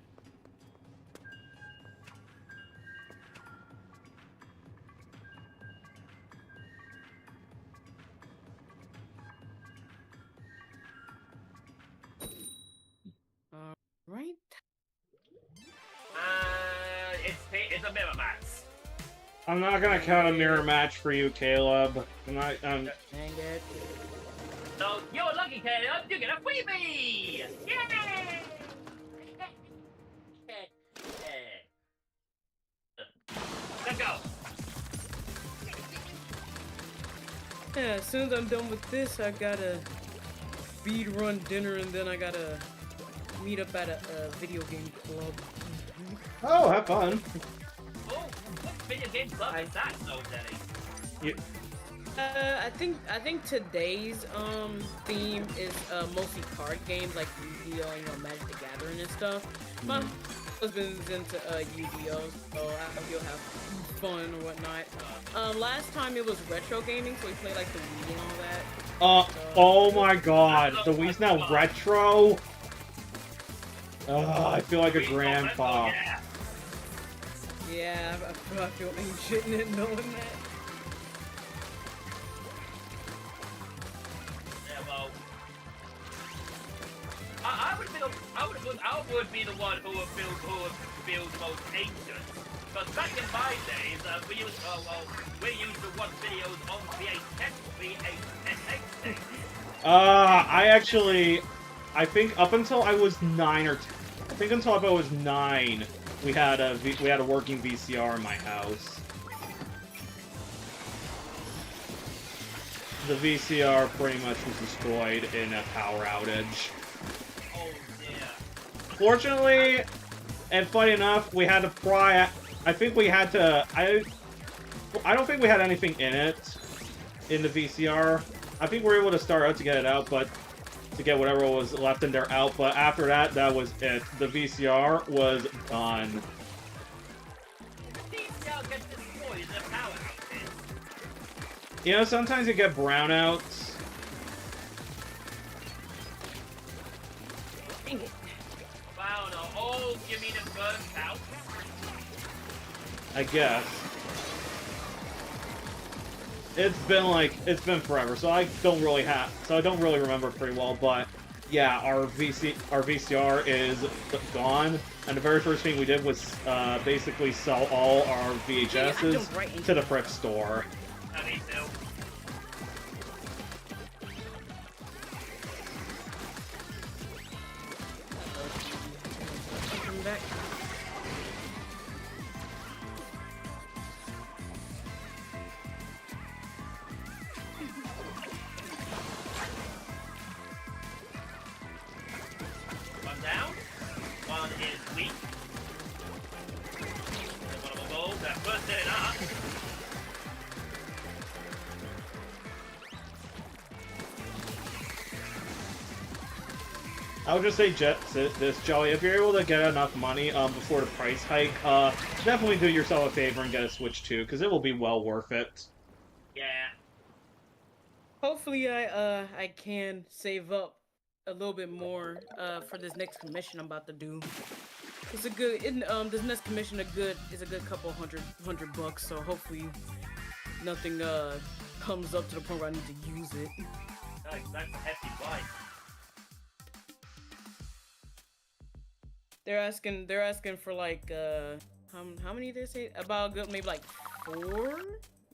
Speaker 3: Right.
Speaker 2: It's a mirror match.
Speaker 1: I'm not gonna count a mirror match for you, Caleb.
Speaker 3: Dang it.
Speaker 2: So, you're lucky, Caleb. You get a freebie! Yay! Let's go.
Speaker 3: Yeah, as soon as I'm done with this, I gotta speed run dinner, and then I gotta meet up at a video game club.
Speaker 1: Oh, have fun.
Speaker 2: Oh, what video game club is that, SnowJelly?
Speaker 1: Yeah.
Speaker 3: I think today's theme is mostly card games like Yu-Gi-Oh, Magic the Gathering and stuff. My husband's into Yu-Gi-Oh, so I hope you'll have fun or whatnot. Last time it was retro gaming, so we played like the Wii and all that.
Speaker 1: Oh my god, the Wii's now retro? I feel like a grandpa.
Speaker 3: Yeah, I feel ancient in knowing that.
Speaker 2: Yeah, well, I would be the one who would feel the most ancient. Because back in my days, we used to watch videos on VHS things.
Speaker 1: I think up until I was 9 or 10, I think until I was 9, we had a working VCR in my house. The VCR pretty much was destroyed in a power outage.
Speaker 2: Oh yeah.
Speaker 1: Fortunately, and funny enough, we had to pry. I think we had to. I don't think we had anything in it in the VCR. I think we were able to start out to get it out, but to get whatever was left in there out. But after that, that was it. The VCR was done.
Speaker 2: VCR gets destroyed in a power outage.
Speaker 1: You know, sometimes you get brownouts.
Speaker 3: Dang it.
Speaker 2: Wow, no. Oh, you mean it burns out?
Speaker 1: I guess. It's been forever, so I don't really remember it pretty well, but yeah, our VCR is gone, and the very first thing we did was basically sell all our VHSs to the thrift store.
Speaker 2: Me too.
Speaker 3: Come back.
Speaker 2: One down. One is weak. One of them goals. That first hit it up.
Speaker 1: I would just say this, Jelly, if you're able to get enough money before the price hike, definitely do yourself a favor and get a Switch 2, because it will be well worth it.
Speaker 2: Yeah.
Speaker 3: Hopefully, I can save up a little bit more for this next commission I'm about to do. It's a good this next commission is a good couple hundred bucks. So hopefully nothing comes up to the point where I need to use it.
Speaker 2: That's a hefty price.
Speaker 3: They're asking for like How many did they say? About good, maybe like 4,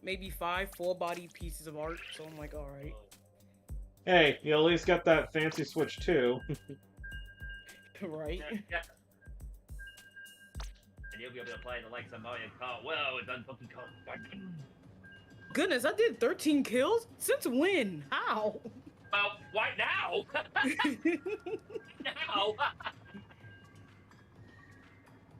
Speaker 3: maybe 5 full body pieces of art. So I'm like, all right.
Speaker 1: Hey, you at least got that fancy Switch too.
Speaker 3: Right.
Speaker 2: Yeah. And you'll be able to play the likes of Mario Kart. Well, it's done Donkey Kong.
Speaker 3: Goodness, I did 13 kills? Since when? How?
Speaker 2: Well, why now? Now.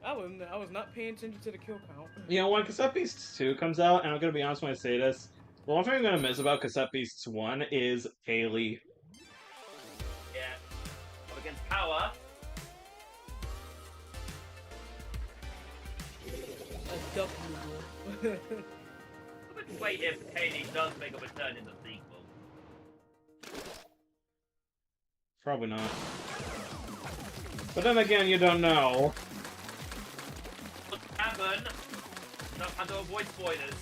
Speaker 3: I was not paying attention to the kill count.
Speaker 1: You know, when Cassette Beasts 2 comes out, and I'm gonna be honest when I say this, the one thing I'm gonna miss about Cassette Beasts 1 is Haley.
Speaker 2: Yeah. Up against Power.
Speaker 3: A duck noodle.
Speaker 2: Let's wait if Haley does make a return in the sequel.
Speaker 1: Probably not. But then again, you don't know.
Speaker 2: What's happen? No, I to avoid spoilers.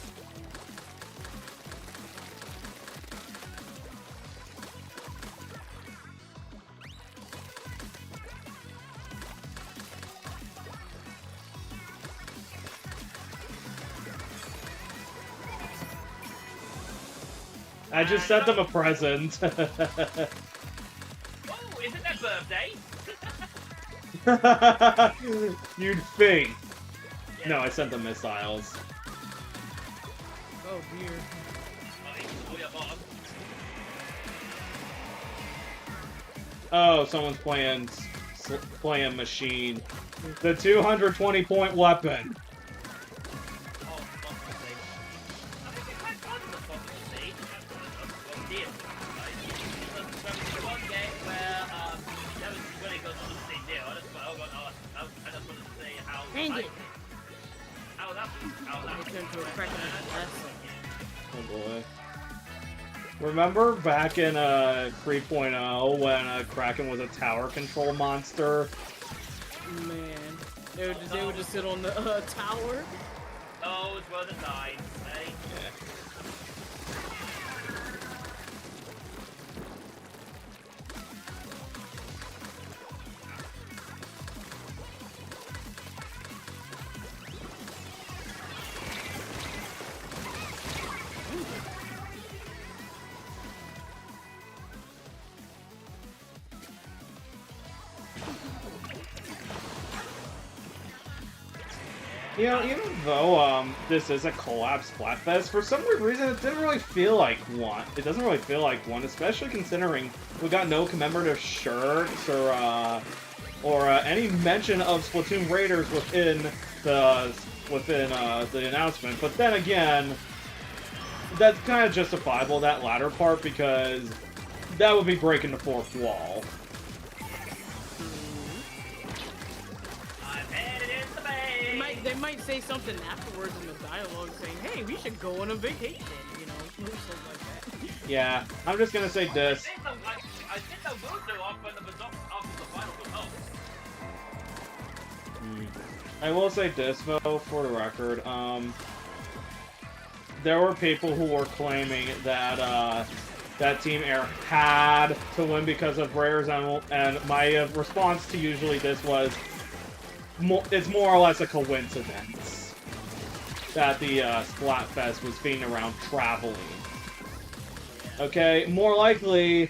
Speaker 1: I just sent them a present.
Speaker 2: Oh, is it their birthday?
Speaker 1: You'd think.
Speaker 2: Yeah.
Speaker 1: No, I sent them missiles.
Speaker 3: Oh dear.
Speaker 2: Oh, yeah, bottom.
Speaker 1: Oh, someone's playing machine. The 220-point weapon.
Speaker 2: Oh, fuck sake. I think it's quite fun in the fucking stage. Well, we did. There's one game where, that was when it goes on the stage there. I just wanted to say how...
Speaker 3: Dang it.
Speaker 2: How that
Speaker 3: It turned to a crack in the ass.
Speaker 1: Oh boy. Remember back in 3.0 when Kraken was a tower control monster?
Speaker 3: Man. They would just sit on the tower.
Speaker 2: Those were the times, eh?
Speaker 1: Yeah. You know, even though this is a collab Splatfest, for some weird reason it didn't really feel like one. It doesn't really feel like one, especially considering we got no commemorative shirts or any mention of Splatoon Raiders within the announcement. But then again, that's kind of justifiable, that latter part, because that would be breaking the fourth wall.
Speaker 3: They might say something afterwards in the dialogue saying, hey, we should go on a vacation, you know, something like that.
Speaker 1: Yeah, I'm just gonna say this.
Speaker 2: I think they will do after the final result.
Speaker 1: I will say this, though, for the record. There were people who were claiming that that Team Air had to win because of Rares, and my response to usually this was, it's more or less a coincidence that the Splatfest was themed around traveling. Okay, more likely,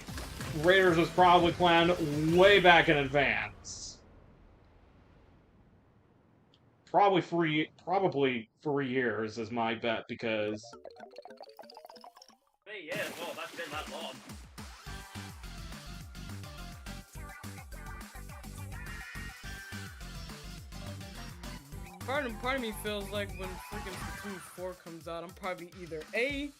Speaker 1: Raiders was probably planned way back in advance. Probably 3 years is my bet, because...
Speaker 2: 3 years? Oh, that's been that long.
Speaker 3: Part of me feels like when freaking Splatoon 4 comes out, I'm probably either A,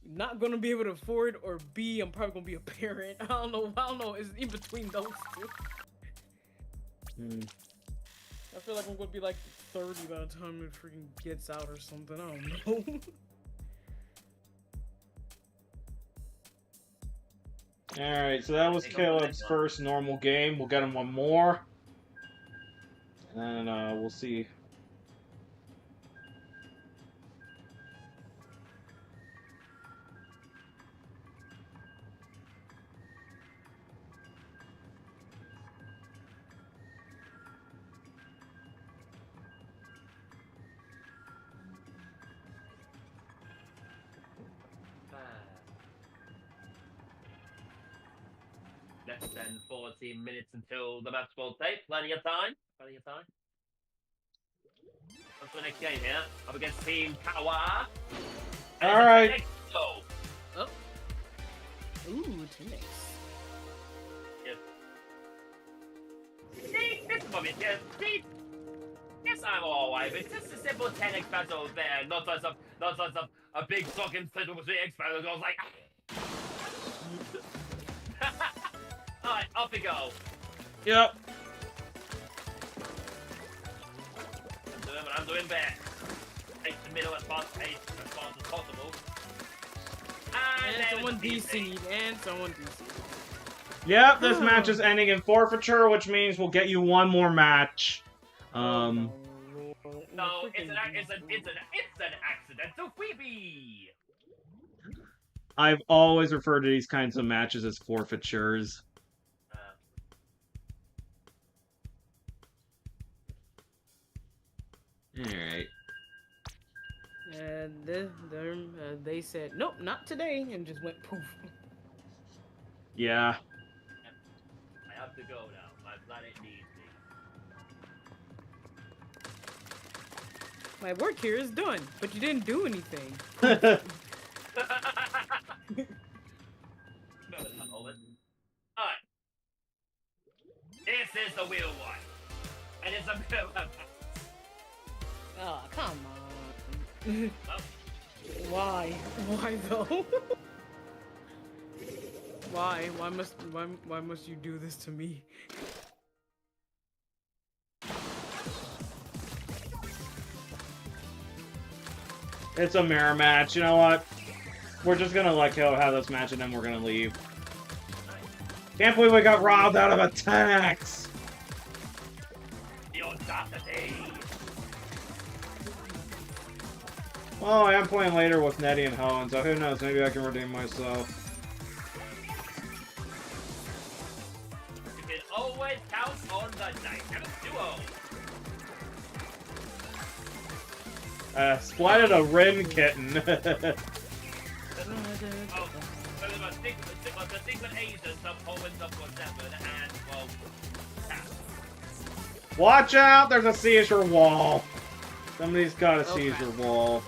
Speaker 3: not gonna be able to afford, or B, I'm probably gonna be a parent. I don't know, it's in between those two. I feel like I'm gonna be like 30 by the time it freaking gets out or something, I don't know.
Speaker 1: Alright, so that was Caleb's first normal game. We'll get him one more. And we'll see.
Speaker 2: than 14 minutes until the match will take. Plenty of time. Plenty of time. On to the next game here. Up against Team Kawa.
Speaker 1: Alright.
Speaker 2: Go.
Speaker 3: Oh. Ooh, Tenix.
Speaker 2: Yes. See, this is obvious. Yes, I'm alright. It's just a simple 10x battle there. Not such a big fucking fiddle with the X battle. I was like. Alright, off we go.
Speaker 1: Yep.
Speaker 2: I'm doing what I'm doing best. Take the middle as fast as possible.
Speaker 3: And someone DC'd. And someone DC'd.
Speaker 1: Yep, this match is ending in forfeiture, which means we'll get you one more match.
Speaker 2: No, it's an accidental freebie.
Speaker 1: I've always referred to these kinds of matches as forfeitures. Alright.
Speaker 3: They said, nope, not today, and just went poof.
Speaker 1: Yeah.
Speaker 2: I have to go now. My planet needs me.
Speaker 3: My work here is done, but you didn't do anything.
Speaker 2: Alright. This is the wheel one. And it's a bit of a...
Speaker 3: Oh, come on. Why? Why though? Why? Why must you do this to me?
Speaker 1: It's a mirror match. You know what? We're just gonna let KO have this match and then we're gonna leave. Can't believe we got robbed out of a 10x!
Speaker 2: The audacity.
Speaker 1: Well, I am playing later with Nettie and Helen, so who knows, maybe I can redeem myself.
Speaker 2: You can always count on the dynamic duo.
Speaker 1: Splatted a Rin kitten.
Speaker 2: Oh, the secret agent of Owens up for 7 and, well, tap.
Speaker 1: Watch out, there's a seizure wall. Somebody's got a
Speaker 3: Okay.
Speaker 1: seizure wall.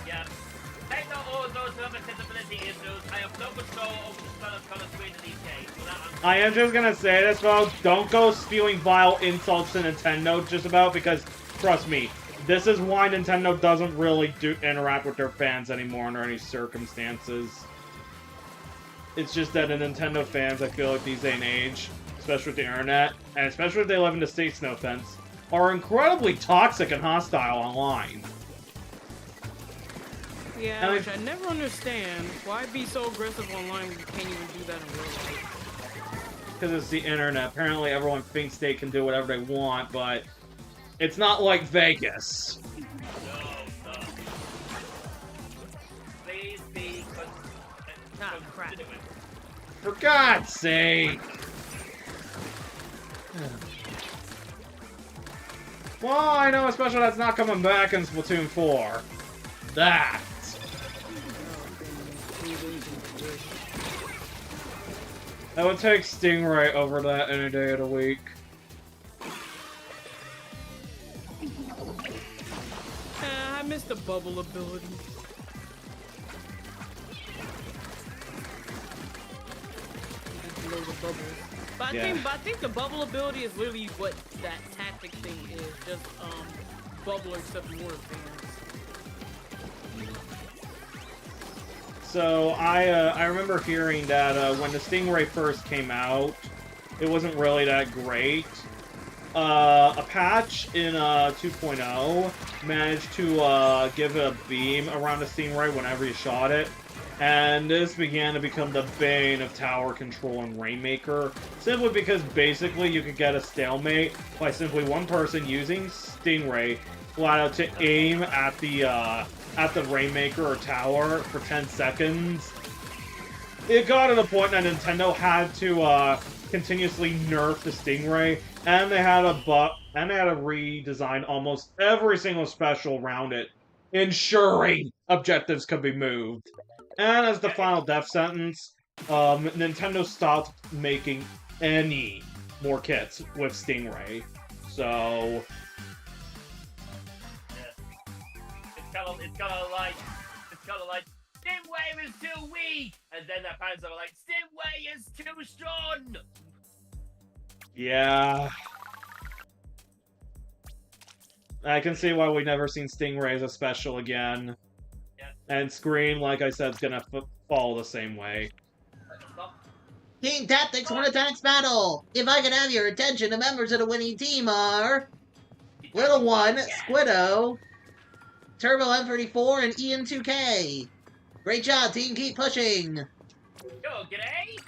Speaker 2: Yeah. Take note all those who have accessibility issues. I have no control over the spell of color screen in these games. So that
Speaker 1: I am just gonna say this, folks. Don't go spewing vile insults to Nintendo just about because, trust me, this is why Nintendo doesn't really interact with their fans anymore under any circumstances. It's just that the Nintendo fans, I feel like these day and age, especially with the internet, and especially if they live in the States, no offense, are incredibly toxic and hostile online.
Speaker 3: Yeah,
Speaker 1: And
Speaker 3: which I never understand. Why be so aggressive online when you can't even do that in real life?
Speaker 1: Because it's the internet. Apparently everyone thinks they can do whatever they want, but it's not like Vegas.
Speaker 2: no. Please be
Speaker 3: Ah, crap.
Speaker 2: considerate.
Speaker 1: For God's sake! Well, I know especially that's not coming back in Splatoon 4. That! I would take Stingray over that any day of the week.
Speaker 3: I missed the bubble ability. Just blow the bubbles. But
Speaker 1: Yeah.
Speaker 3: I think the bubble ability is literally what that tactic thing is. Just bubble except more advanced.
Speaker 1: So, I remember hearing that when the Stingray first came out, it wasn't really that great. A patch in 2.0 managed to give it a beam around the Stingray whenever you shot it. And this began to become the bane of tower control in Rainmaker, simply because basically you could get a stalemate by simply one person using Stingray flat out to aim at the Rainmaker or tower for 10 seconds. It got to the point that Nintendo had to continuously nerf the Stingray, and they had to redesign almost every single special around it, ensuring objectives could be moved. And as the final death sentence, Nintendo stopped making any more kits with Stingray. So
Speaker 2: It's kind of like Stingray is too weak, and then their parents are like Stingray is too strong.
Speaker 1: yeah, I can see why we never seen Stingray as a special again.
Speaker 2: Yeah.
Speaker 1: And Scream, like I said, is gonna follow the same way.
Speaker 4: Team Tactics won a 10x battle. If I could have your attention, the members of the winning team are Little One, Squiddo, Turbo M34, and Ian 2K. Great job, team. Keep pushing.
Speaker 2: Yo, g'day.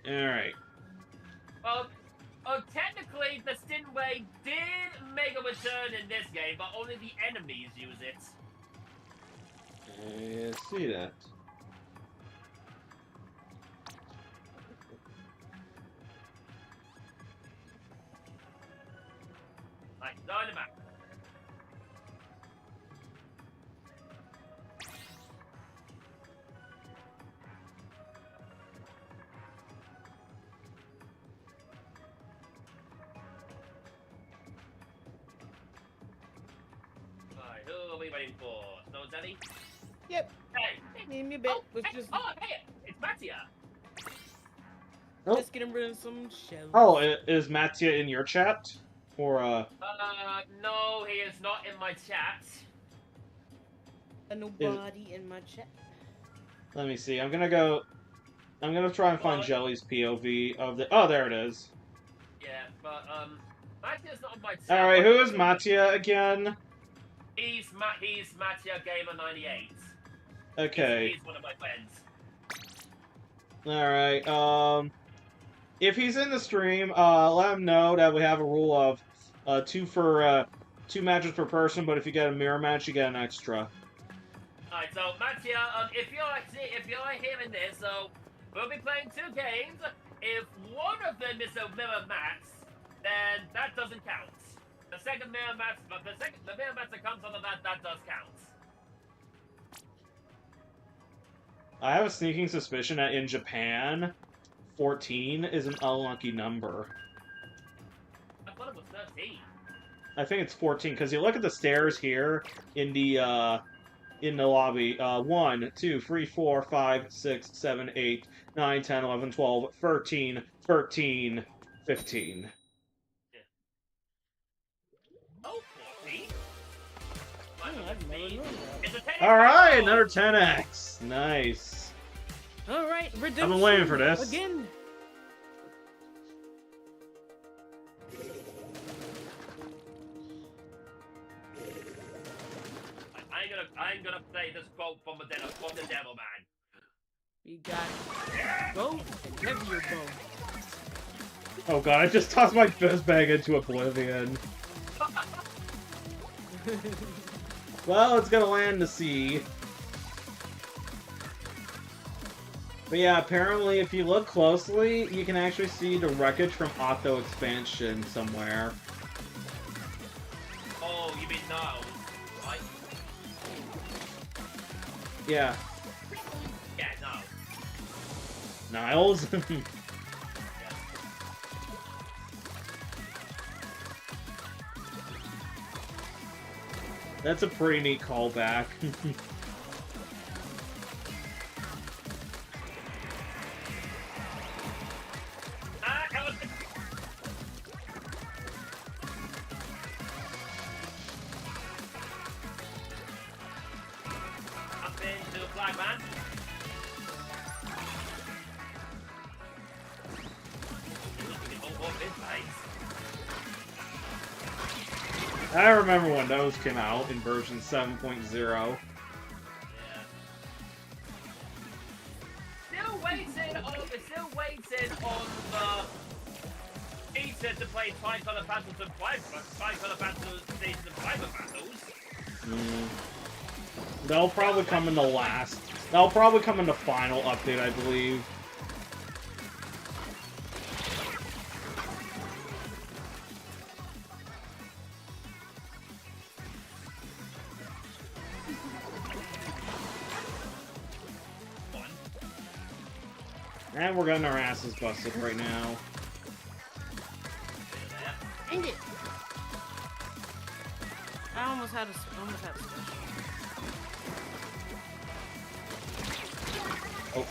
Speaker 1: Alright.
Speaker 2: Well, technically, the Stingray did make a return in this game, but only the enemies use it.
Speaker 1: I see that.
Speaker 2: Like, no in the map. Alright, who are we waiting for? SnowJelly?
Speaker 3: Yep.
Speaker 2: Hey!
Speaker 3: Need me a bit. Let's
Speaker 2: hey,
Speaker 3: just
Speaker 2: hey! It's Mattia!
Speaker 1: Oh.
Speaker 3: just get rid of some shells.
Speaker 1: Oh, is Mattia in your chat? Or,
Speaker 2: No, he is not in my chat.
Speaker 3: Nobody in my chat.
Speaker 1: let me see. I'm gonna try and find Jelly's POV of the... Oh, there it is.
Speaker 2: Yeah, but, Mattia's not in my chat.
Speaker 1: Alright, who is Mattia again?
Speaker 2: He's Mattia Gamer 98.
Speaker 1: Okay.
Speaker 2: He's one of my friends.
Speaker 1: Alright, if he's in the stream, let him know that we have a rule of, two matches per person, but if you get a mirror match, you get an extra.
Speaker 2: Alright, so Mattia, if you're hearing this, so we'll be playing 2 games. If one of them is a mirror match, then that doesn't count. The second mirror match, but the mirror match that comes out of that does count.
Speaker 1: I have a sneaking suspicion that in Japan, 14 is an unlucky number.
Speaker 2: I thought it was 13.
Speaker 1: I think it's 14, because you look at the stairs here in the lobby. 1, 2, 3, 4, 5, 6, 7, 8, 9, 10, 11, 12, 13, 13, 15.
Speaker 2: Oh, 14?
Speaker 3: I've never known that.
Speaker 2: It's a 10.
Speaker 1: Alright, another 10x. Nice.
Speaker 3: Alright, redemption.
Speaker 1: I've been waiting for this.
Speaker 3: Again.
Speaker 2: I'm gonna play this quote from the Devil Man.
Speaker 3: We got bow and heavier bow.
Speaker 1: Oh god, I just tossed my fizz bag into oblivion. Well, it's gonna land the sea. But yeah, apparently if you look closely, you can actually see the wreckage from Octo Expansion somewhere.
Speaker 2: Oh, you mean no, right?
Speaker 1: Yeah.
Speaker 2: Yeah, no.
Speaker 1: Niles? That's a pretty neat callback.
Speaker 2: Up into Flag Man.
Speaker 1: I remember when those came out in version 7.0.
Speaker 2: Yeah. Still waiting on the beta to play Tri-Color Battles and Tri-Color Battles Stations and Private Battles.
Speaker 1: They'll probably come in the last. They'll probably come in the final update, I believe. And we're getting our asses busted right now.
Speaker 3: Dang it! I almost had a special.
Speaker 1: Oh.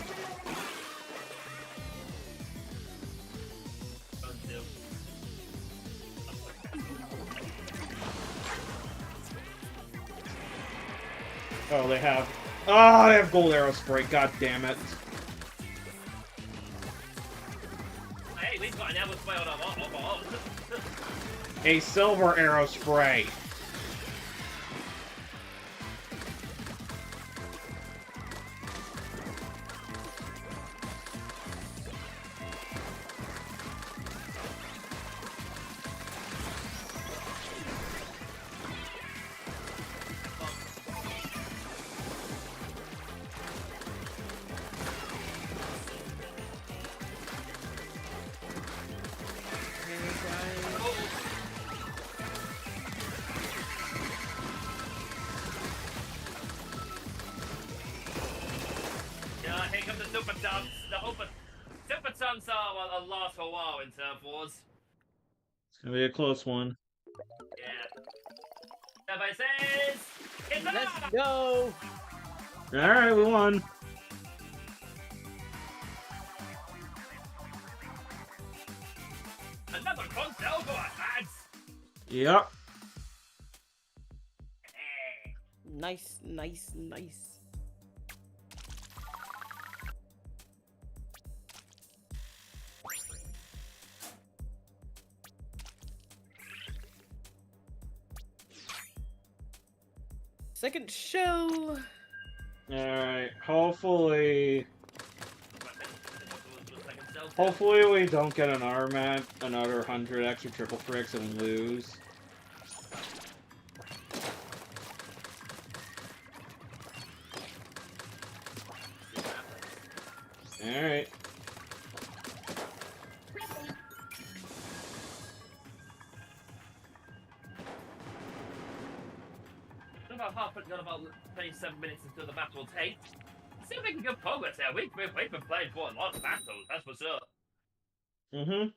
Speaker 1: Oh, they have... Oh, they have gold arrow spray. God damn it.
Speaker 2: Hey, we've got an arrow spray on our own.
Speaker 1: A silver arrow spray.
Speaker 2: Yeah, here comes the super dance. Super dance are last for a while in Turf Wars.
Speaker 1: It's gonna be a close one.
Speaker 2: Yeah. Everybody says, it's a
Speaker 3: Let's go!
Speaker 1: Alright, we won.
Speaker 2: Another console for us, lads.
Speaker 1: Yep.
Speaker 2: Hey.
Speaker 3: Nice, nice, nice. Second shell.
Speaker 1: Alright, hopefully
Speaker 2: Second
Speaker 1: we don't get an armat, another 100 extra triple fricks and lose. Alright.
Speaker 2: About 27 minutes until the battle will take. See if we can get progress here. We've been playing for a lot of battles, that's for sure.
Speaker 1: Mm-hmm.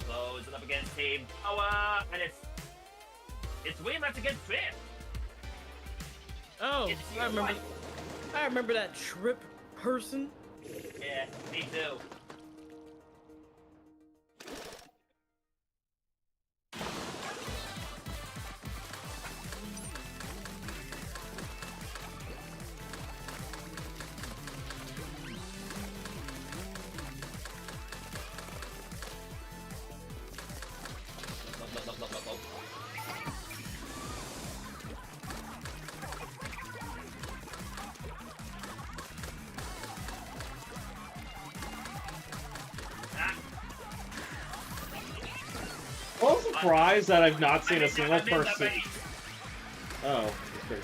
Speaker 2: Closing up against Team Power, and it's Weematch against Trip.
Speaker 3: Oh,
Speaker 2: It's
Speaker 3: I remember.
Speaker 2: right.
Speaker 3: I remember that Trip person.
Speaker 2: Yeah, me too.
Speaker 1: I'm surprised that I've not seen a single
Speaker 2: I made that
Speaker 1: person.
Speaker 2: bait.
Speaker 1: Oh, that's crazy.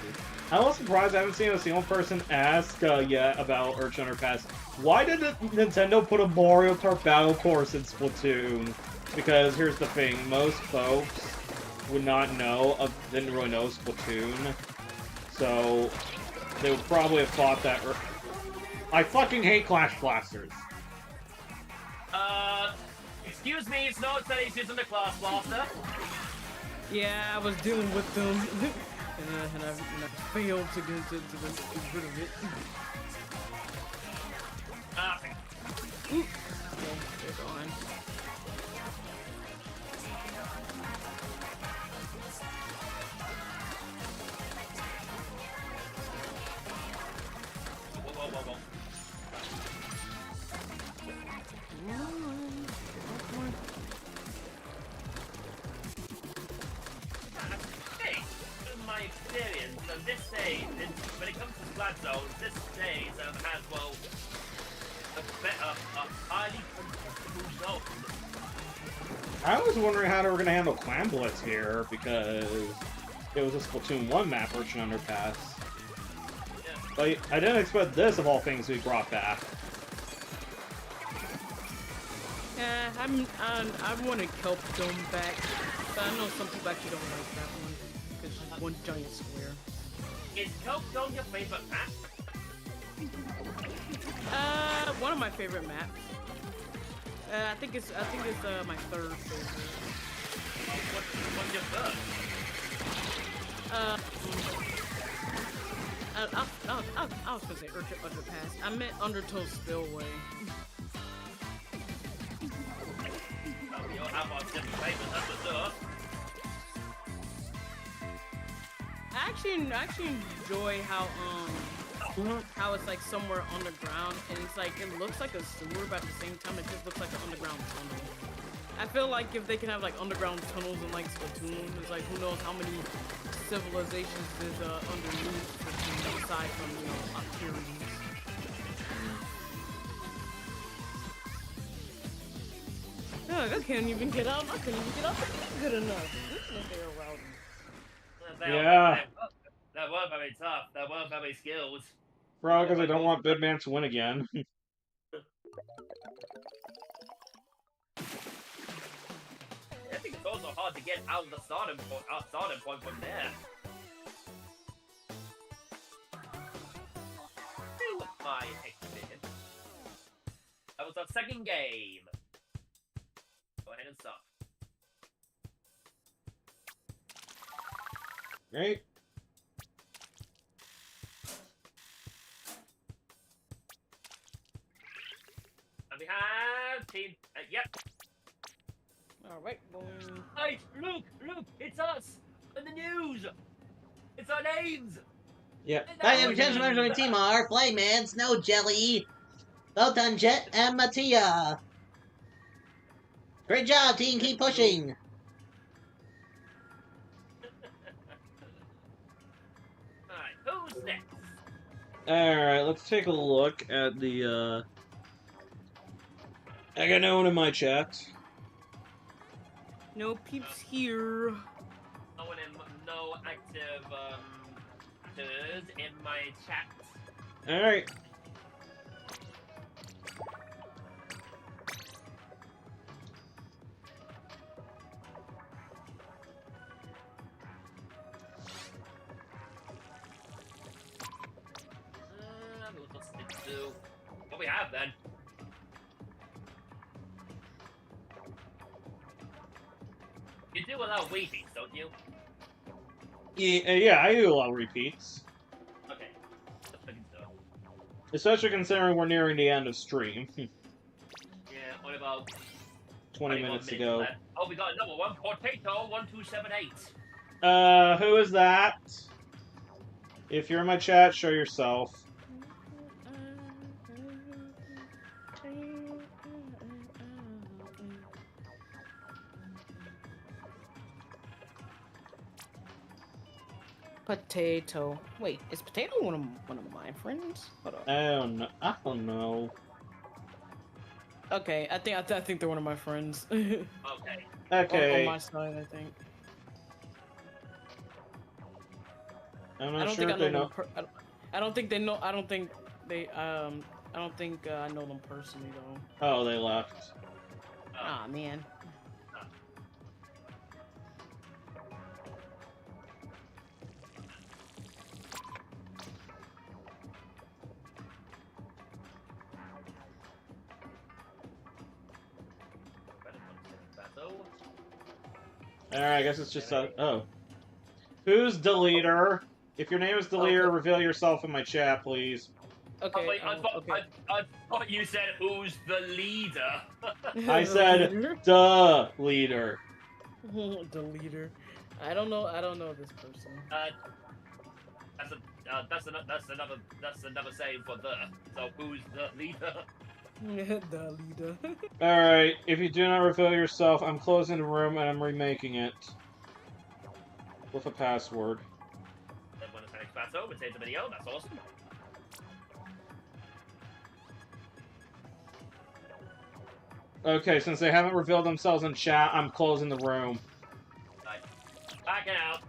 Speaker 1: I'm also surprised I haven't seen a single person ask yet about Urchin Underpass. Why did Nintendo put a Mario Kart battle course in Splatoon? Because here's the thing, most folks would not know, didn't really know Splatoon. So, they would probably have thought that... I fucking hate Clash Blasters.
Speaker 2: Excuse me, SnowJelly's using the class blaster.
Speaker 3: Yeah, I was dealing with them, and I failed to get rid of it.
Speaker 2: Okay.
Speaker 3: Okay, they're gone.
Speaker 2: Whoa. Hey, in my experience, this stage, when it comes to Splat Zones, this stage has, well, a highly contestable zone.
Speaker 1: I was wondering how they were going to handle Clan Blitz here, because it was a Splatoon 1 map, Urchin Underpass.
Speaker 2: Yeah.
Speaker 1: But I didn't expect this, of all things, to be brought back.
Speaker 3: Yeah, I want to Kelp Dome back, but I know some people actually don't like that one because it's one giant square.
Speaker 2: Is Kelp Dome your favorite map?
Speaker 3: One of my favorite maps. I think it's my third favorite.
Speaker 2: What's your first?
Speaker 3: I was gonna say Underpass. I meant Undertow Spillway.
Speaker 2: We all have our different favorites, that's what's up.
Speaker 3: I actually enjoy how it's like somewhere underground, and it's like it looks like a sewer, but at the same time it just looks like an underground tunnel. I feel like if they can have like underground tunnels in like Splatoon, it's like who knows how many civilizations is underneath aside from, you know, Octarians. I can't even get out. I couldn't even get out good enough. They were rowdy.
Speaker 1: Yeah.
Speaker 2: They weren't very tough. They weren't very skilled.
Speaker 1: Probably because I don't want Bidman to win again.
Speaker 2: I think it's also hard to get out of the starting point from there. With my opinion. That was our second game. Go ahead and stop.
Speaker 1: Great.
Speaker 2: And we have team. Yep.
Speaker 3: Alright, boy.
Speaker 2: Hey, look, it's us in the news. It's our names.
Speaker 1: Yep.
Speaker 4: Hi, potential members of my team are Flayman, SnowJelly, Photon, Jet, and Mattia. Great job, team. Keep pushing.
Speaker 2: Alright, who's next?
Speaker 1: Alright, let's take a look at the, I got no one in my chat.
Speaker 3: No peeps here.
Speaker 2: No active actors in my chat.
Speaker 1: Alright.
Speaker 2: What we have then? You do allow repeats, don't you?
Speaker 1: Yeah, I do a lot of repeats.
Speaker 2: Okay. Just looking so.
Speaker 1: Especially considering we're nearing the end of stream.
Speaker 2: Yeah, what about
Speaker 1: 20 minutes ago.
Speaker 2: left? Oh, we got another one. Potato 1278.
Speaker 1: Who is that? If you're in my chat, show yourself.
Speaker 3: Potato. Wait, is Potato one of my friends? Hold on.
Speaker 1: I don't know.
Speaker 3: Okay, I think they're one of my friends.
Speaker 2: Okay.
Speaker 1: Okay.
Speaker 3: On my side, I think.
Speaker 1: I'm
Speaker 3: I
Speaker 1: not
Speaker 3: don't
Speaker 1: sure
Speaker 3: think
Speaker 1: if they know.
Speaker 3: I don't think they know. I don't think they. I don't think I know them personally though.
Speaker 1: Oh, they left.
Speaker 3: Ah man.
Speaker 1: Alright, I guess it's just oh. Who's the leader? If your name is the leader, reveal yourself in my chat, please.
Speaker 3: Okay.
Speaker 2: Wait, I thought you said who's the leader.
Speaker 1: I said the leader.
Speaker 3: The leader. I don't know this person.
Speaker 2: That's another saying for the. So who's the leader?
Speaker 3: The leader.
Speaker 1: Alright, if you do not reveal yourself, I'm closing the room and I'm remaking it. With a password.
Speaker 2: Then when it's next pass over, save the video, that's awesome.
Speaker 1: Okay, since they haven't revealed themselves in chat, I'm closing the room.
Speaker 2: Right. Backing out.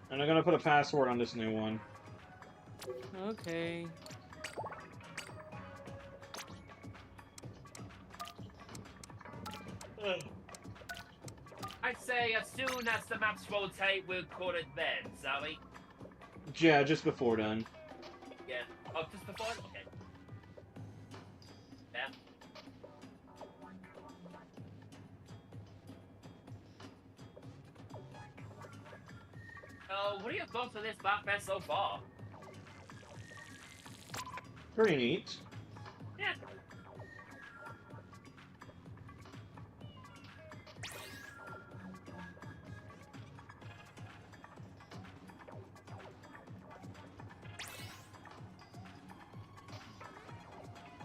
Speaker 1: And I'm gonna put a password on this new one.
Speaker 3: Okay.
Speaker 2: I'd say as soon as the maps rotate, we'll call it then, shall we?
Speaker 1: Yeah, just before done.
Speaker 2: Yeah. Oh, just before? Okay. Yeah. What are your thoughts on this Splatfest so far?
Speaker 1: Pretty neat.
Speaker 2: Yeah.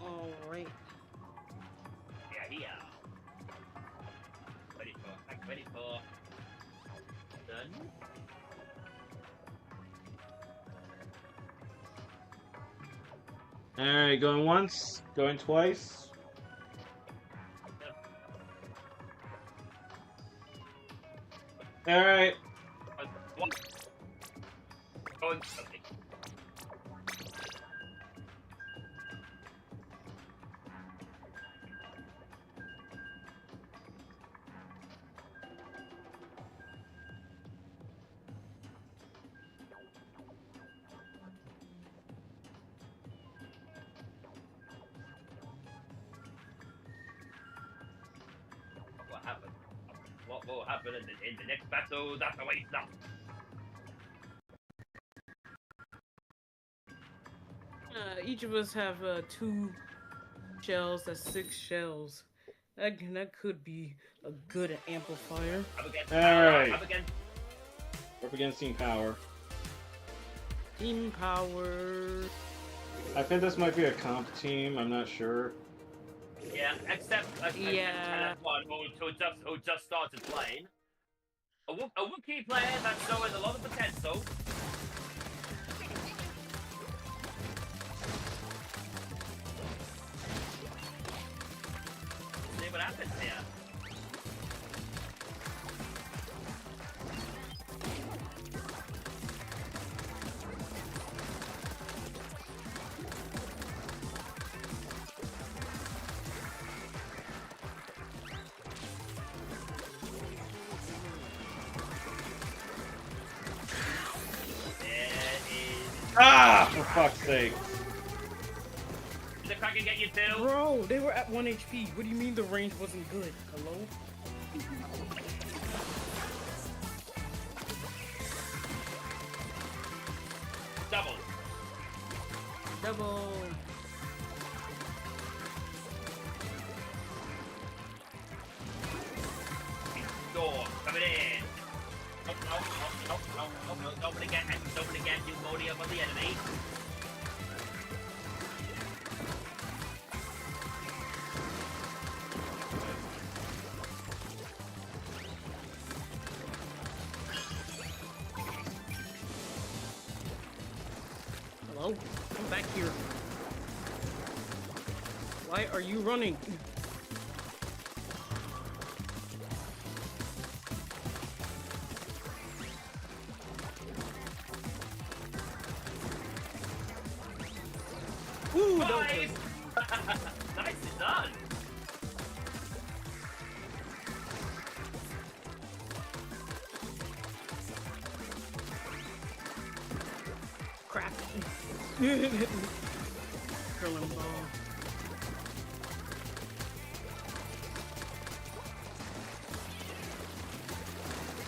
Speaker 3: Alright.
Speaker 2: Yeah. Ready for. Done.
Speaker 1: Alright, going once, going twice. Alright.
Speaker 2: One. Going. Okay. What happened? What will happen in the next battle? That's the way it's done.
Speaker 3: Each of us have 2 shells. That's 6 shells. That could be a good amplifier.
Speaker 1: Alright.
Speaker 2: Up again.
Speaker 1: We're up against Team Power.
Speaker 3: Team power.
Speaker 1: I think this might be a comp team, I'm not sure.
Speaker 2: Yeah, except
Speaker 3: Yeah.
Speaker 2: one who just started playing. A rookie player that's showing a lot of potential. See what happens here.
Speaker 1: Ah! For fuck's sake.
Speaker 2: The Kraken get you too?
Speaker 3: Bro, they were at 1 HP. What do you mean the range wasn't good? Hello?
Speaker 2: Double.
Speaker 3: Double.
Speaker 2: Door coming in. No, don't again, do Modium on the enemy.
Speaker 3: Hello? Come back here. Why are you running? Ooh,
Speaker 2: Nice! Nicely done!
Speaker 3: crap. Curling ball.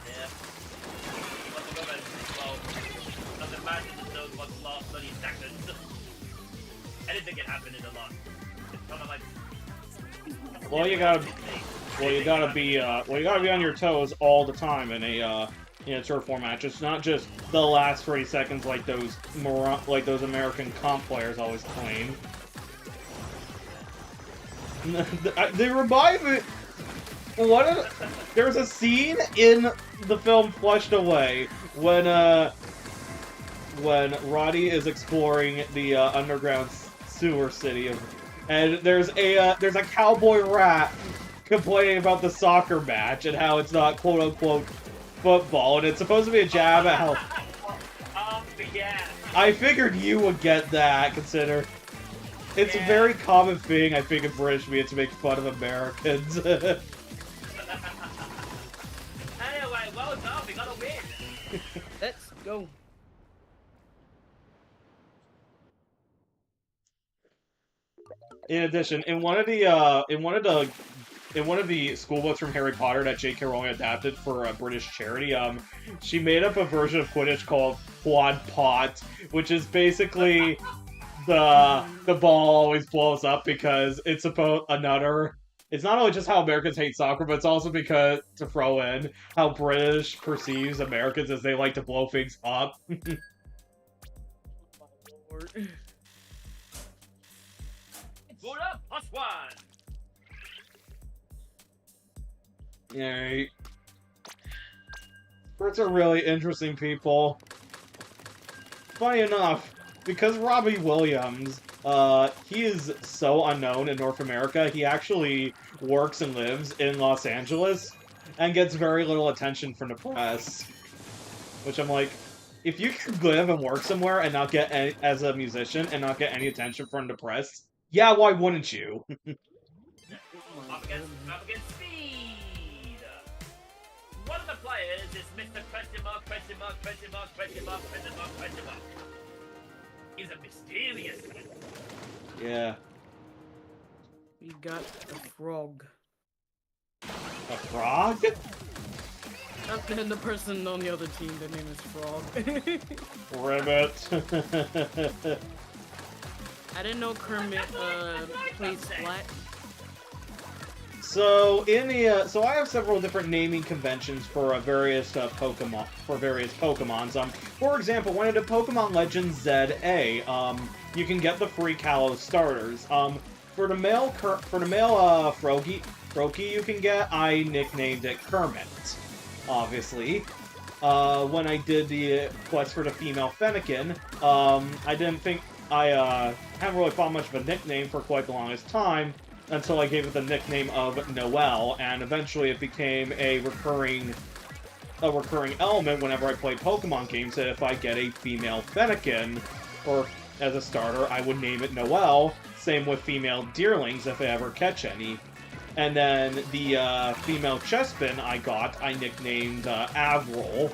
Speaker 2: Yeah. Well, doesn't matter the zone was lost 30 seconds. Anything can happen in a lot. It's kind of like.
Speaker 1: Well, you gotta be on your toes all the time in a turf war match. It's not just the last 30 seconds like those American comp players always claim. They remind me. There's a scene in the film Flushed Away when Roddy is exploring the underground sewer city and there's a cowboy rat complaining about the soccer match and how it's not quote unquote football, and it's supposed to be a jab at how.
Speaker 2: Yeah.
Speaker 1: I figured you would get that, consider it's a very common thing, I think, in British media to make fun of Americans.
Speaker 2: Anyway, well done, we gotta win.
Speaker 3: Let's go.
Speaker 1: In addition, in one of the school books from Harry Potter that J.K. Rowling adapted for a British charity, she made up a version of Quidditch called Quad Pot, which is basically the ball always blows up because it's about another. It's not only just how Americans hate soccer, but it's also because to throw in how British perceives Americans as they like to blow things up.
Speaker 3: Lord.
Speaker 2: Buddha plus one.
Speaker 1: Yay. Brits are really interesting people. Funny enough, because Robbie Williams, he is so unknown in North America, he actually works and lives in Los Angeles and gets very little attention from the press. Which I'm like, if you could live and work somewhere and not get any, as a musician and not get any attention from the press, yeah, why wouldn't you?
Speaker 2: Up against speed. One of the players is Mr. Question mark, question mark, question mark, question mark, question mark, question mark. He's a mysterious one.
Speaker 1: Yeah.
Speaker 3: We got a frog.
Speaker 1: A frog?
Speaker 3: And the person on the other team, their name is Frog.
Speaker 1: Ribbit.
Speaker 3: I didn't know Kermit played Splat.
Speaker 1: So in the so I have several different naming conventions for various Pokemon for example, when I did Pokemon Legends ZA, you can get the free Kalos starters. For the male Froakie you can get, I nicknamed it Kermit. Obviously. When I did the quest for the female Fennekin, I didn't think I haven't really thought much of a nickname for quite the longest time until I gave it the nickname of Noelle, and eventually it became a recurring element whenever I play Pokemon games that if I get a female Fennekin or as a starter, I would name it Noelle. Same with female Deerlings if I ever catch any. And then the female Chespin I nicknamed Avril.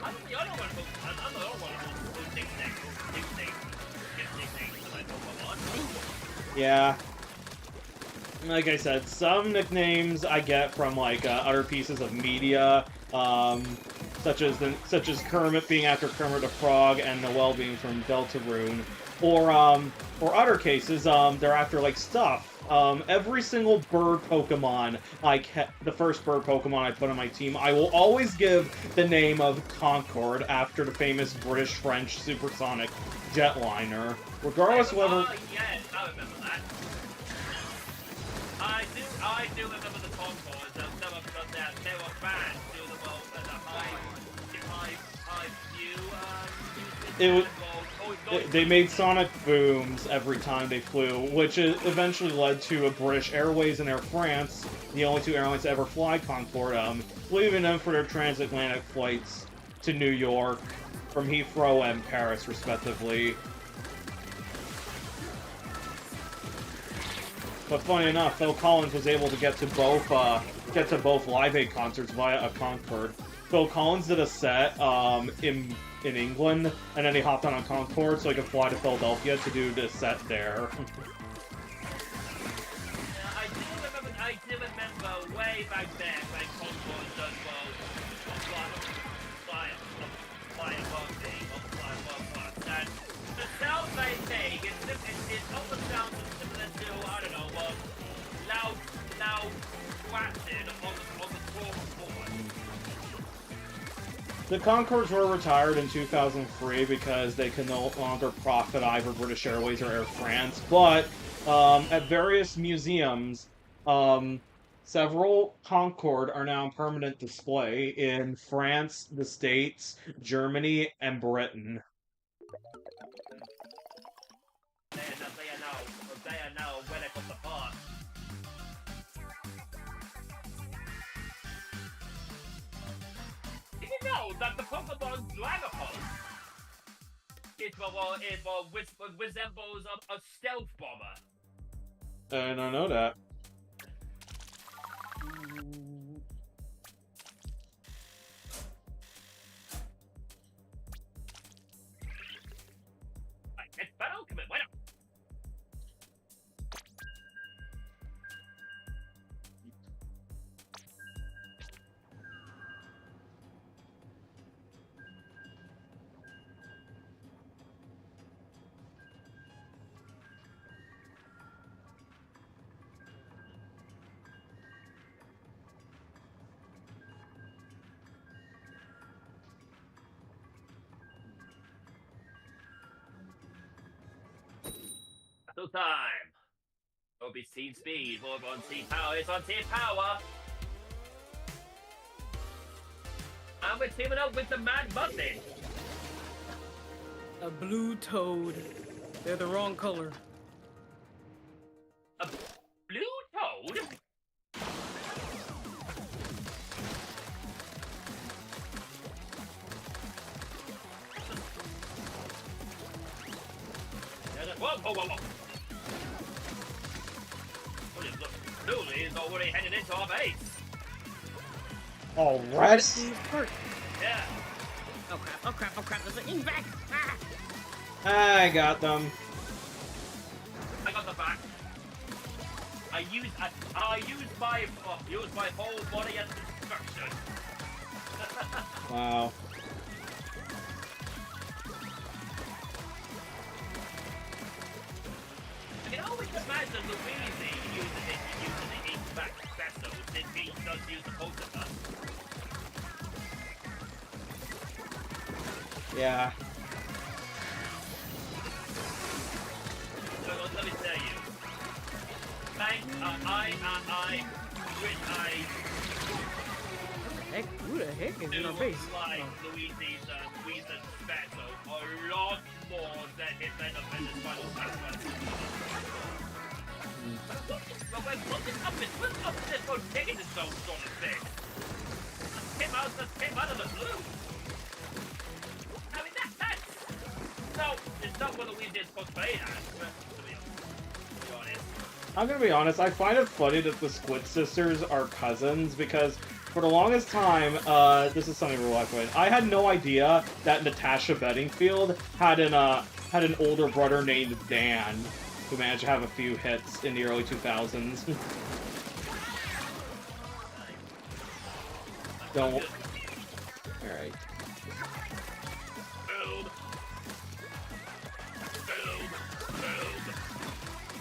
Speaker 2: I'm the only one who nicknames to my Pokemon.
Speaker 1: Yeah. Like I said, some nicknames I get from like other pieces of media, such as Kermit being after Kermit the Frog and Noelle being from Deltarune. Or other cases, they're after, like, stuff. Every single bird Pokemon the first bird Pokemon I put on my team, I will always give the name of Concorde after the famous British-French supersonic jetliner. Regardless whether...
Speaker 2: Yes, I remember that. I do remember the Concords. They were fans to the world and a high view,
Speaker 1: They made sonic booms every time they flew, which eventually led to a British Airways and Air France, the only two airlines to ever fly Concorde, leaving them for their transatlantic flights to New York from Heathrow and Paris, respectively. But funny enough, Phil Collins was able to get to both Live Aid concerts via a Concorde. Phil Collins did a set in England, and then he hopped on a Concorde so he could fly to Philadelphia to do the set there.
Speaker 2: I do remember way back then when Concorde done well fly above us, and the sound they make it almost sounds similar to, I don't know, loud scratching on the floorboard.
Speaker 1: The Concords were retired in 2003 because they could no longer profit either British Airways or Air France, but at various museums, several Concorde are now on permanent display in France, the States, Germany, and Britain.
Speaker 2: They are now relic of the past. Did you know that the Pokemon Dragapult resembles a stealth bomber?
Speaker 1: I don't know that.
Speaker 2: battle time. It'll be Team Speed, over on Team Power. It's on Team Power. And we're teaming up with the Mad Muffin.
Speaker 3: A blue toad. They're the wrong color.
Speaker 2: A blue toad? Whoa. Luli is already headed into our base.
Speaker 1: Alright.
Speaker 2: Yeah.
Speaker 3: Oh crap, there's an back! Ah!
Speaker 1: I got them.
Speaker 2: I got the back. I use my whole body as destruction.
Speaker 1: Wow.
Speaker 2: I can always imagine Luigi using the ink back vessel since he does use the potion gun.
Speaker 1: Yeah.
Speaker 2: So let me tell you.
Speaker 3: Who the heck is in our base?
Speaker 2: Like Luigi's special a lot more than his Independence Final Fantasy. What's up with this whole negative zone sort of thing? Just came out of the blue. I mean, that's... No, it's not what Luigi is portrayed as, but to be honest.
Speaker 1: I'm gonna be honest, I find it funny that the Squid Sisters are cousins because for the longest time, this is something real life with. I had no idea that Natasha Bedingfield had an older brother named Dan, who managed to have a few hits in the early 2000s. Don't. Alright.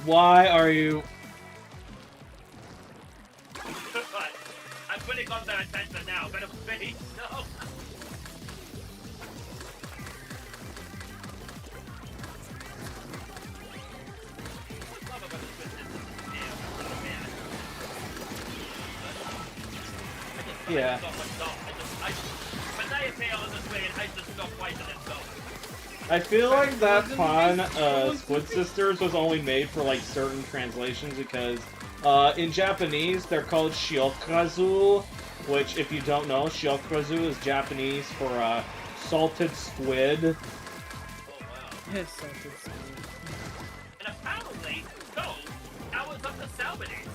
Speaker 1: Why are you...
Speaker 2: I'm putting on their attention now, better face, no!
Speaker 1: Yeah.
Speaker 2: When they appear on the screen, I just stop waiting and go.
Speaker 1: I feel like that pun, Squid Sisters, was only made for, like, certain translations because, in Japanese, they're called Shiokazu, which, if you don't know, Shiokazu is Japanese for, salted squid.
Speaker 2: Oh, wow.
Speaker 3: Yes, salted squid.
Speaker 2: And apparently, so, that was up to Salmonies.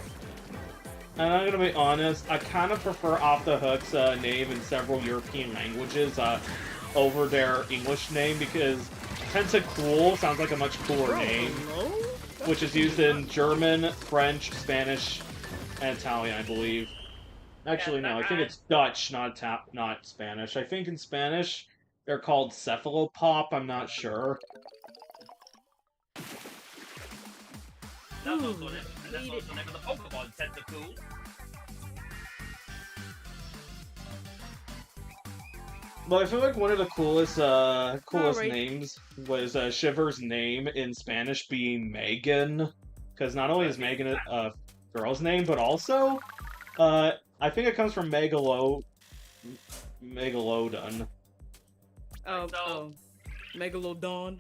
Speaker 1: And I'm gonna be honest, I kind of prefer Off the Hook's, name in several European languages, over their English name because Tentacool sounds like a much cooler name, which is used in German, French, Spanish, and Italian, I believe. Actually, no, I think it's Dutch, not Spanish. I think in Spanish they're called Cephalopop, I'm not sure.
Speaker 2: That's also the name of the Pokemon, Tentacool.
Speaker 1: But I feel like one of the coolest names was Shiver's name in Spanish being Megan, because not only is Megan a girl's name, but also, I think it comes from Megalodon.
Speaker 3: Oh, Megalodon.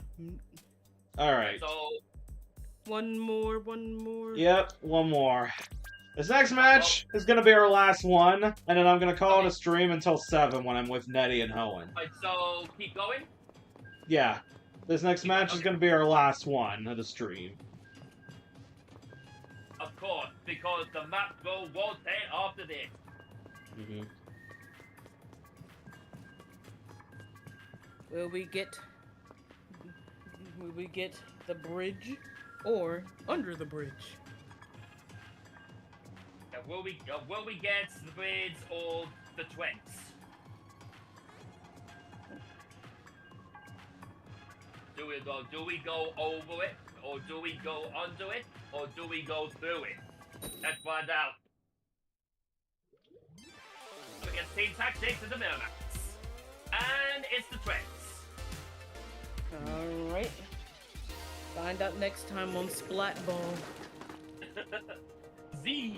Speaker 1: Alright.
Speaker 2: So,
Speaker 3: One more.
Speaker 1: Yep, one more. This next match is gonna be our last one, and then I'm gonna call it a stream until 7 when I'm with Nettie and Hoenn.
Speaker 2: alright, so, keep going?
Speaker 1: Yeah. This next match is gonna be our last one of the stream.
Speaker 2: Of course, because the map won't end after this.
Speaker 1: Mm-hmm.
Speaker 3: Will we get the bridge or under the bridge?
Speaker 2: Will we get the bridge or the Twents? Do we go over it, or do we go under it, or do we go through it? Let's find out. We get Team Tactics and the Miramax. And it's the Twents.
Speaker 3: Alright. Find out next time on Splat Ball.
Speaker 2: Z.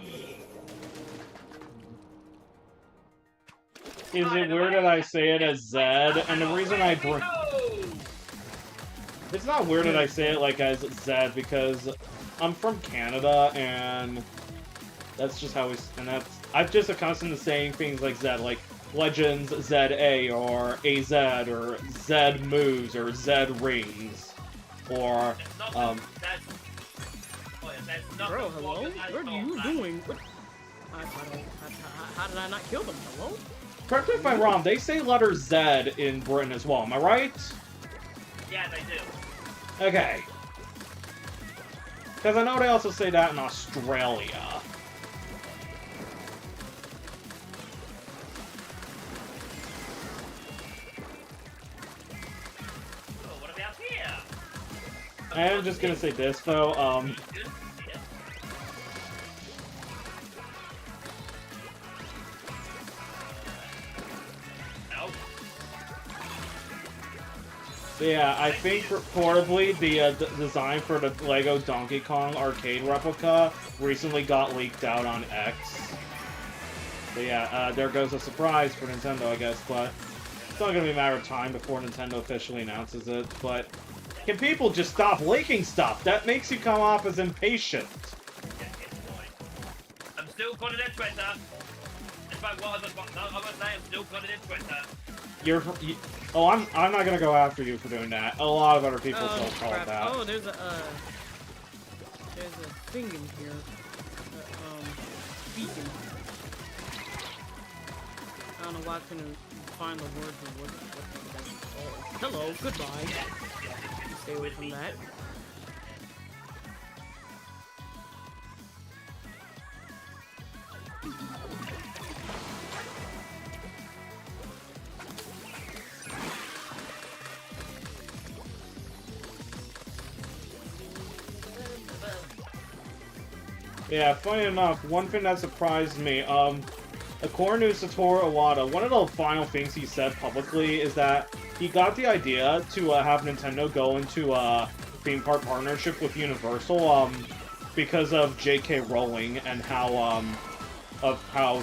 Speaker 1: Is it weird that I say it as Zed? And the reason I bring... It's not weird that I say it like as Zed, because I'm from Canada, and that's just how we... And that's... I've just accustomed to saying things like Zed, like Legends ZA, or AZ, or Zed Moves, or Zed Rings, or...
Speaker 3: Bro, hello? What are you doing? What? How did I not kill them? Hello?
Speaker 1: Correct me if I'm wrong, they say letter Z in Britain as well, am I right?
Speaker 2: Yeah, they do.
Speaker 1: Okay. Because I know they also say that in Australia.
Speaker 2: Oh, what about here?
Speaker 1: I am just gonna say this, though, yeah, I think reportedly the design for the Lego Donkey Kong arcade replica recently got leaked out on X. So yeah, there goes a surprise for Nintendo, I guess, but it's not gonna be a matter of time before Nintendo officially announces it, but can people just stop leaking stuff? That makes you come off as impatient.
Speaker 2: I'm still calling it Twitter. In fact, what I was saying, I'm still calling it Twitter.
Speaker 1: Oh, I'm not gonna go after you for doing that. A lot of other people still call it that.
Speaker 3: Oh, there's a thing in here. Beacon. I don't know why I couldn't find the word for what that's called. Hello, goodbye. Stay away from that.
Speaker 1: Yeah, funny enough, one thing that surprised me, according to Satoru Iwata, one of the final things he said publicly is that he got the idea to have Nintendo go into a theme park partnership with Universal, because of J.K. Rowling and how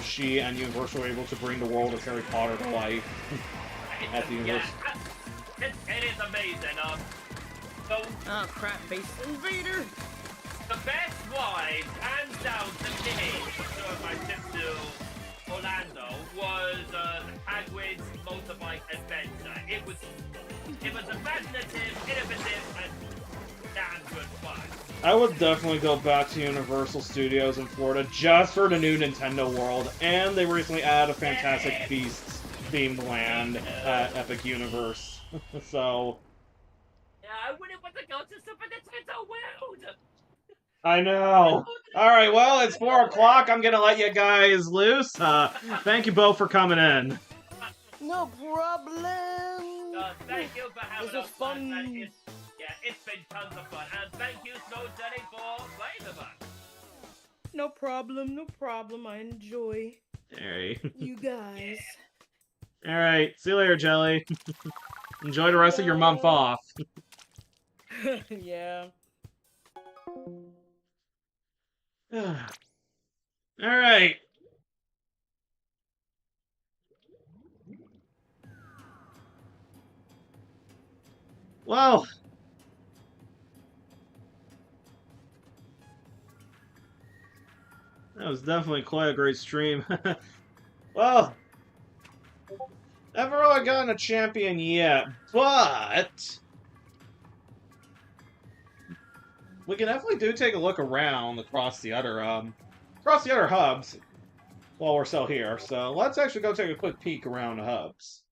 Speaker 1: she and Universal were able to bring the world of Harry Potter to life at the Universal.
Speaker 2: Yeah, it is amazing. So,
Speaker 3: oh crap, Base Invader!
Speaker 2: the best ride, hands down to me, during my trip to Orlando, was Hagrid's motorbike adventure. It was imaginative, innovative, and damn good fun.
Speaker 1: I would definitely go back to Universal Studios in Florida just for the new Nintendo World, and they recently added a Fantastic Beasts themed land at Epic Universe. So...
Speaker 2: Yeah, I wouldn't want to go to Super Nintendo World!
Speaker 1: I know. Alright, well, it's 4 o'clock. I'm gonna let you guys loose. Thank you both for coming in.
Speaker 3: No problem!
Speaker 2: Thank you for having
Speaker 3: It was
Speaker 2: us.
Speaker 3: fun.
Speaker 2: It's been tons of fun. And thank you, SnowJelly, for playing with us.
Speaker 3: No problem, no problem. I enjoy
Speaker 1: Alright.
Speaker 3: you guys.
Speaker 1: Alright, see you later, Jelly. Enjoy the rest of your month off.
Speaker 3: Yeah.
Speaker 1: Alright. Well. That was definitely quite a great stream. Well. Never really gotten a champion yet, but... we can definitely take a look around across the other hubs while we're still here. So let's actually go take a quick peek around the hubs.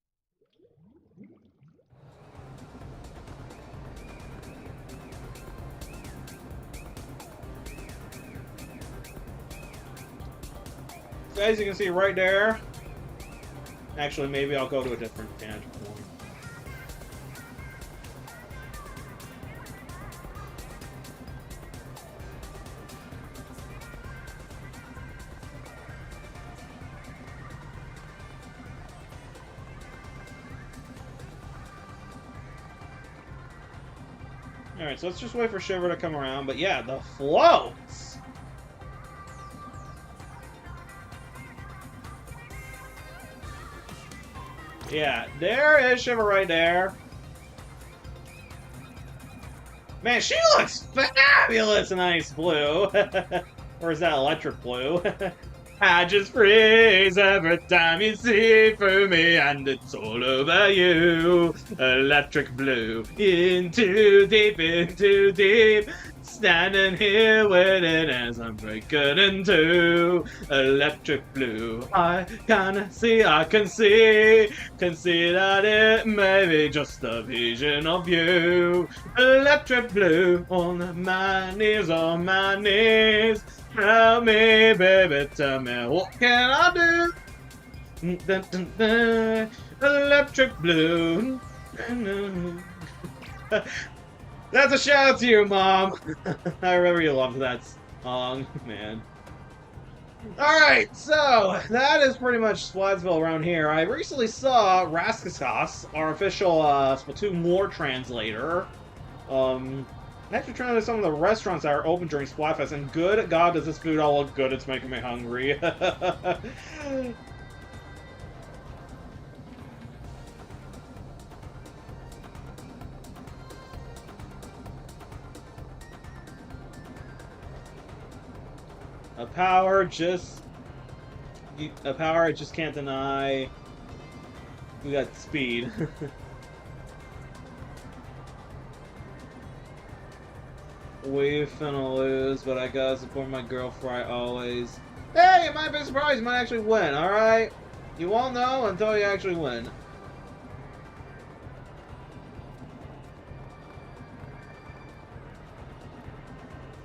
Speaker 1: So as you can see right there, actually maybe I'll go to a different vantage point. Alright, so let's just wait for Shiver to come around. But yeah, the floats! Yeah, there is Shiver right there. Man, she looks fabulous in ice blue. Or is that electric blue? I just freeze every time you see through me, and it's all over you. Electric blue, in too deep, standing here waiting as I'm breaking in two. Electric blue, I can see that it may be just a vision of you. Electric blue, on my knees. Tell me, baby, tell me, what can I do? Dun, dun, dun. Electric blue. That's a shout out to you, Mom. I remember you loved that song, man. Alright, so that is pretty much Splatsville around here. I recently saw Raskasas, our official Splatoon lore translator. Actually trying to some of the restaurants that are open during Splatfest, and good God, does this food all look good. It's making me hungry. A power I just can't deny. We got speed. We finna lose, but I gotta support my girl Fry always. Hey, you might be surprised, you might actually win, alright? You won't know until you actually win.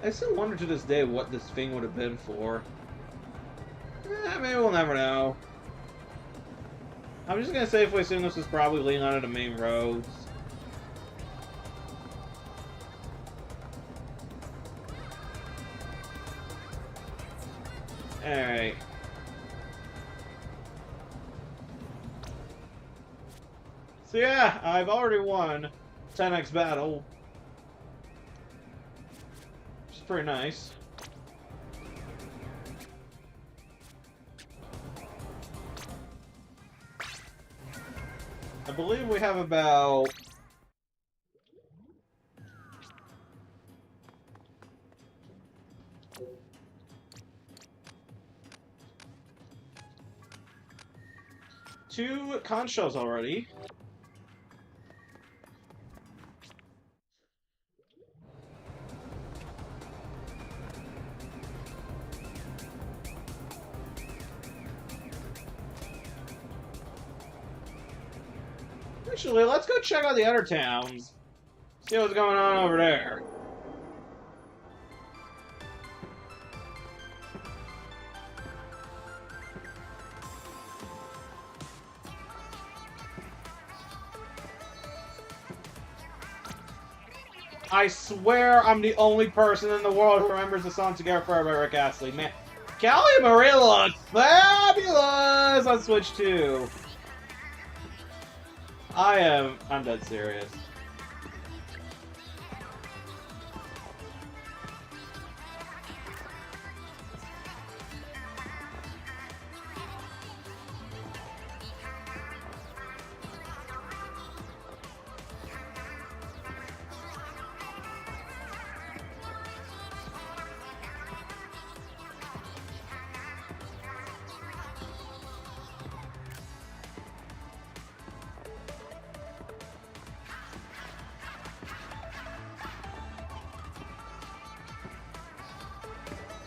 Speaker 1: I still wonder to this day what this thing would have been for. Maybe we'll never know. I'm just gonna safely assume this is probably leading onto the main roads. Alright. So yeah, I've already won 10x battle. Which is pretty nice. I believe we have about... two conch shells already. Actually, let's go check out the other towns. See what's going on over there. I swear I'm the only person in the world who remembers the song Together Forever by Rick Astley. Man, Callie and Maria look fabulous on Switch 2. I'm dead serious.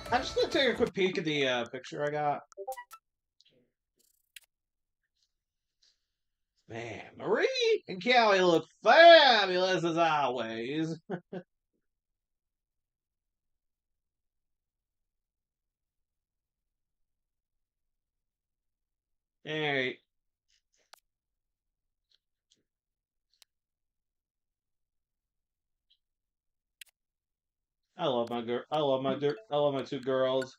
Speaker 1: I'm just gonna take a quick peek at the picture I got. Man, Marie and Callie look fabulous as always. Alright. I love my two girls.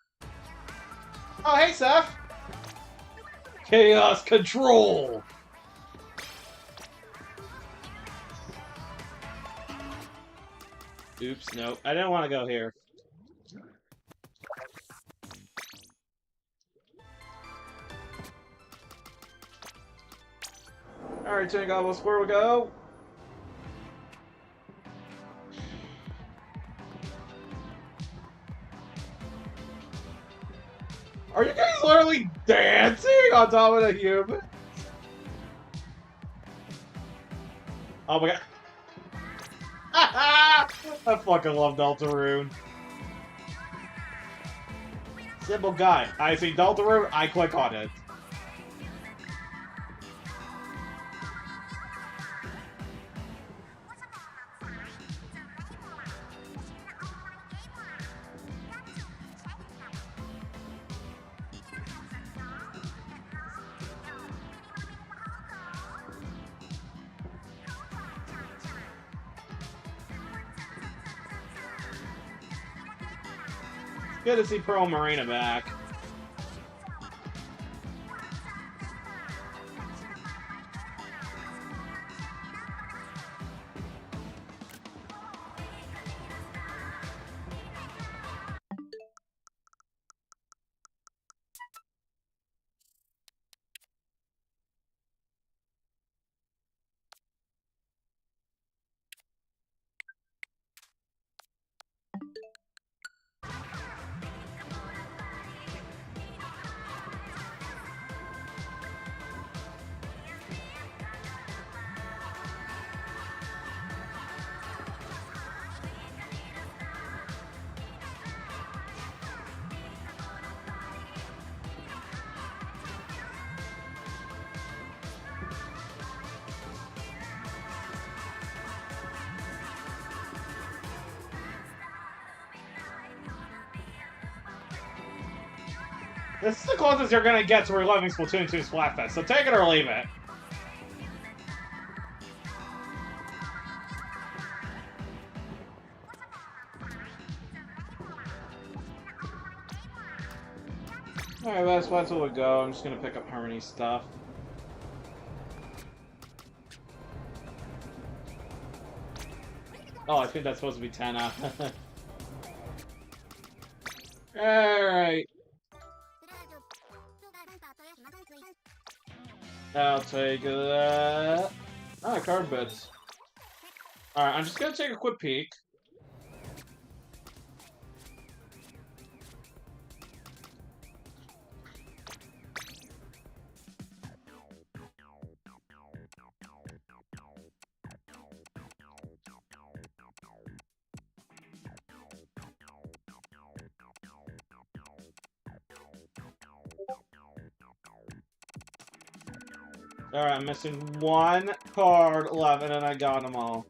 Speaker 1: Oh, hey, Seth. Chaos Control. Oops, nope. I didn't want to go here. Alright, Tank Goblins, where we go? Are you guys literally dancing on top of the human? Oh my god. I fucking love Deltarune. Simple guy. I see Deltarune, I click on it. Good to see Pearl Marina back. This is the closest you're gonna get to reliving Splatoon 2 Splatfest, so take it or leave it. Alright, that's where we'll go. I'm just gonna pick up Harmony stuff. Oh, I think that's supposed to be 10 out. Alright. I'll take that. Ah, card bits. Alright, I'm just gonna take a quick peek. Alright, I'm missing one card left, and then I got them all.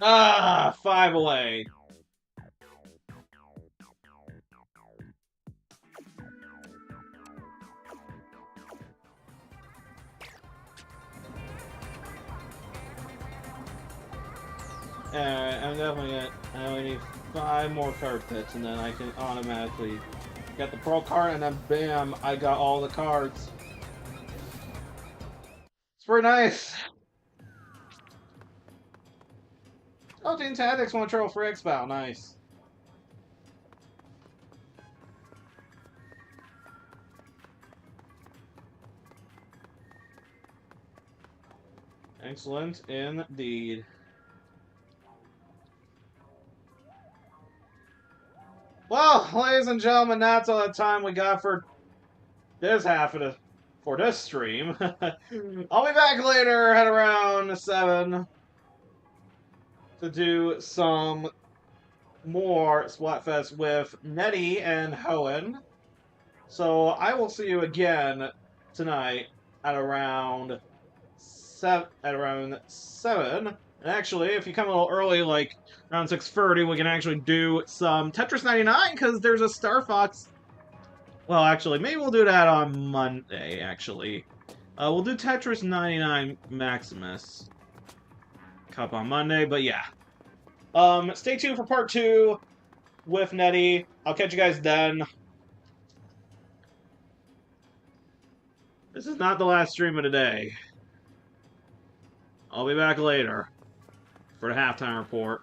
Speaker 1: Ah, 5 away. I'm definitely gonna. I only need 5 more card pits, and then I can automatically get the pro card, and then bam, I got all the cards. It's pretty nice. Oh, Team Tactics won a troll for X-Bow. Nice. Excellent indeed. Well, ladies and gentlemen, that's all the time we got for this half of the for this stream. I'll be back later at around 7 to do some more Splatfest with Nettie and Hoenn. So I will see you again tonight at around 7. And actually, if you come a little early, like around 6:30, we can actually do some Tetris 99 because there's a Star Fox. Well, actually, maybe we'll do that on Monday. Actually, we'll do Tetris 99 Maximus Cup on Monday. But yeah, stay tuned for part 2 with Nettie. I'll catch you guys then. This is not the last stream of the day. I'll be back later for the halftime report.